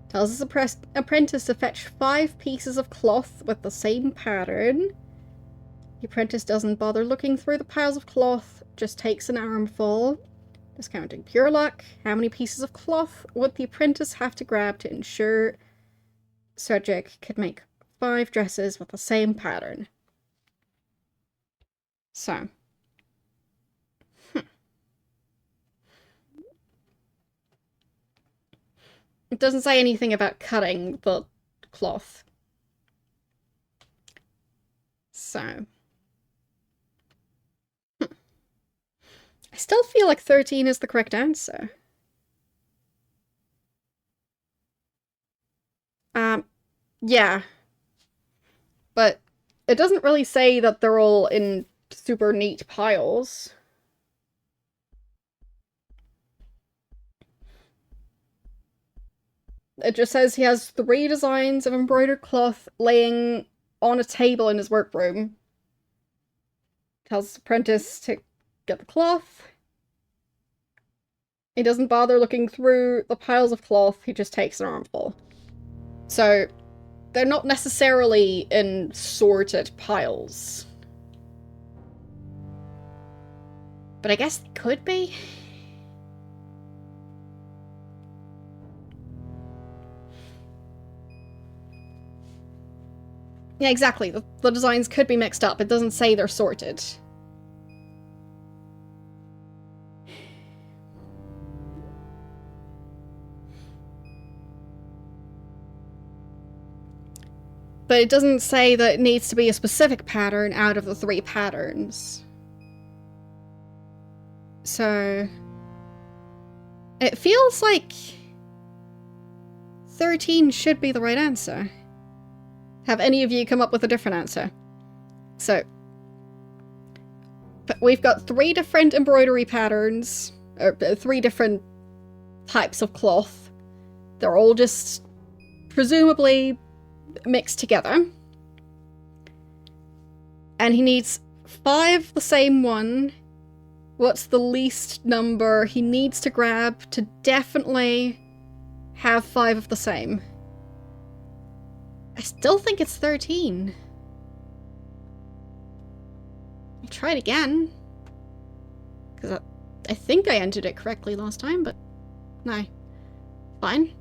Tells his apprentice to fetch 5 pieces of cloth with the same pattern. The apprentice doesn't bother looking through the piles of cloth, just takes an armful. Discounting pure luck. How many pieces of cloth would the apprentice have to grab to ensure Cedric could make 5 dresses with the same pattern? So. It doesn't say anything about cutting the cloth. So. I still feel like 13 is the correct answer. Yeah. But it doesn't really say that they're all in super neat piles. It just says he has 3 designs of embroidered cloth laying on a table in his workroom. Tells his apprentice to get the cloth. He doesn't bother looking through the piles of cloth, he just takes an armful. So, they're not necessarily in sorted piles. But I guess they could be. Yeah, exactly. The designs could be mixed up. It doesn't say they're sorted. But it doesn't say that it needs to be a specific pattern out of the 3 patterns. So it feels like 13 should be the right answer. Have any of you come up with a different answer? So, but we've got 3 different embroidery patterns, or 3 different types of cloth. They're all just presumably mixed together. And he needs 5 the same one. What's the least number he needs to grab to definitely have 5 of the same? I still think it's 13. I'll try it again. Because I think I entered it correctly last time, but no. Fine.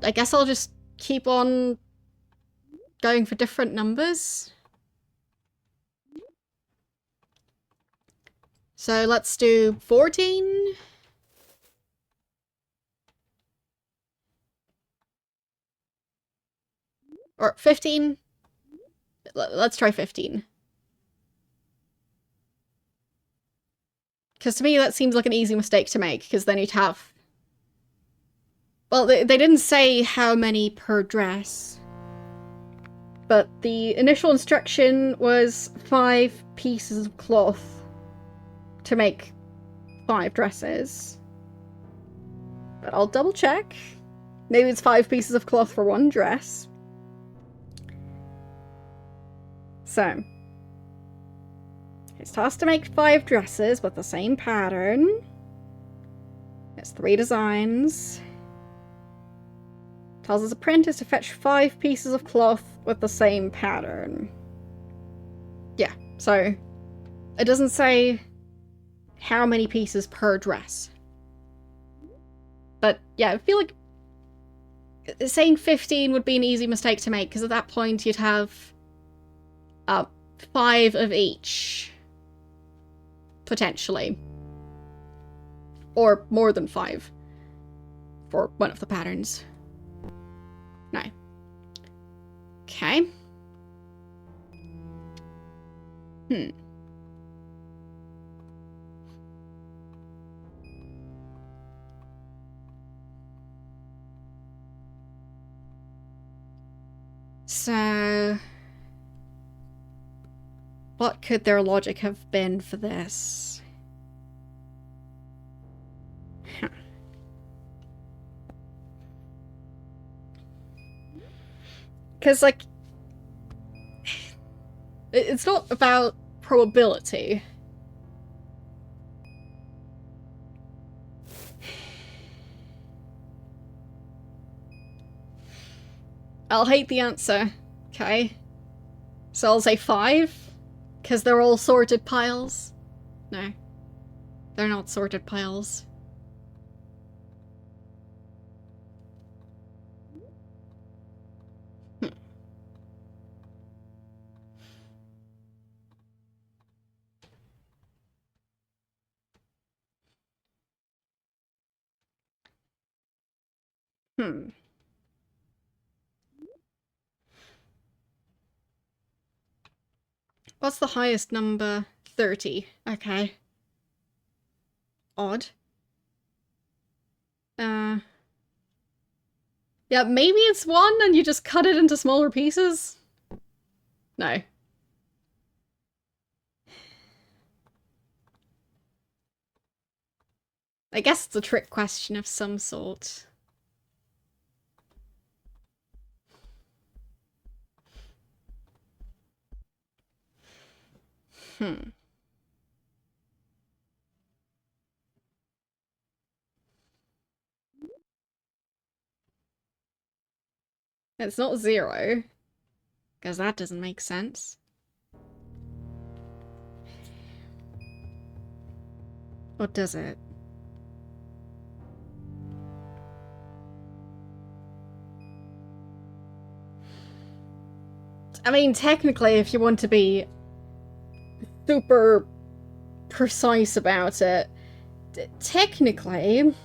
I guess I'll just keep on going for different numbers. So let's do 14. Or 15. Let's try 15. Because to me that seems like an easy mistake to make, because then you'd have... Well, they didn't say how many per dress. But the initial instruction was 5 pieces of cloth to make 5 dresses. But I'll double check. Maybe it's 5 pieces of cloth for 1 dress. So, it's tasked to make 5 dresses with the same pattern. It's 3 designs. Tells his apprentice to fetch 5 pieces of cloth with the same pattern. Yeah, so it doesn't say how many pieces per dress. But yeah, I feel like saying 15 would be an easy mistake to make, because at that point you'd have 5 of each. Potentially. Or more than 5. For one of the patterns. No. Okay. So... what could their logic have been for this? Because, like... it's not about probability. I'll hate the answer, okay? So I'll say 5, because they're all sorted piles. No. They're not sorted piles. What's the highest number? 30. Okay. Odd. Yeah, maybe it's 1 and you just cut it into smaller pieces? No. I guess it's a trick question of some sort. It's not 0. Because that doesn't make sense. Or does it? I mean, technically, if you want to be super precise about it, technically,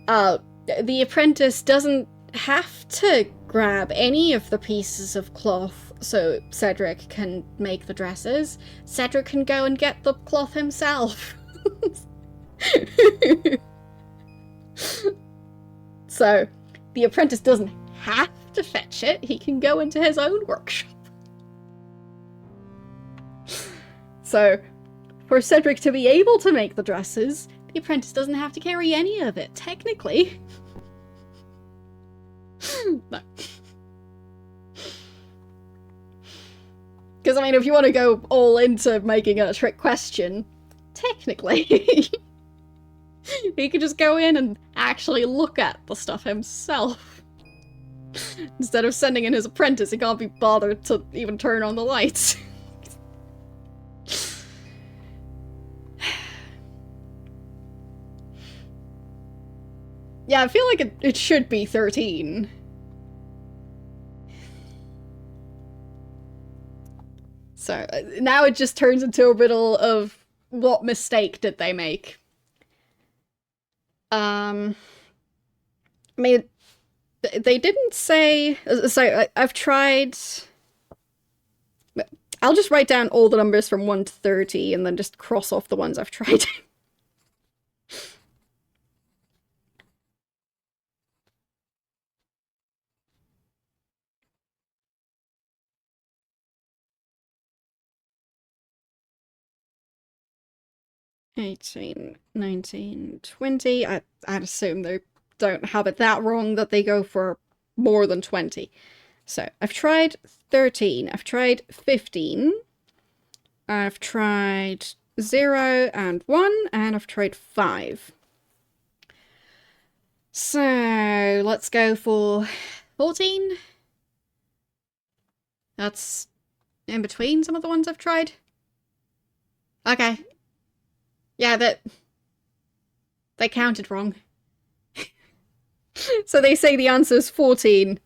the apprentice doesn't have to grab any of the pieces of cloth so Cedric can make the dresses. Cedric can go and get the cloth himself. So, the apprentice doesn't have to fetch it, he can go into his own workshop. So, for Cedric to be able to make the dresses, the apprentice doesn't have to carry any of it, technically. No. Because, I mean, if you want to go all into making it a trick question, technically, he could just go in and actually look at the stuff himself. Instead of sending in his apprentice, he can't be bothered to even turn on the lights. Yeah, I feel like it should be 13. So, now it just turns into a riddle of what mistake did they make. I mean, they didn't say... So, I've tried... I'll just write down all the numbers from 1 to 30 and then just cross off the ones I've tried. 18, 19, 20. I'd assume they don't have it that wrong that they go for more than 20. So, I've tried 13, I've tried 15, I've tried 0 and 1, and I've tried 5. So, let's go for 14. That's in between some of the ones I've tried. Okay. Yeah, they counted wrong. So they say the answer is 14,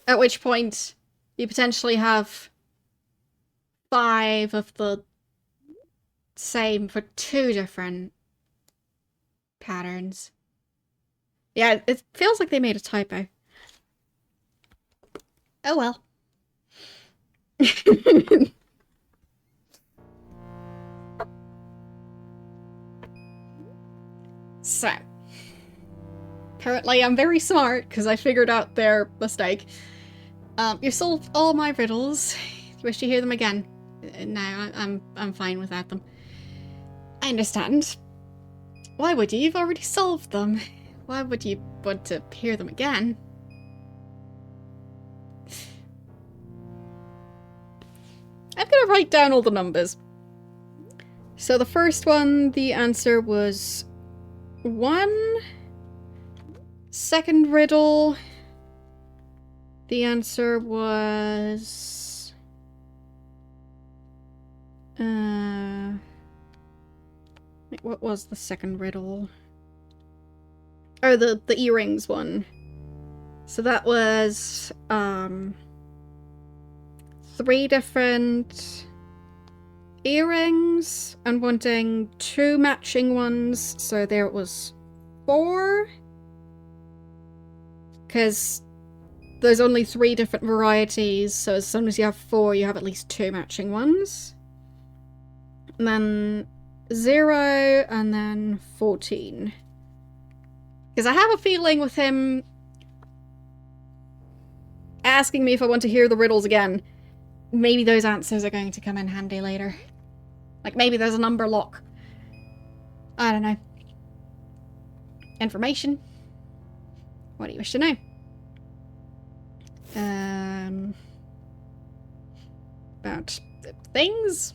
at which point you potentially have 5 of the same for 2 different patterns. Yeah, it feels like they made a typo. Oh well. So, apparently I'm very smart because I figured out their mistake. You solved all my riddles. You wish to hear them again? No, I'm fine without them. I understand. Why would you? You've already solved them. Why would you want to hear them again? I'm gonna write down all the numbers. So the first one, the answer was 1. Second riddle, the answer was... what was the second riddle? Oh, the earrings one. So that was, 3 different earrings and wanting 2 matching ones, so there was 4. Because there's only 3 different varieties, so as soon as you have 4, you have at least 2 matching ones. And then 0, and then 14. Because I have a feeling with him asking me if I want to hear the riddles again, maybe those answers are going to come in handy later. Like, maybe there's a number lock. I don't know. Information. What do you wish to know? About things?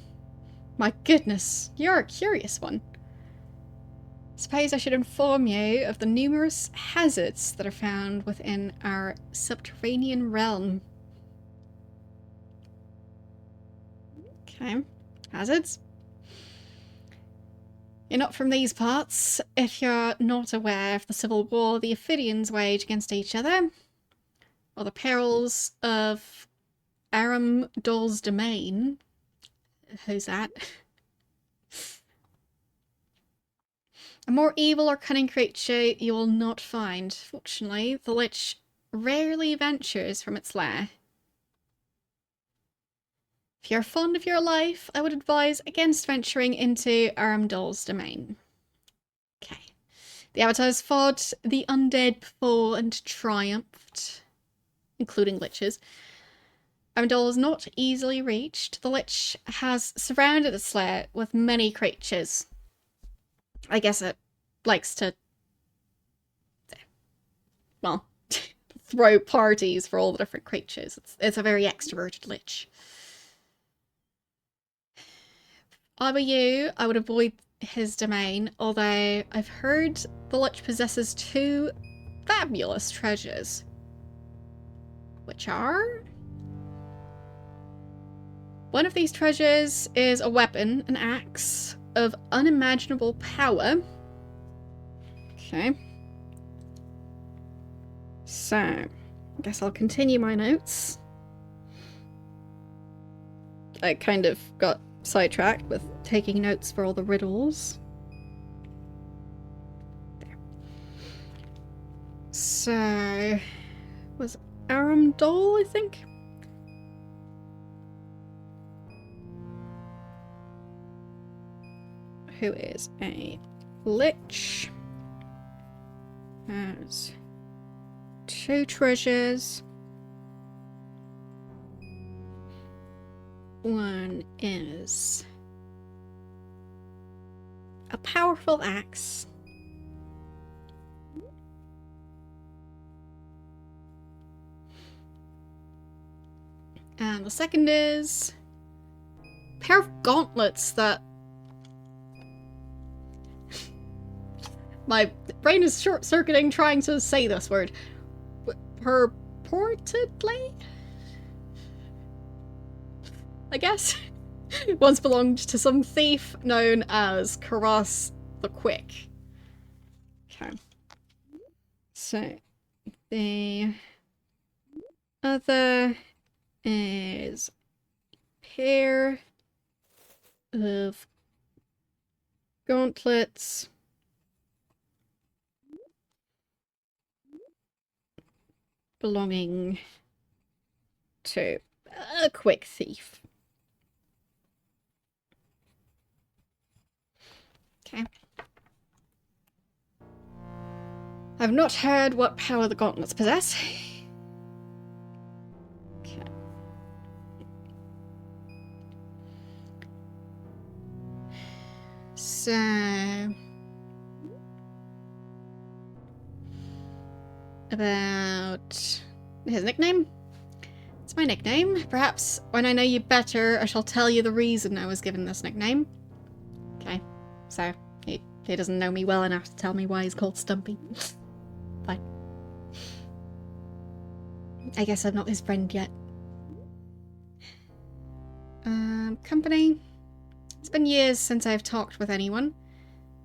My goodness, you're a curious one. Suppose I should inform you of the numerous hazards that are found within our subterranean realm. Okay. Hazards. You're not from these parts. If you're not aware of the civil war the Ophidians wage against each other, or the perils of Aramdol's domain. Who's that? A more evil or cunning creature you will not find. Fortunately, the Lich rarely ventures from its lair. If you're fond of your life, I would advise against venturing into Aramdol's domain. Okay. The avatars fought the undead before and triumphed, including liches. Aramdol is not easily reached. The Lich has surrounded its lair with many creatures. I guess it likes to, well, throw parties for all the different creatures. It's a very extroverted Lich. If I were you, I would avoid his domain, although I've heard the Lich possesses 2 fabulous treasures. Which are? One of these treasures is a weapon, an axe, of unimaginable power. Okay. So, I guess I'll continue my notes. I kind of got sidetracked with taking notes for all the riddles. There. So, was Aramdol, I think? Who is a Lich, has 2 treasures. One is a powerful axe. And the second is a pair of gauntlets that my brain is short-circuiting trying to say this word. Purportedly? I guess. Once belonged to some thief known as Karas the Quick. Okay. So, the other is a pair of gauntlets belonging to a quick thief. Okay. I've not heard what power the gauntlets possess. Okay. So... about his nickname? It's my nickname. Perhaps when I know you better, I shall tell you the reason I was given this nickname. Okay, so he doesn't know me well enough to tell me why he's called Stumpy. Fine. I guess I'm not his friend yet. Company. It's been years since I've talked with anyone. You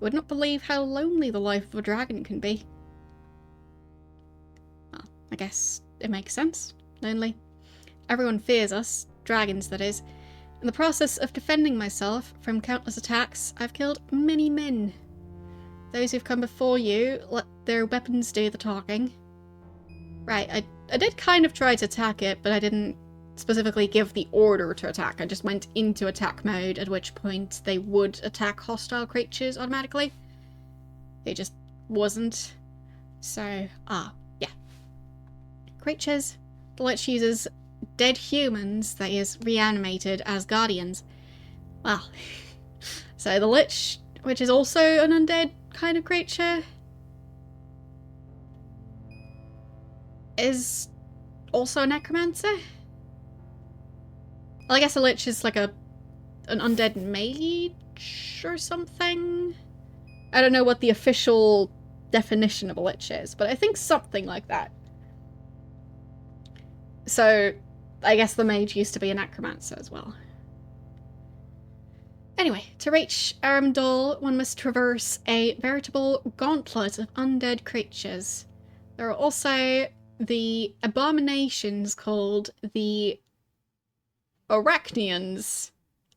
would not believe how lonely the life of a dragon can be. Well, I guess it makes sense. Lonely. Everyone fears us, dragons that is. In the process of defending myself from countless attacks, I've killed many men. Those who've come before you let their weapons do the talking. Right, I did kind of try to attack it, but I didn't specifically give the order to attack. I just went into attack mode, at which point they would attack hostile creatures automatically. It just wasn't. So, yeah. Creatures. The Lich uses dead humans that he has reanimated as guardians. Well, so the Lich, which is also an undead kind of creature, is also a necromancer? Well, I guess a Lich is like an undead mage or something? I don't know what the official definition of a Lich is, but I think something like that. So, I guess the mage used to be a necromancer as well. Anyway, to reach Arundel, one must traverse a veritable gauntlet of undead creatures. There are also the abominations called the Arachnians.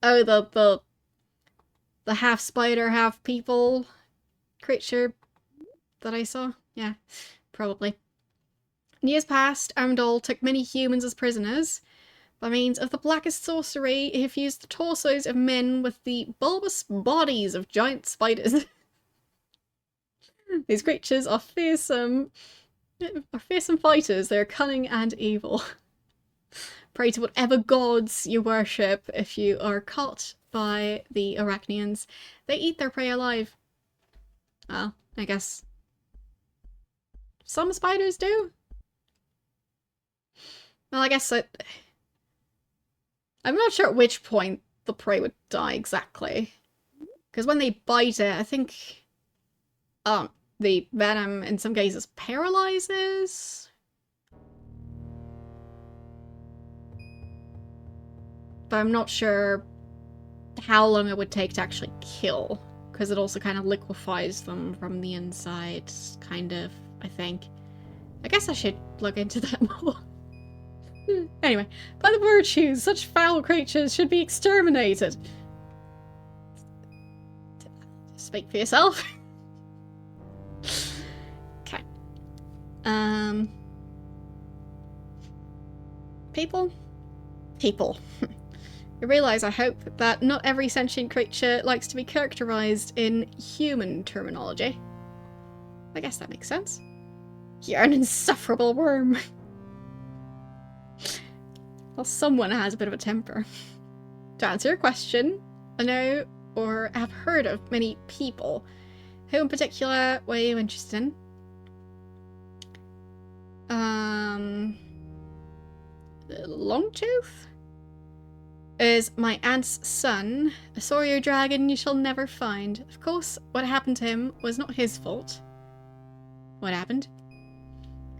Oh, the half spider, half people creature that I saw? Yeah, probably. In years past, Arundel took many humans as prisoners. By means of the blackest sorcery, he fused the torsos of men with the bulbous bodies of giant spiders. These creatures are fearsome fighters. They are cunning and evil. Pray to whatever gods you worship if you are caught by the Arachnians. They eat their prey alive. Well, I guess some spiders do. Well, I guess I'm not sure at which point the prey would die exactly. Because when they bite it, I think the venom in some cases paralyzes. But I'm not sure how long it would take to actually kill. Because it also kind of liquefies them from the inside, kind of, I think. I guess I should look into that more. Anyway, by the virtues, such foul creatures should be exterminated. Speak for yourself. Okay. People? People. You realise, I hope, that not every sentient creature likes to be characterised in human terminology. I guess that makes sense. You're an insufferable worm. Well, someone has a bit of a temper. To answer your question, I know or have heard of many people. Who in particular were you interested in? Longtooth? Is my aunt's son, a sorrier dragon you shall never find. Of course, what happened to him was not his fault. What happened?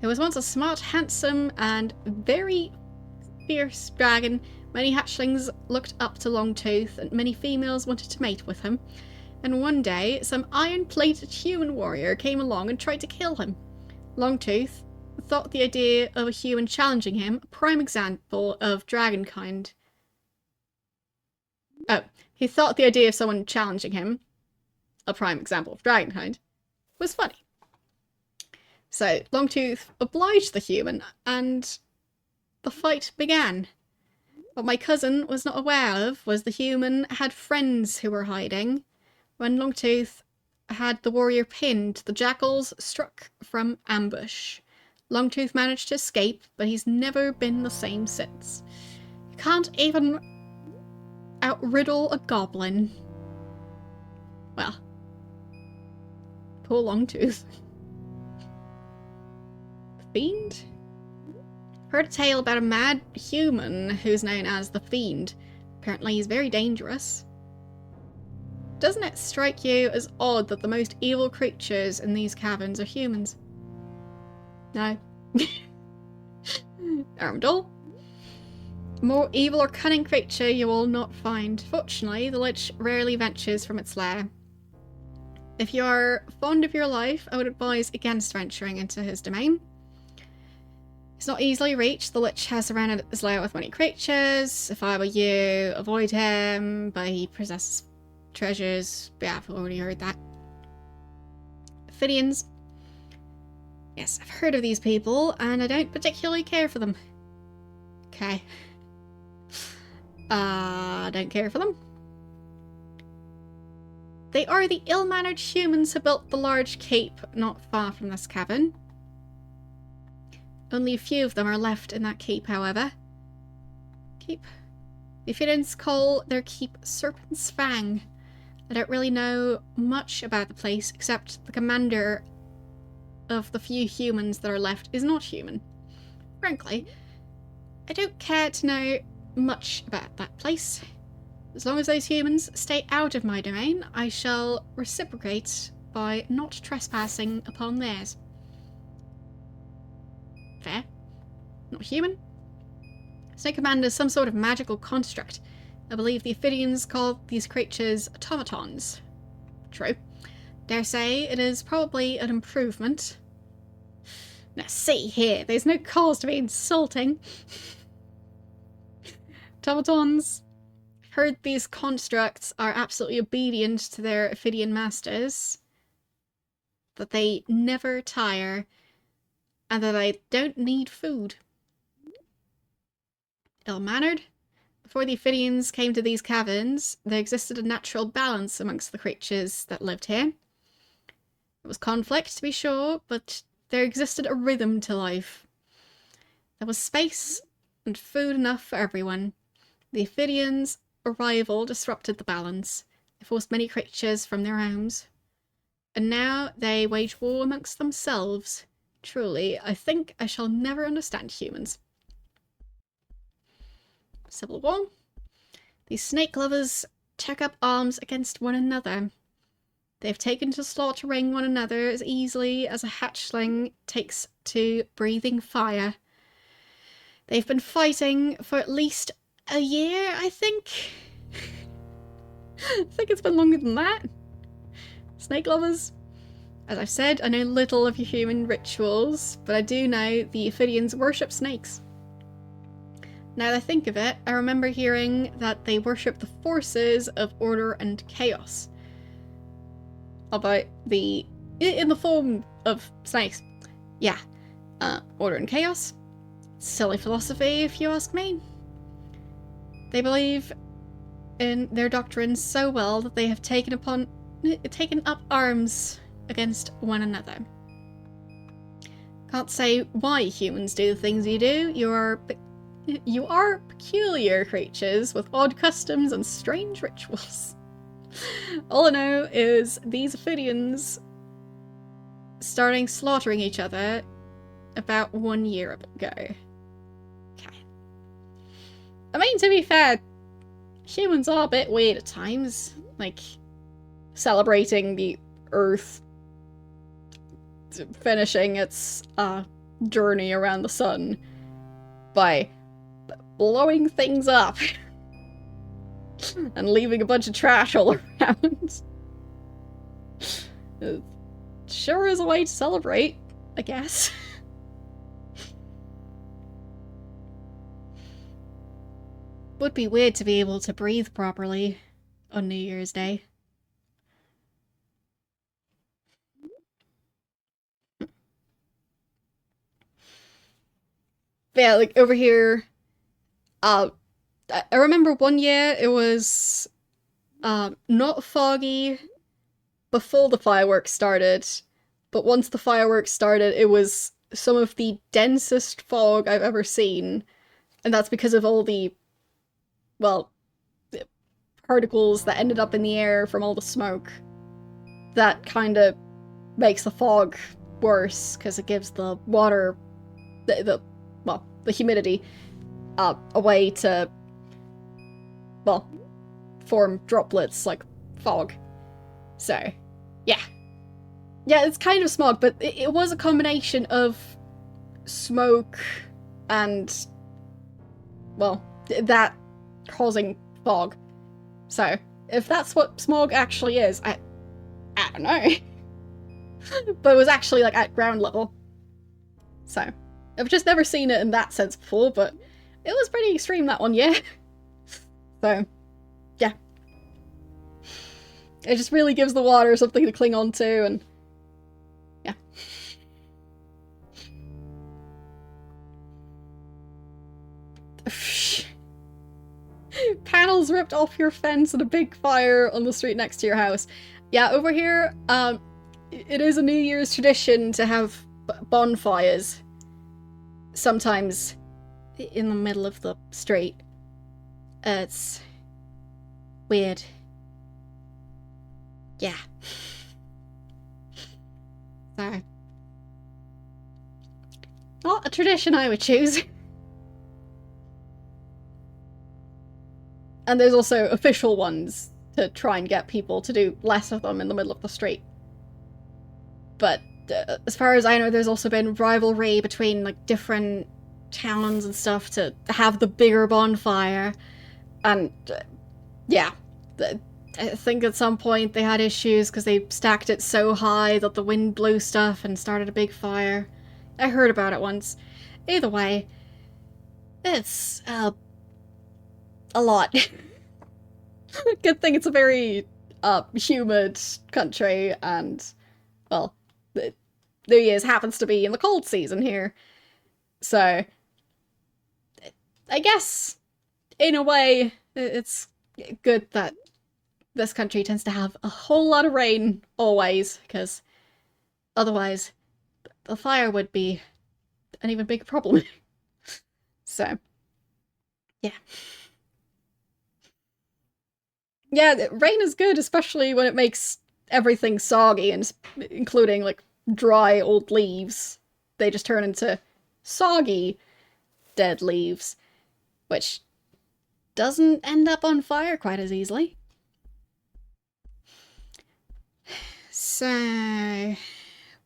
He was once a smart, handsome, and very fierce dragon. Many hatchlings looked up to Longtooth, and many females wanted to mate with him. And one day, some iron-plated human warrior came along and tried to kill him. Longtooth thought the idea of a human challenging him a prime example of dragonkind. Oh, he thought the idea of someone challenging him, a prime example of dragonkind, was funny. So, Longtooth obliged the human, and the fight began. What my cousin was not aware of was the human had friends who were hiding. When Longtooth had the warrior pinned, the jackals struck from ambush. Longtooth managed to escape, but he's never been the same since. You can't even outriddle a goblin. Well, poor Longtooth. Fiend? Heard a tale about a mad human who's known as the Fiend. Apparently he's very dangerous. Doesn't it strike you as odd that the most evil creatures in these caverns are humans? No. Arundel? A more evil or cunning creature you will not find. Fortunately, the Lich rarely ventures from its lair. If you are fond of your life, I would advise against venturing into his domain. It's not easily reached. The Lich has surrounded his lair with many creatures. If I were you, avoid him, but he possesses treasures. Yeah, I've already heard that. Ophidians. Yes, I've heard of these people, and I don't particularly care for them. Okay. Don't care for them. They are the ill-mannered humans who built the large keep not far from this cavern. Only a few of them are left in that keep, however. Keep. The Ophidians call their keep Serpent's Fang. I don't really know much about the place, except the commander of the few humans that are left is not human. Frankly, I don't care to know much about that place. As long as those humans stay out of my domain, I shall reciprocate by not trespassing upon theirs. Fair. Not human. Snake Commander is some sort of magical construct. I believe the Ophidians call these creatures automatons. True. Dare say it is probably an improvement. Now see here, there's no cause to be insulting. Automatons. Heard these constructs are absolutely obedient to their Ophidian masters. That they never tire. And that I don't need food. Ill-mannered? Before the Ophidians came to these caverns, there existed a natural balance amongst the creatures that lived here. It was conflict, to be sure, but there existed a rhythm to life. There was space and food enough for everyone. The Ophidians' arrival disrupted the balance. They forced many creatures from their homes. And now they wage war amongst themselves. Truly, I think I shall never understand humans. Civil War. These snake lovers took up arms against one another. They've taken to slaughtering one another as easily as a hatchling takes to breathing fire. They've been fighting for at least a year, I think. I think it's been longer than that. Snake lovers. As I've said, I know little of your human rituals, but I do know the Ophidians worship snakes. Now that I think of it, I remember hearing that they worship the forces of order and chaos. About in the form of snakes. Yeah. Order and chaos. Silly philosophy, if you ask me. They believe in their doctrine so well that they have taken up arms against one another. Can't say why humans do the things you do. You are peculiar creatures with odd customs and strange rituals. All I know is these Ophidians starting slaughtering each other about 1 year ago. Okay. I mean, to be fair, humans are a bit weird at times. Like, celebrating the Earth finishing its journey around the sun by blowing things up and leaving a bunch of trash all around. It sure is a way to celebrate, I guess. Would be weird to be able to breathe properly on New Year's Day. Yeah, like over here, I remember one year it was not foggy before the fireworks started, but once the fireworks started, it was some of the densest fog I've ever seen, and that's because of all the, well, particles that ended up in the air from all the smoke. That kind of makes the fog worse, because it gives the water, the humidity, a way to, well, form droplets like fog. So, yeah. Yeah, it's kind of smog, but it was a combination of smoke and, well, that causing fog. So, if that's what smog actually is, I don't know. But it was actually, like, at ground level. So, I've just never seen it in that sense before, but it was pretty extreme that one year. So, yeah. It just really gives the water something to cling on to, and yeah. Panels ripped off your fence and a big fire on the street next to your house. Yeah, over here, it is a New Year's tradition to have bonfires. Sometimes in the middle of the street. It's weird. Yeah. So, not a tradition I would choose. And there's also official ones to try and get people to do less of them in the middle of the street. But as far as I know, there's also been rivalry between like different towns and stuff to have the bigger bonfire. And yeah. I think at some point they had issues because they stacked it so high that the wind blew stuff and started a big fire. I heard about it once. Either way, it's a lot. Good thing it's a very humid country, and well, New Year's happens to be in the cold season here, so I guess in a way it's good that this country tends to have a whole lot of rain always, because otherwise the fire would be an even bigger problem. So, yeah. Yeah, rain is good, especially when it makes everything soggy, and including like dry old leaves. They just turn into soggy dead leaves, which doesn't end up on fire quite as easily. So,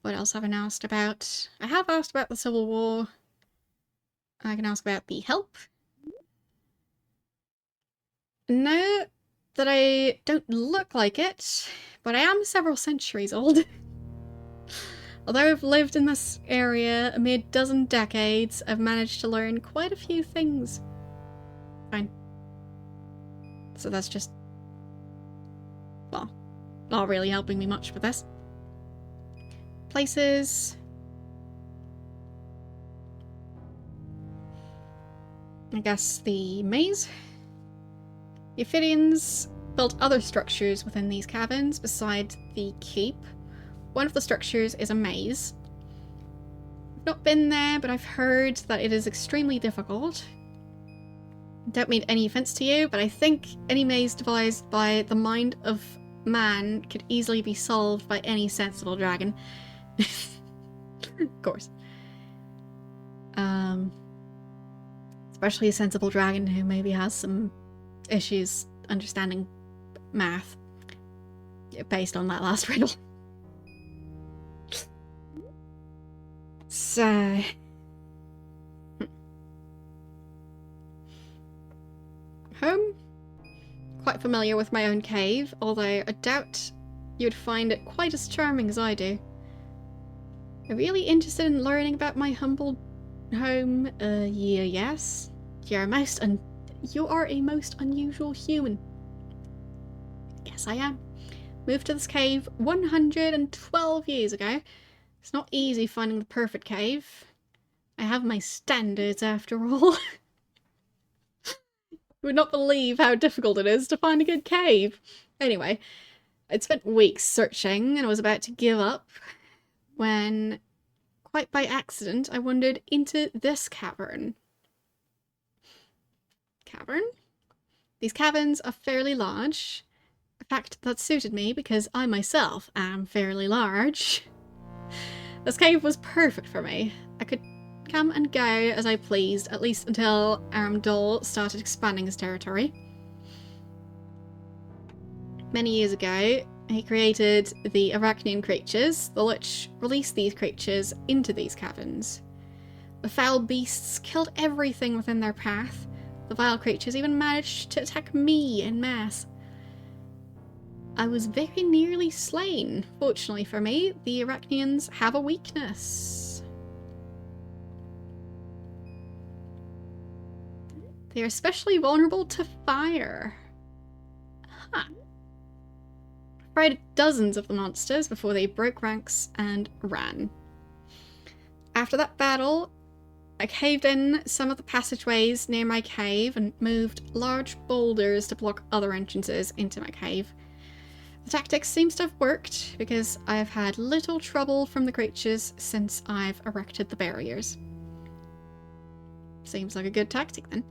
what else have I asked about? I have asked about the Civil War. I can ask about the help. No, that I don't look like it, but I am several centuries old. Although I've lived in this area a mere dozen decades, I've managed to learn quite a few things. Fine. So that's just, well, not really helping me much with this. Places. I guess the maze. The Ophidians built other structures within these caverns besides the keep. One of the structures is a maze. I've not been there, but I've heard that it is extremely difficult. Don't mean any offense to you, but I think any maze devised by the mind of man could easily be solved by any sensible dragon. Of course. Especially a sensible dragon who maybe has some issues understanding math based on that last riddle. So, home? Quite familiar with my own cave, although I doubt you'd find it quite as charming as I do. Are you really interested in learning about my humble home? Yeah, yes. You are a most unusual human. Yes, I am. Moved to this cave 112 years ago. It's not easy finding the perfect cave. I have my standards, after all. You would not believe how difficult it is to find a good cave. Anyway, I'd spent weeks searching and was about to give up when, quite by accident, I wandered into this cavern. Cavern? These caverns are fairly large. A fact that suited me because I myself am fairly large. This cave was perfect for me. I could come and go as I pleased, at least until Aramdol started expanding his territory. Many years ago, he created the Arachnian creatures, the Lich released these creatures into these caverns. The foul beasts killed everything within their path. The vile creatures even managed to attack me en masse. I was very nearly slain. Fortunately for me, the Arachnians have a weakness. They are especially vulnerable to fire. Huh. I fried dozens of the monsters before they broke ranks and ran. After that battle, I caved in some of the passageways near my cave and moved large boulders to block other entrances into my cave. The tactics seems to have worked because I've had little trouble from the creatures since I've erected the barriers. Seems like a good tactic then.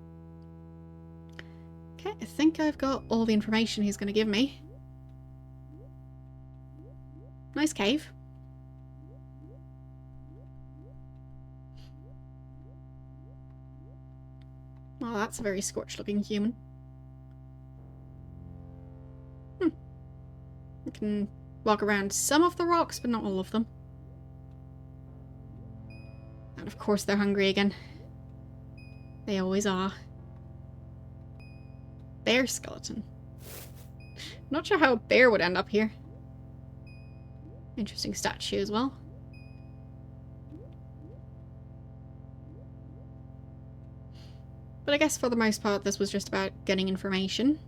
Okay, I think I've got all the information he's going to give me. Nice cave. Well, that's a very scorched looking human. I can walk around some of the rocks, but not all of them. And of course they're hungry again. They always are. Bear skeleton. Not sure how a bear would end up here. Interesting statue as well. But I guess for the most part this was just about getting information.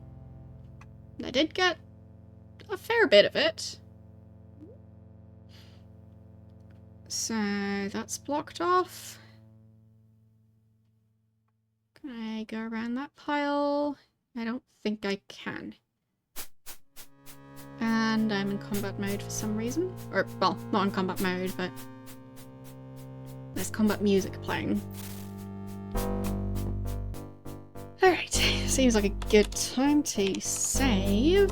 I did get a fair bit of it. So that's blocked off. Can I go around that pile? I don't think I can. And I'm in combat mode for some reason. Or, well, not in combat mode, but there's combat music playing. Alright, seems like a good time to save.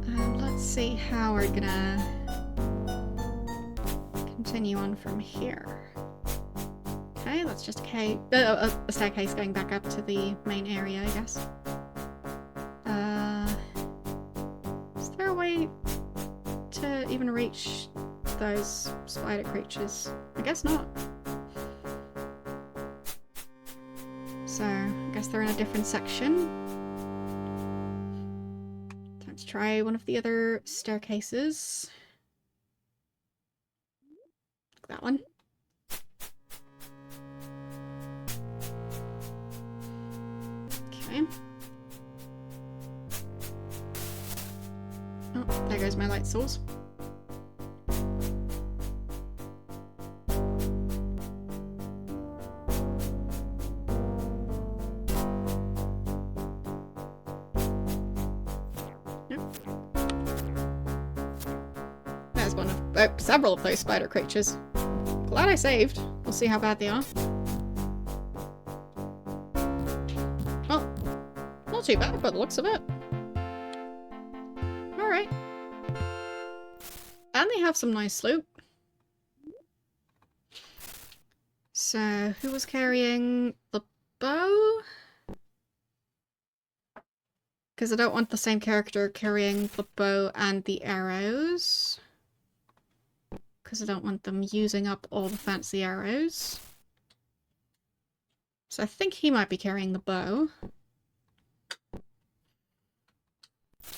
And let's see how we're gonna continue on from here. Okay, that's just a staircase going back up to the main area, I guess. Is there a way to even reach those spider creatures? I guess not. So, I guess they're in a different section. Time to try one of the other staircases. Like that one. Okay. Oh, there goes my light source. There's one of several of those spider creatures. Glad I saved. We'll see how bad they are. Well, not too bad by the looks of it. Alright. And they have some nice loot. So, who was carrying the bow? Because I don't want the same character carrying the bow and the arrows. Because I don't want them using up all the fancy arrows. So I think he might be carrying the bow.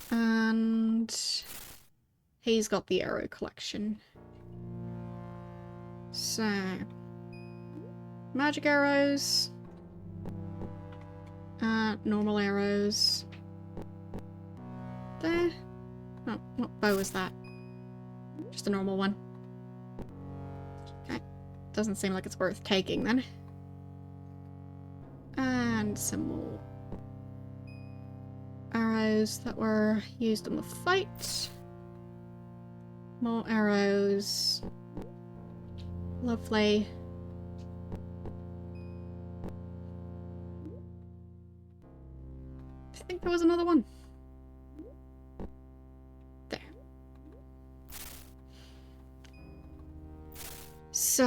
And he's got the arrow collection. So, magic arrows. Normal arrows. There. Oh, what bow is that? Just a normal one. Okay. Doesn't seem like it's worth taking then. And some more arrows that were used in the fight. More arrows. Lovely. I think there was another one. There. So,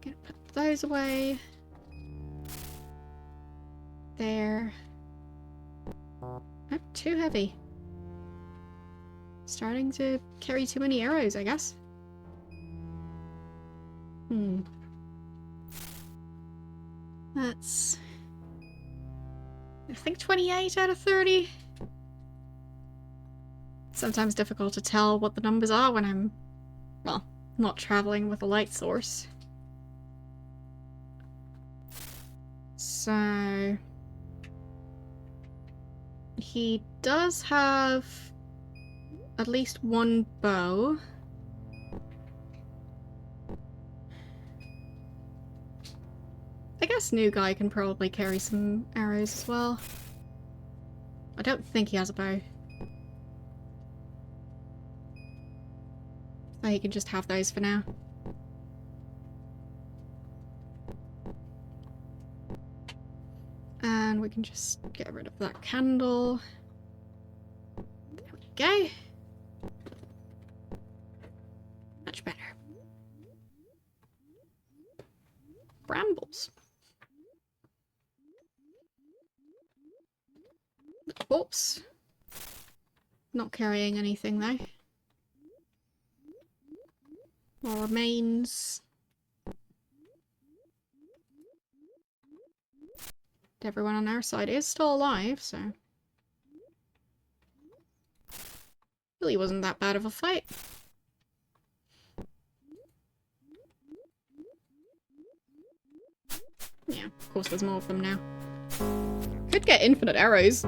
gonna put those away. There. Oh, too heavy. Starting to carry too many arrows, I guess. That's, I think 28 out of 30. Sometimes difficult to tell what the numbers are when I'm, well, not traveling with a light source. So, he does have at least one bow. I guess new guy can probably carry some arrows as well. I don't think he has a bow. So he can just have those for now. And we can just get rid of that candle. There we go. Much better. Brambles. The corpse. Not carrying anything though. More remains. Everyone on our side is still alive, so... Really wasn't that bad of a fight. Yeah, of course there's more of them now. Could get infinite arrows.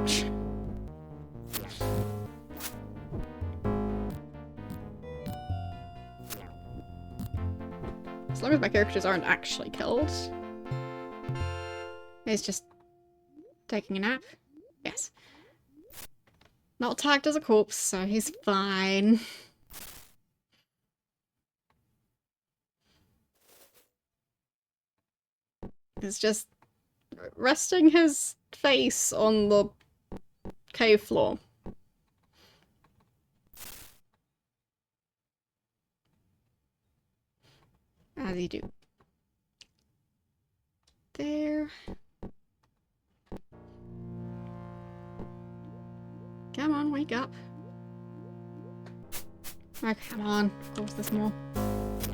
As long as my characters aren't actually killed. He's just taking a nap. Yes. Not tagged as a corpse, so he's fine. He's just resting his face on the cave floor. As you do. There. Come on, wake up. Oh, come on. Of course there's more.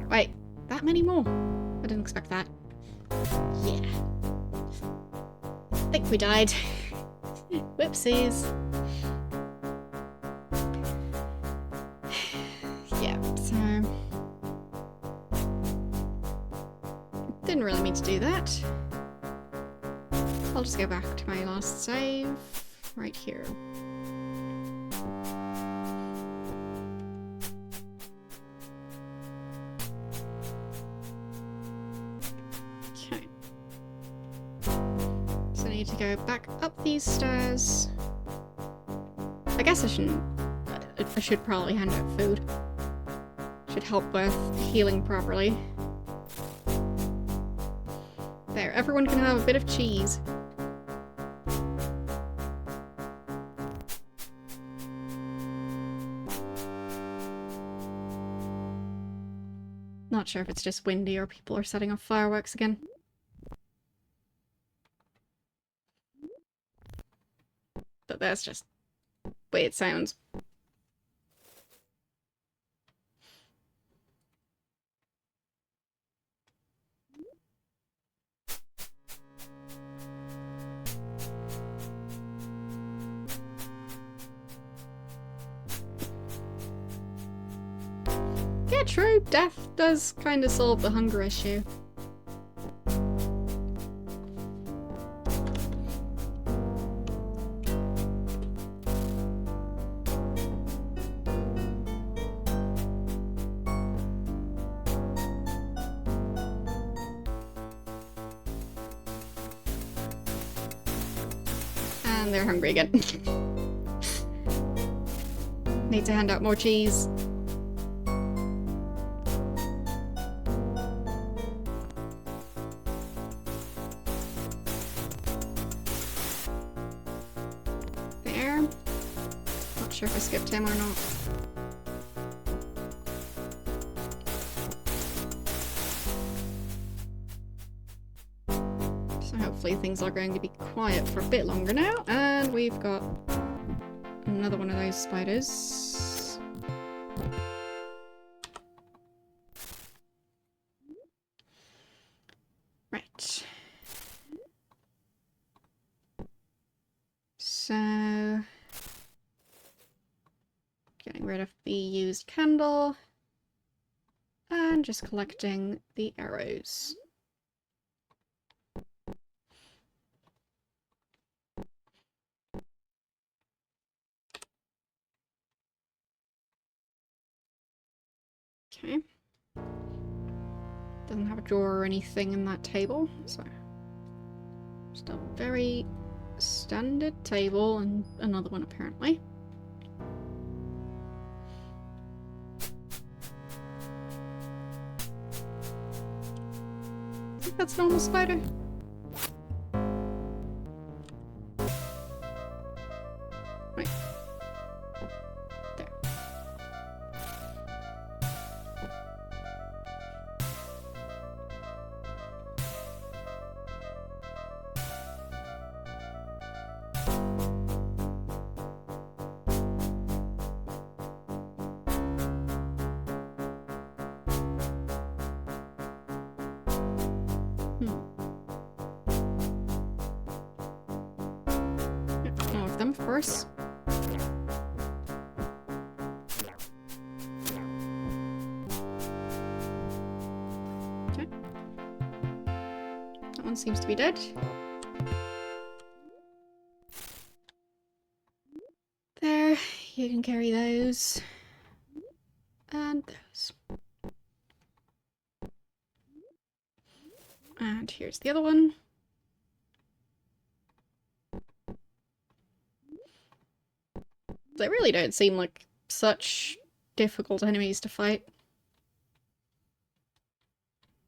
Wait, that many more? I didn't expect that. Yeah. I think we died. Whoopsies. Yeah, so... Didn't really mean to do that. I'll just go back to my last save. Right here. Okay. So I need to go back up these stairs. I guess I shouldn't... I should probably hand out food. Should help with healing properly. There, everyone can have a bit of cheese. Not sure if it's just windy or people are setting off fireworks again. But that's just the way it sounds. Yeah, true. Death does kind of solve the hunger issue. And they're hungry again. Need to hand out more cheese. There. Not sure if I skipped him or not. So hopefully things are going to be quiet for a bit longer now, and we've got another one of those spiders. Right. So... getting rid of the used candle. And just collecting the arrows. Okay. Doesn't have a drawer or anything in that table, so just a very standard table and another one apparently. I think that's a normal spider. Right. There. them, of course. Okay. That one seems to be dead. There, you can carry those. And those. And here's the other one. They really don't seem like such difficult enemies to fight.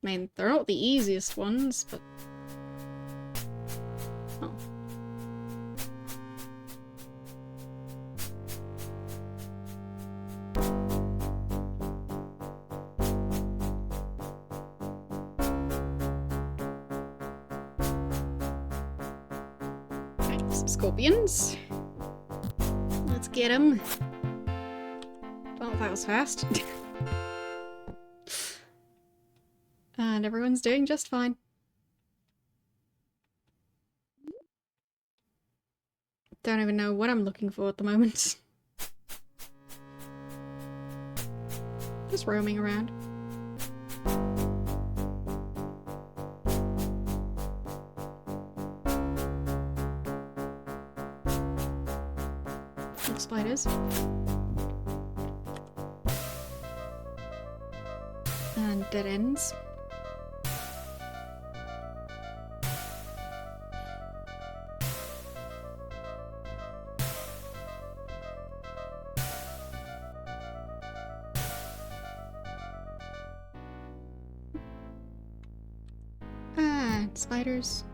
I mean, they're not the easiest ones, but... Oh. Okay, some scorpions. Let's get them. Well, that was fast. And everyone's doing just fine. Don't even know what I'm looking for at the moment. Just roaming around. Little spiders. And dead ends. And spiders.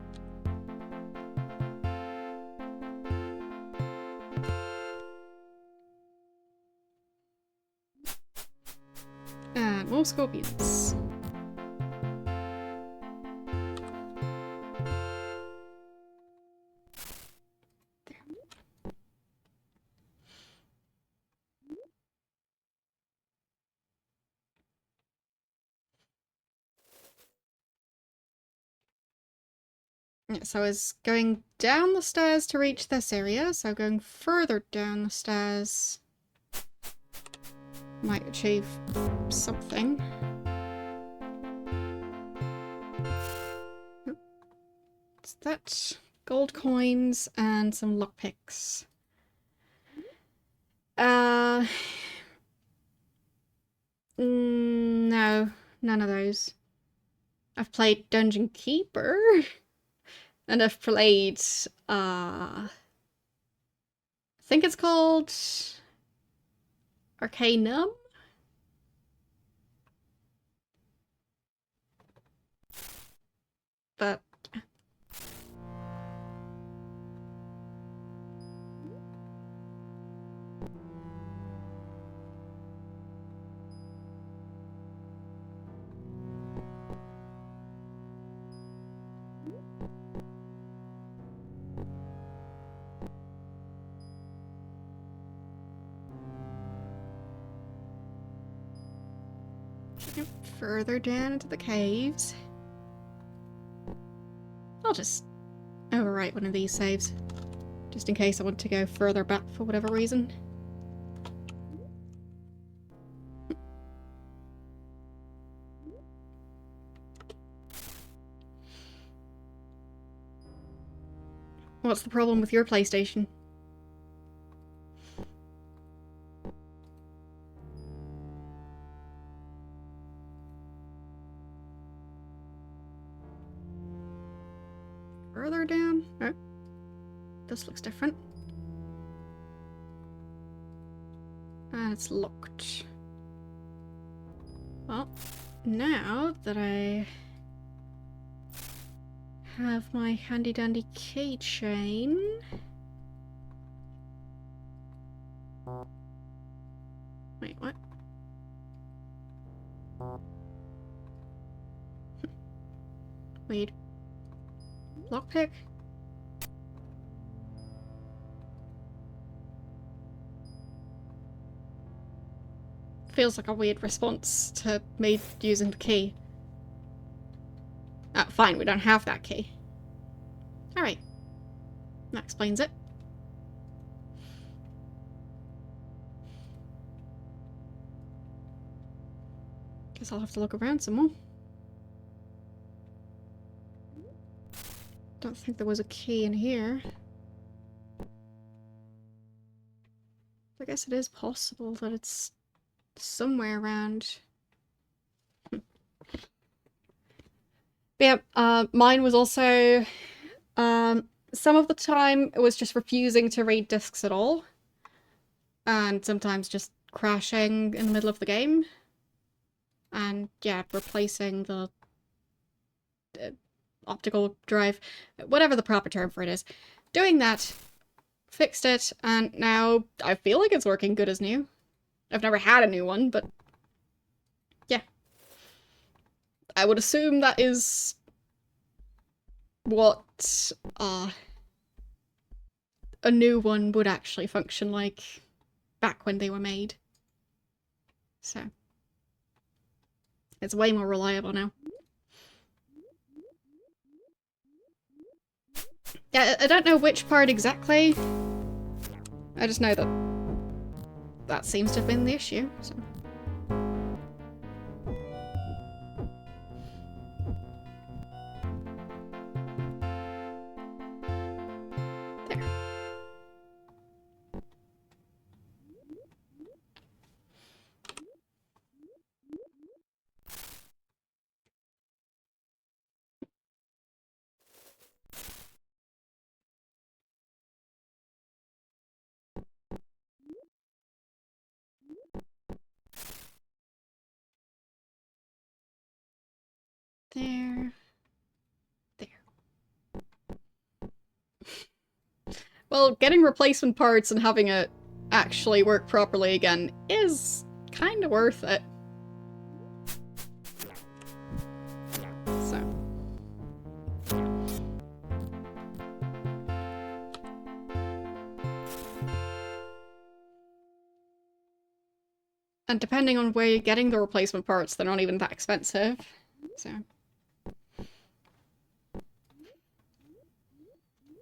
And more scorpions. So I was going down the stairs to reach this area, so going further down the stairs might achieve something. What's that? Gold coins and some lockpicks. No, none of those. I've played Dungeon Keeper. And I've played, I think it's called Arcanum? But... further down into the caves. I'll just overwrite one of these saves, just in case I want to go further back for whatever reason. What's the problem with your PlayStation? Further down? Oh. This looks different. And it's locked. Well, now that I have my handy dandy keychain. Wait, what? Weird. Lockpick? Feels like a weird response to me using the key. Oh, fine, we don't have that key. Alright. That explains it. Guess I'll have to look around some more. Don't think there was a key in here. I guess it is possible that it's somewhere around. But yeah, mine was also, some of the time it was just refusing to read discs at all. And sometimes just crashing in the middle of the game. And yeah, replacing the optical drive, whatever the proper term for it is. Doing that, fixed it, and now I feel like it's working good as new. I've never had a new one, but yeah. I would assume that is what a new one would actually function like back when they were made. So it's way more reliable now. Yeah, I don't know which part exactly. I just know that that seems to have been the issue, so. There. There. Well, getting replacement parts and having it actually work properly again is kind of worth it. So. And depending on where you're getting the replacement parts, they're not even that expensive. So.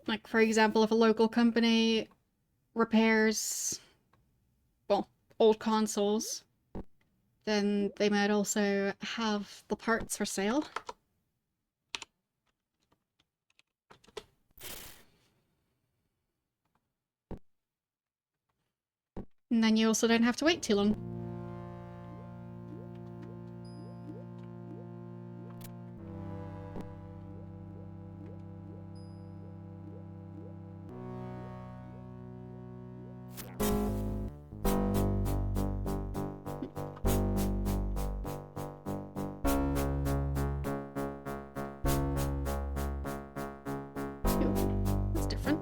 Like, for example, if a local company repairs, well, old consoles, then they might also have the parts for sale. And then you also don't have to wait too long. That's different.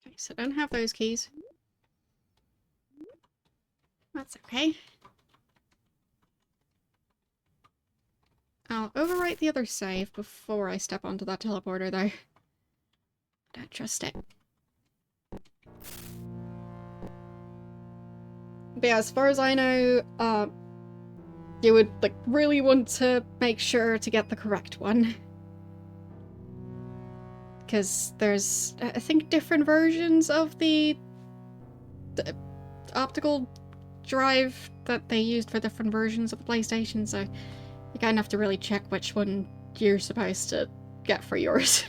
Okay, so I don't have those keys. That's okay. I'll overwrite the other save before I step onto that teleporter, though. Don't trust it. But yeah, as far as I know, you would, like, really want to make sure to get the correct one. Because there's, I think, different versions of the optical drive that they used for different versions of the PlayStation, so you kind of have to really check which one you're supposed to get for yours.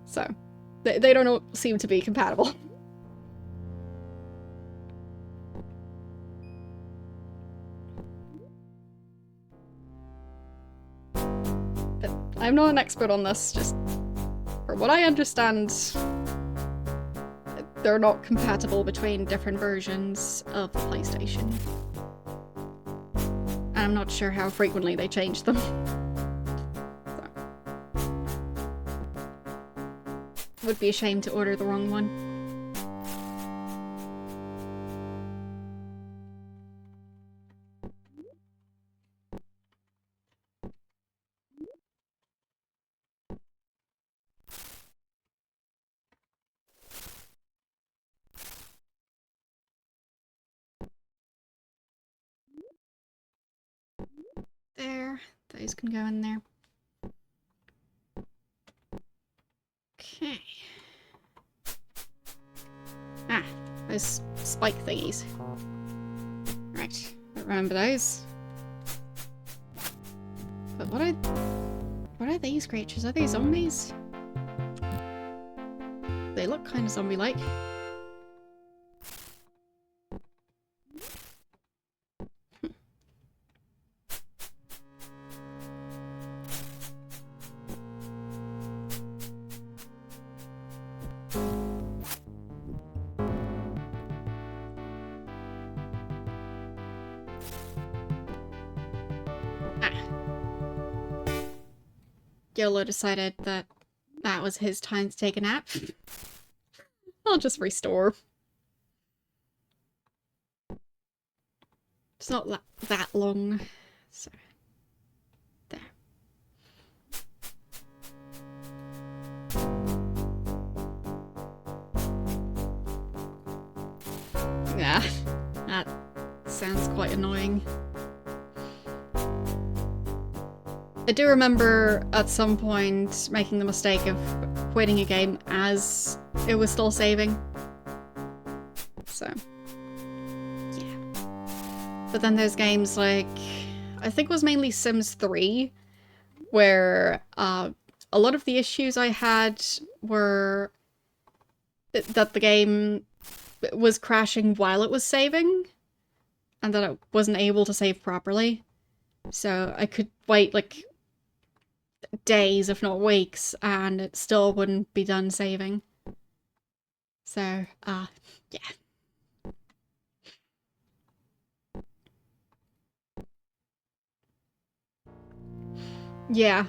So, they don't seem to be compatible. But I'm not an expert on this, just from what I understand, they're not compatible between different versions of the PlayStation. And I'm not sure how frequently they change them. So. Would be a shame to order the wrong one. Those can go in there. Okay. Ah, those spike thingies. Right, I remember those. But what are these creatures? Are they zombies? They look kind of zombie-like. YOLO decided that that was his time to take a nap. I'll just restore. It's not that long, so there. Yeah, that sounds quite annoying. I do remember at some point making the mistake of quitting a game as it was still saving. So, yeah. But then there's games like, I think it was mainly Sims 3, where a lot of the issues I had were that the game was crashing while it was saving, and that it wasn't able to save properly. So I could wait like days, if not weeks, and it still wouldn't be done saving. So, yeah. Yeah.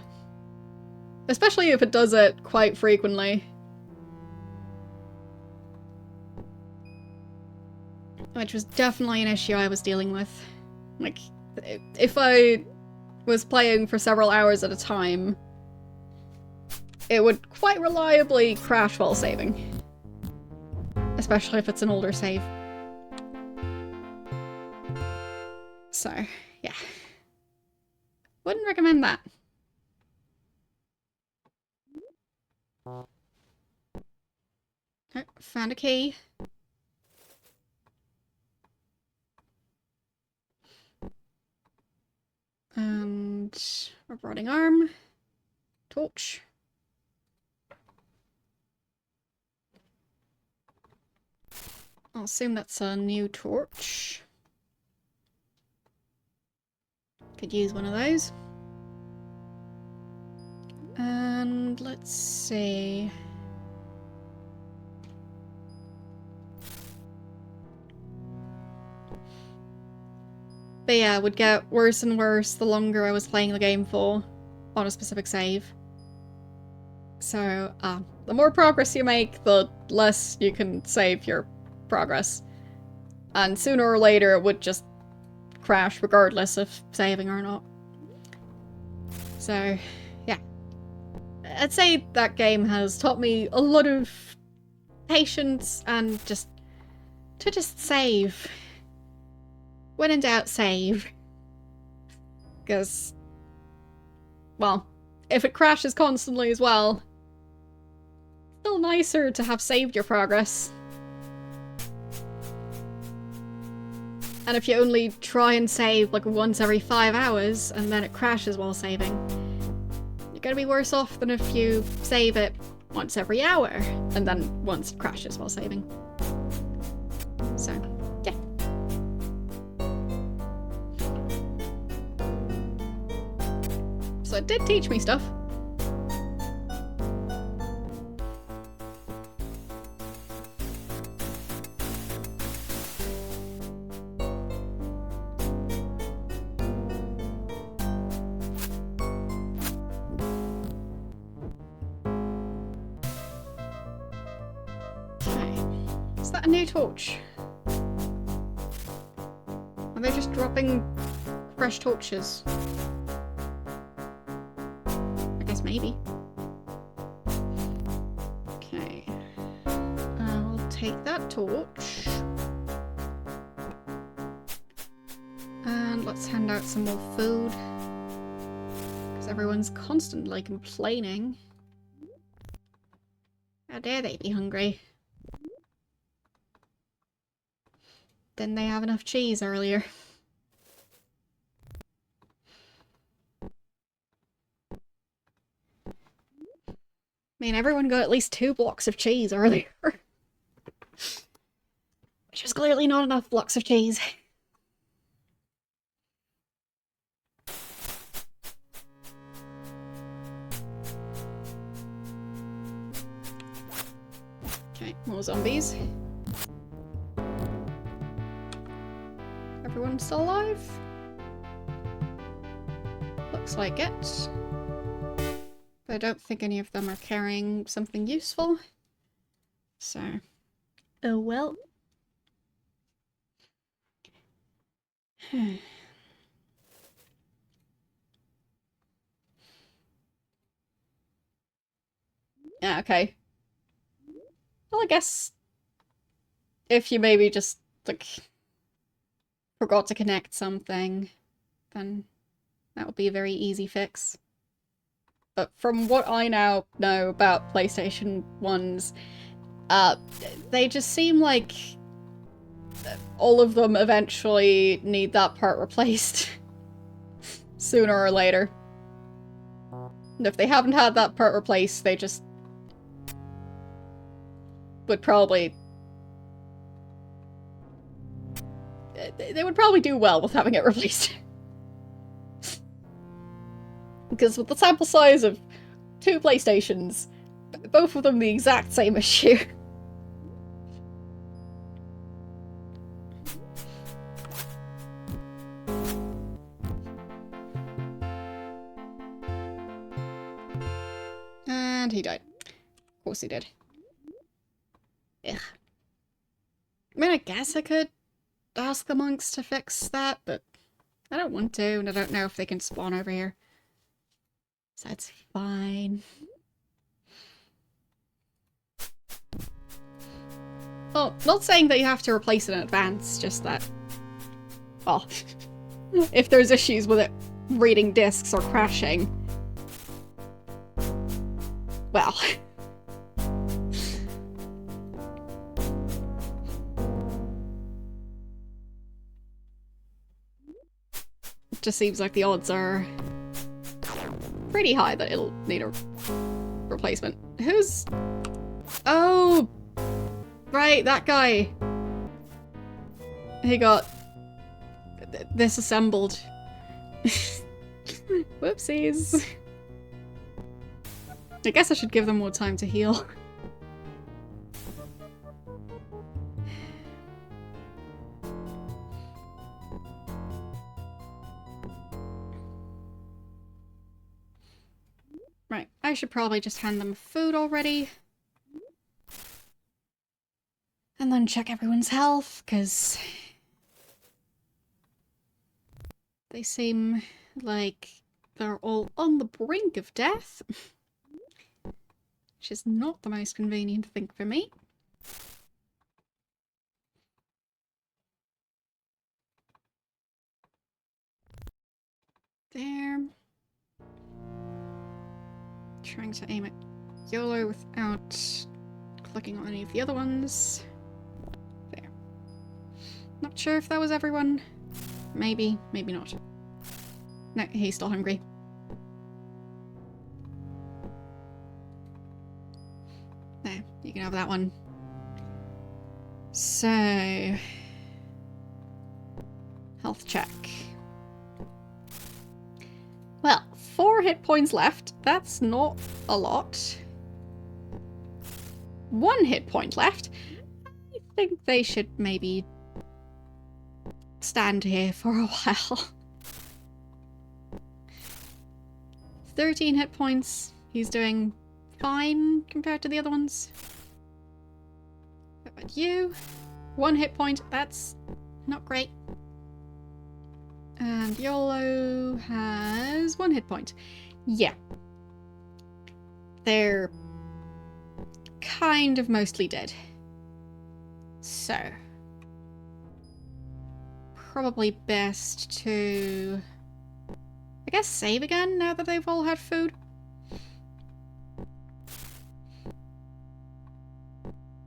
Especially if it does it quite frequently. Which was definitely an issue I was dealing with. Like, if I was playing for several hours at a time, it would quite reliably crash while saving. Especially if it's an older save. So, yeah. Wouldn't recommend that. Oh, found a key. And a rotting arm. Torch. I'll assume that's a new torch. Could use one of those. And let's see. But yeah, it would get worse and worse the longer I was playing the game for on a specific save. So, the more progress you make, the less you can save your progress. And sooner or later it would just crash regardless of saving or not. So, yeah. I'd say that game has taught me a lot of patience and just save. When in doubt, save. Because, well, if it crashes constantly as well, it's still nicer to have saved your progress. And if you only try and save like once every 5 hours and then it crashes while saving, you're gonna be worse off than if you save it once every hour and then once it crashes while saving. So, yeah. So it did teach me stuff. A new torch? Are they just dropping fresh torches? I guess maybe. Okay. I'll take that torch. And let's hand out some more food. Because everyone's constantly complaining. How dare they be hungry? Didn't they have enough cheese earlier? I mean, everyone got at least 2 blocks of cheese earlier. Which is clearly not enough blocks of cheese. Okay, more zombies. Everyone still alive? Looks like it. But I don't think any of them are carrying something useful. So, oh well. Yeah, okay. Well, I guess if you maybe just, like, forgot to connect something, then that would be a very easy fix. But from what I now know about PlayStation 1s, they just seem like all of them eventually need that part replaced. Sooner or later. And if they haven't had that part replaced, they just would probably... They would probably do well with having it replaced. Because with the sample size of 2 PlayStations, both of them the exact same issue. And he died. Of course he did. Ugh. I mean, I guess I could ask the monks to fix that, but I don't want to, and I don't know if they can spawn over here. So that's fine. Well, not saying that you have to replace it in advance, just that... Well, if there's issues with it reading discs or crashing... Well... It just seems like the odds are pretty high that it'll need a replacement. Who's... Oh! Right, that guy. He got disassembled. Whoopsies. I guess I should give them more time to heal. Right, I should probably just hand them food already. And then check everyone's health, because they seem like they're all on the brink of death. Which is not the most convenient thing for me. There. Trying to aim at YOLO without clicking on any of the other ones. There. Not sure if that was everyone. Maybe, maybe not. No, he's still hungry. There, you can have that one. So... Health check. Well, 4 hit points left. That's not a lot. 1 hit point left. I think they should maybe stand here for a while. 13 hit points. He's doing fine compared to the other ones. What about you? 1 hit point. That's not great. And YOLO has 1 hit point. Yeah. They're kind of mostly dead. So. Probably best to... I guess save again now that they've all had food.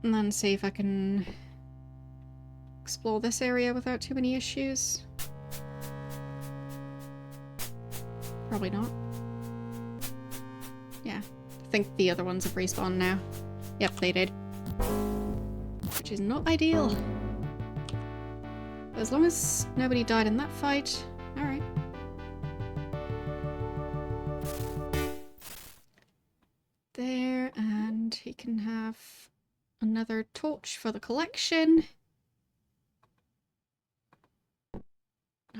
And then see if I can explore this area without too many issues. Probably not. Yeah, I think the other ones have respawned now. Yep, they did. Which is not ideal. But as long as nobody died in that fight, alright. There, and he can have another torch for the collection.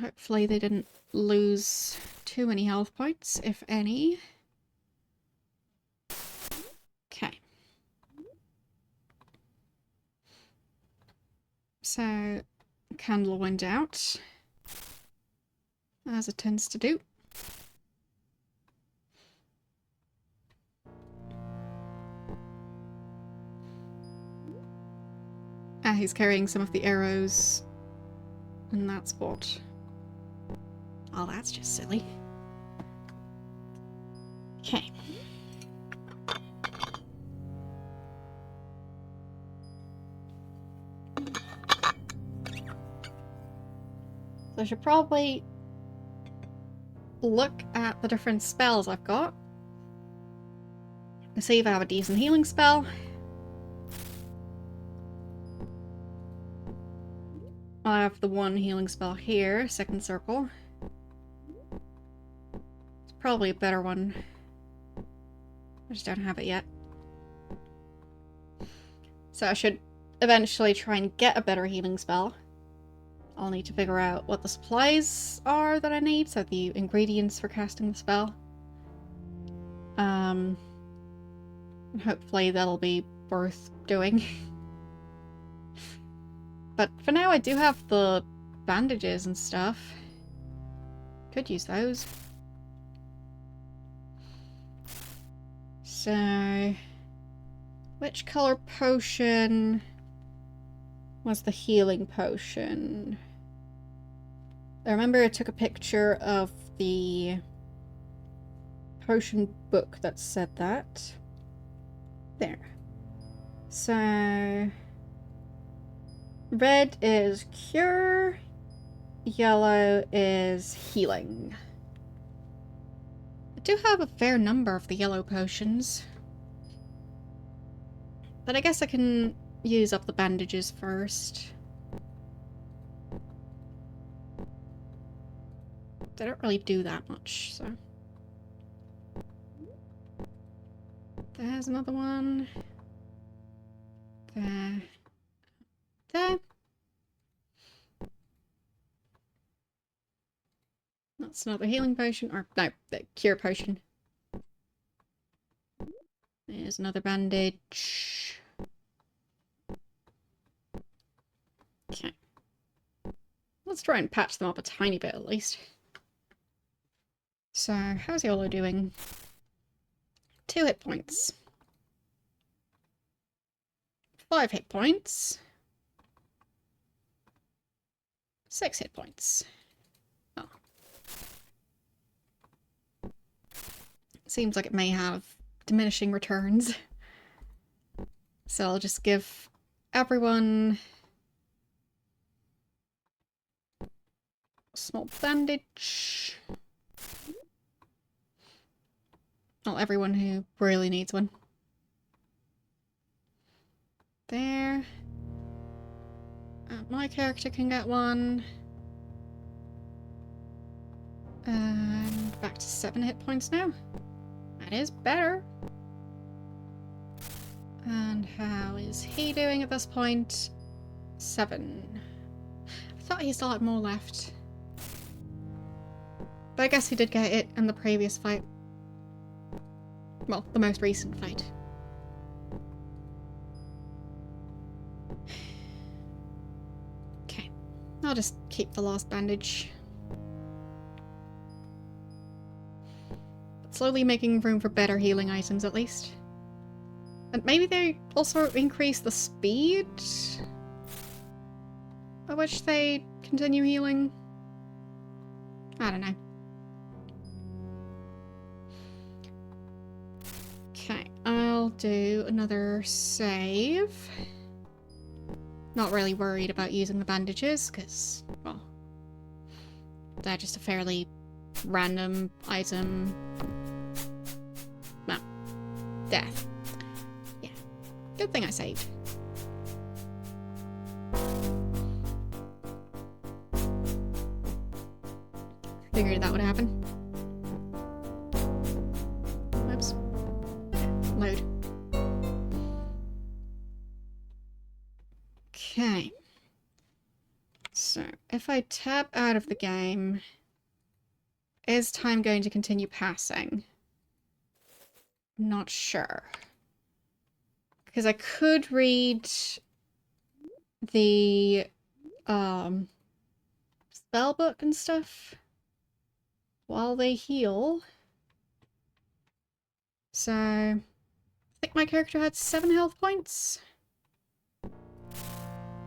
Hopefully they didn't lose too many health points, if any. Okay. So, candle went out, as it tends to do. Ah, he's carrying some of the arrows in that spot. Oh, that's just silly. Okay. So I should probably look at the different spells I've got to see if I have a decent healing spell. I have the one healing spell here, second circle. It's probably a better one. I just don't have it yet. So I should eventually try and get a better healing spell. I'll need to figure out what the supplies are that I need, so the ingredients for casting the spell. And hopefully that'll be worth doing. But for now I do have the bandages and stuff. Could use those. So, which color potion was the healing potion? I remember I took a picture of the potion book that said that. There. So, red is cure, yellow is healing. I do have a fair number of the yellow potions. But I guess I can use up the bandages first. They don't really do that much, so. There's another one. There. There. That's another healing potion, or no, the cure potion. There's another bandage. Okay. Let's try and patch them up a tiny bit at least. So, how's Yolo doing? 2 hit points. 5 hit points. 6 hit points. Oh. Seems like it may have diminishing returns. So I'll just give everyone a small bandage. Well, everyone who really needs one. There. My character can get one. And back to 7 hit points now. That is better. And how is he doing at this point? 7. I thought he still had more left. But I guess he did get it in the previous fight. Well, the most recent fight. Okay. I'll just keep the last bandage. But slowly making room for better healing items at least. And maybe they also increase the speed at which they continue healing? I don't know. do another save. Not really worried about using the bandages, because, well, they're just a fairly random item. No. Death. Yeah. Good thing I saved. Figured that would happen. Whoops. Load. Okay. So, if I tap out of the game, is time going to continue passing? Not sure. Because I could read the spell book and stuff while they heal. So, I think my character had 7 health points.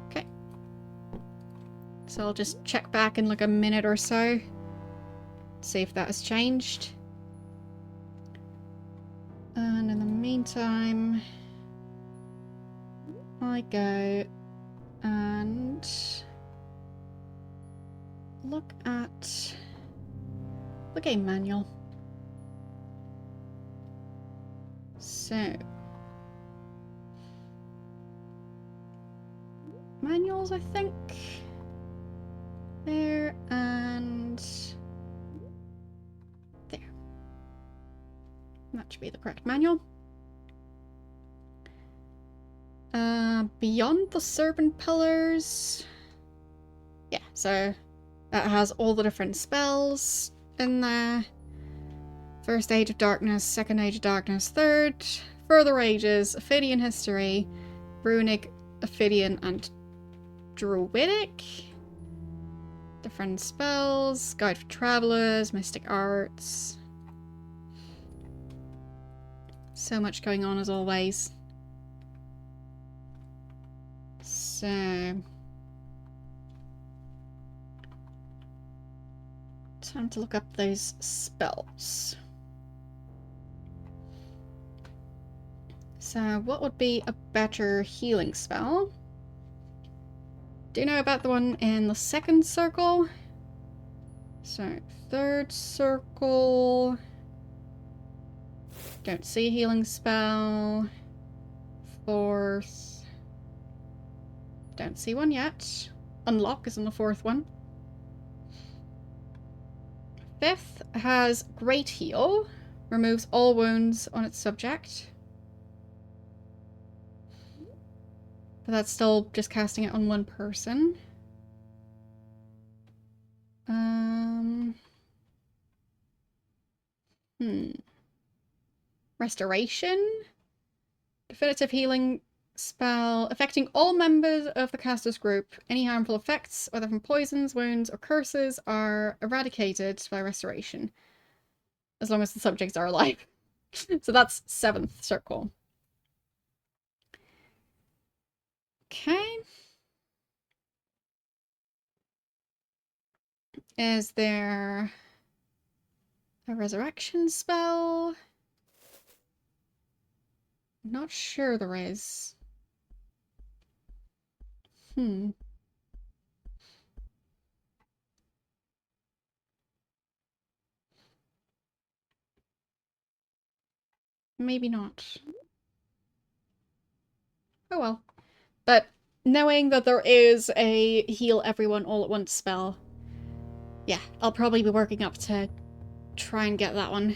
Okay. So I'll just check back in like a minute or so. See if that has changed. And in the meantime, I go and look at the game manual. So, manuals, I think. There and there. That should be the correct manual. Beyond the Serpent pillars. Yeah, so that has all the different spells in there. First Age of Darkness, Second Age of Darkness, Third, Further Ages, Ophidian History, Runic, Ophidian, and Druidic. Different spells, Guide for Travelers, Mystic Arts. So much going on as always. So, time to look up those spells. So, what would be a better healing spell? Do you know about the one in the second circle? So, third circle. Don't see a healing spell. Fourth. Don't see one yet. Unlock is in the fourth one. Fifth has Great Heal. Removes all wounds on its subject. But that's still just casting it on one person. Restoration. Definitive healing spell affecting all members of the caster's group. Any harmful effects, whether from poisons, wounds, or curses, are eradicated by restoration. As long as the subjects are alive. So that's 7th circle. Okay. Is there a resurrection spell? Not sure there is. Maybe not. Oh well. But knowing that there is a heal everyone all at once spell, yeah, I'll probably be working up to try and get that one.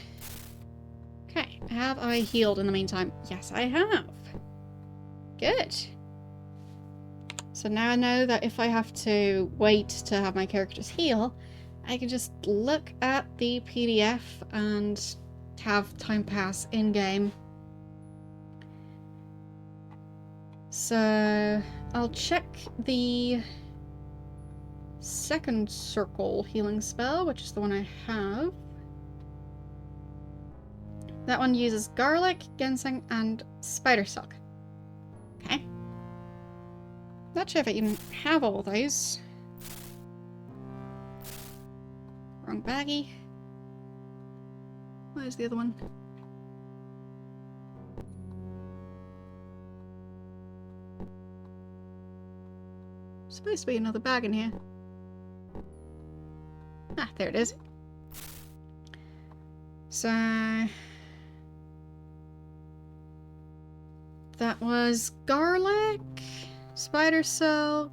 Okay, have I healed in the meantime? Yes, I have. Good. So now I know that if I have to wait to have my characters heal, I can just look at the PDF and have time pass in-game. So I'll check the second circle healing spell, which is the one I have. That one uses garlic, ginseng, and spider silk. Okay. Not sure if I even have all those. Wrong baggie. Where's the other one? supposed to be another bag in here. Ah, there it is. So... that was garlic, spider silk.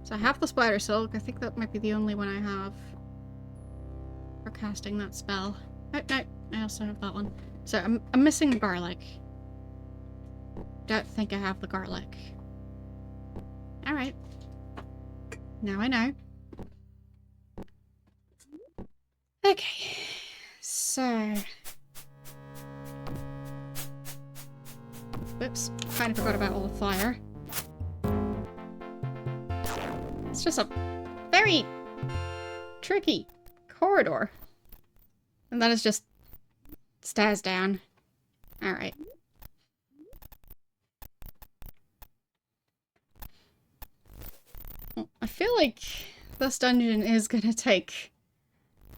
So I have the spider silk. I think that might be the only one I have for casting that spell. Oh, no, I also have that one. So I'm missing the garlic. Don't think I have the garlic. Alright. Now I know. Okay. So... whoops. Kind of forgot about all the fire. It's just a very tricky corridor. And that is just stairs down. Alright. Well, I feel like this dungeon is gonna take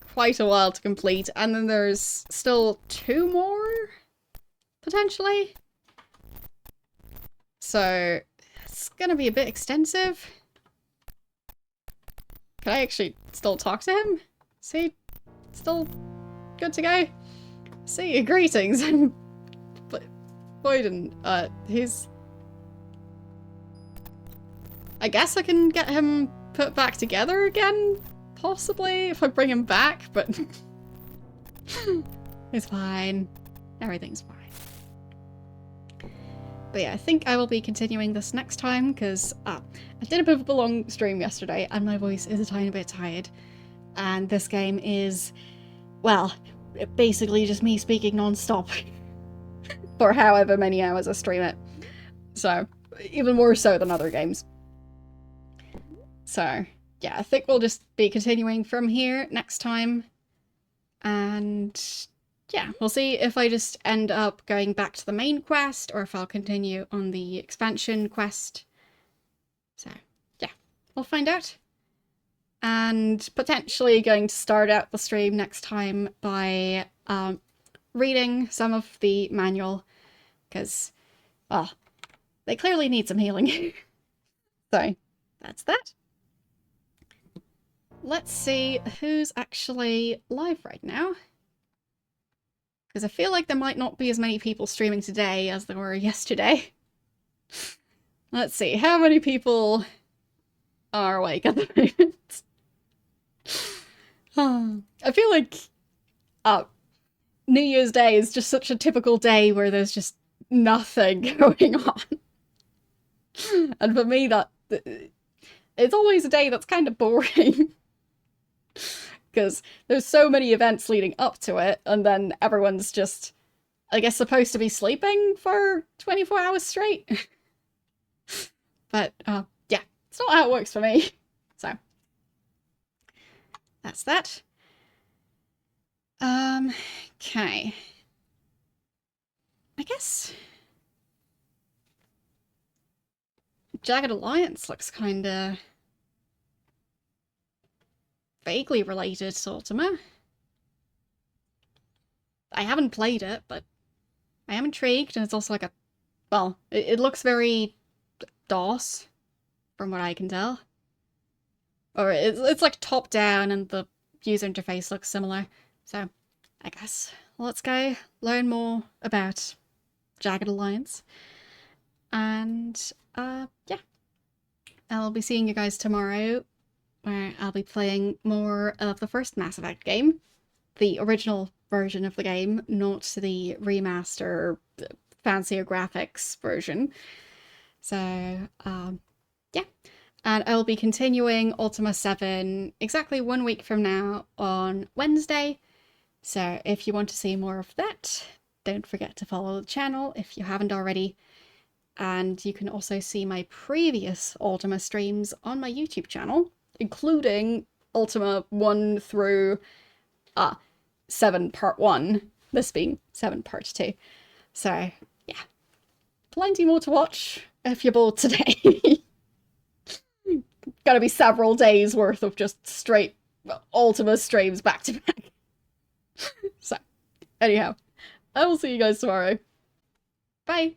quite a while to complete, and then there's still 2 more, potentially. So, it's gonna be a bit extensive. Can I actually still talk to him? Is he still good to go? See, greetings. I'm Boyden. He's... I guess I can get him put back together again? Possibly, if I bring him back, but... it's fine. Everything's fine. But yeah, I think I will be continuing this next time, because I did a bit of a long stream yesterday, and my voice is a tiny bit tired. And this game is, well, basically just me speaking non-stop for however many hours I stream it. So, even more so than other games. So, yeah, I think we'll just be continuing from here next time. And yeah, we'll see if I just end up going back to the main quest or if I'll continue on the expansion quest. So, yeah, we'll find out. And potentially going to start out the stream next time by reading some of the manual, because, well, they clearly need some healing. So, that's that. Let's see who's actually live right now. Because I feel like there might not be as many people streaming today as there were yesterday. Let's see, how many people are awake at the moment? I feel like New Year's Day is just such a typical day where there's just nothing going on. And for me, it's always a day that's kind of boring. Because there's so many events leading up to it, and then everyone's just, I guess, supposed to be sleeping for 24 hours straight. But, yeah, it's not how it works for me. So, that's that. Okay. I guess Jagged Alliance looks kinda vaguely related to Ultima. I haven't played it, but I am intrigued, and it's also like a... well, it looks very DOS, from what I can tell. Or it's like top-down, and the user interface looks similar. So, I guess let's go learn more about Jagged Alliance. And, yeah. I'll be seeing you guys tomorrow, where I'll be playing more of the first Mass Effect game. The original version of the game, not the remaster, fancier graphics version. So, yeah. And I'll be continuing Ultima 7 exactly 1 week from now on Wednesday. So if you want to see more of that, don't forget to follow the channel if you haven't already. And you can also see my previous Ultima streams on my YouTube channel, including Ultima 1 through 7 Part 1, this being 7 Part 2. So, yeah. Plenty more to watch if you're bored today. Gonna be several days worth of just straight Ultima streams back to back. So, anyhow, I will see you guys tomorrow. Bye!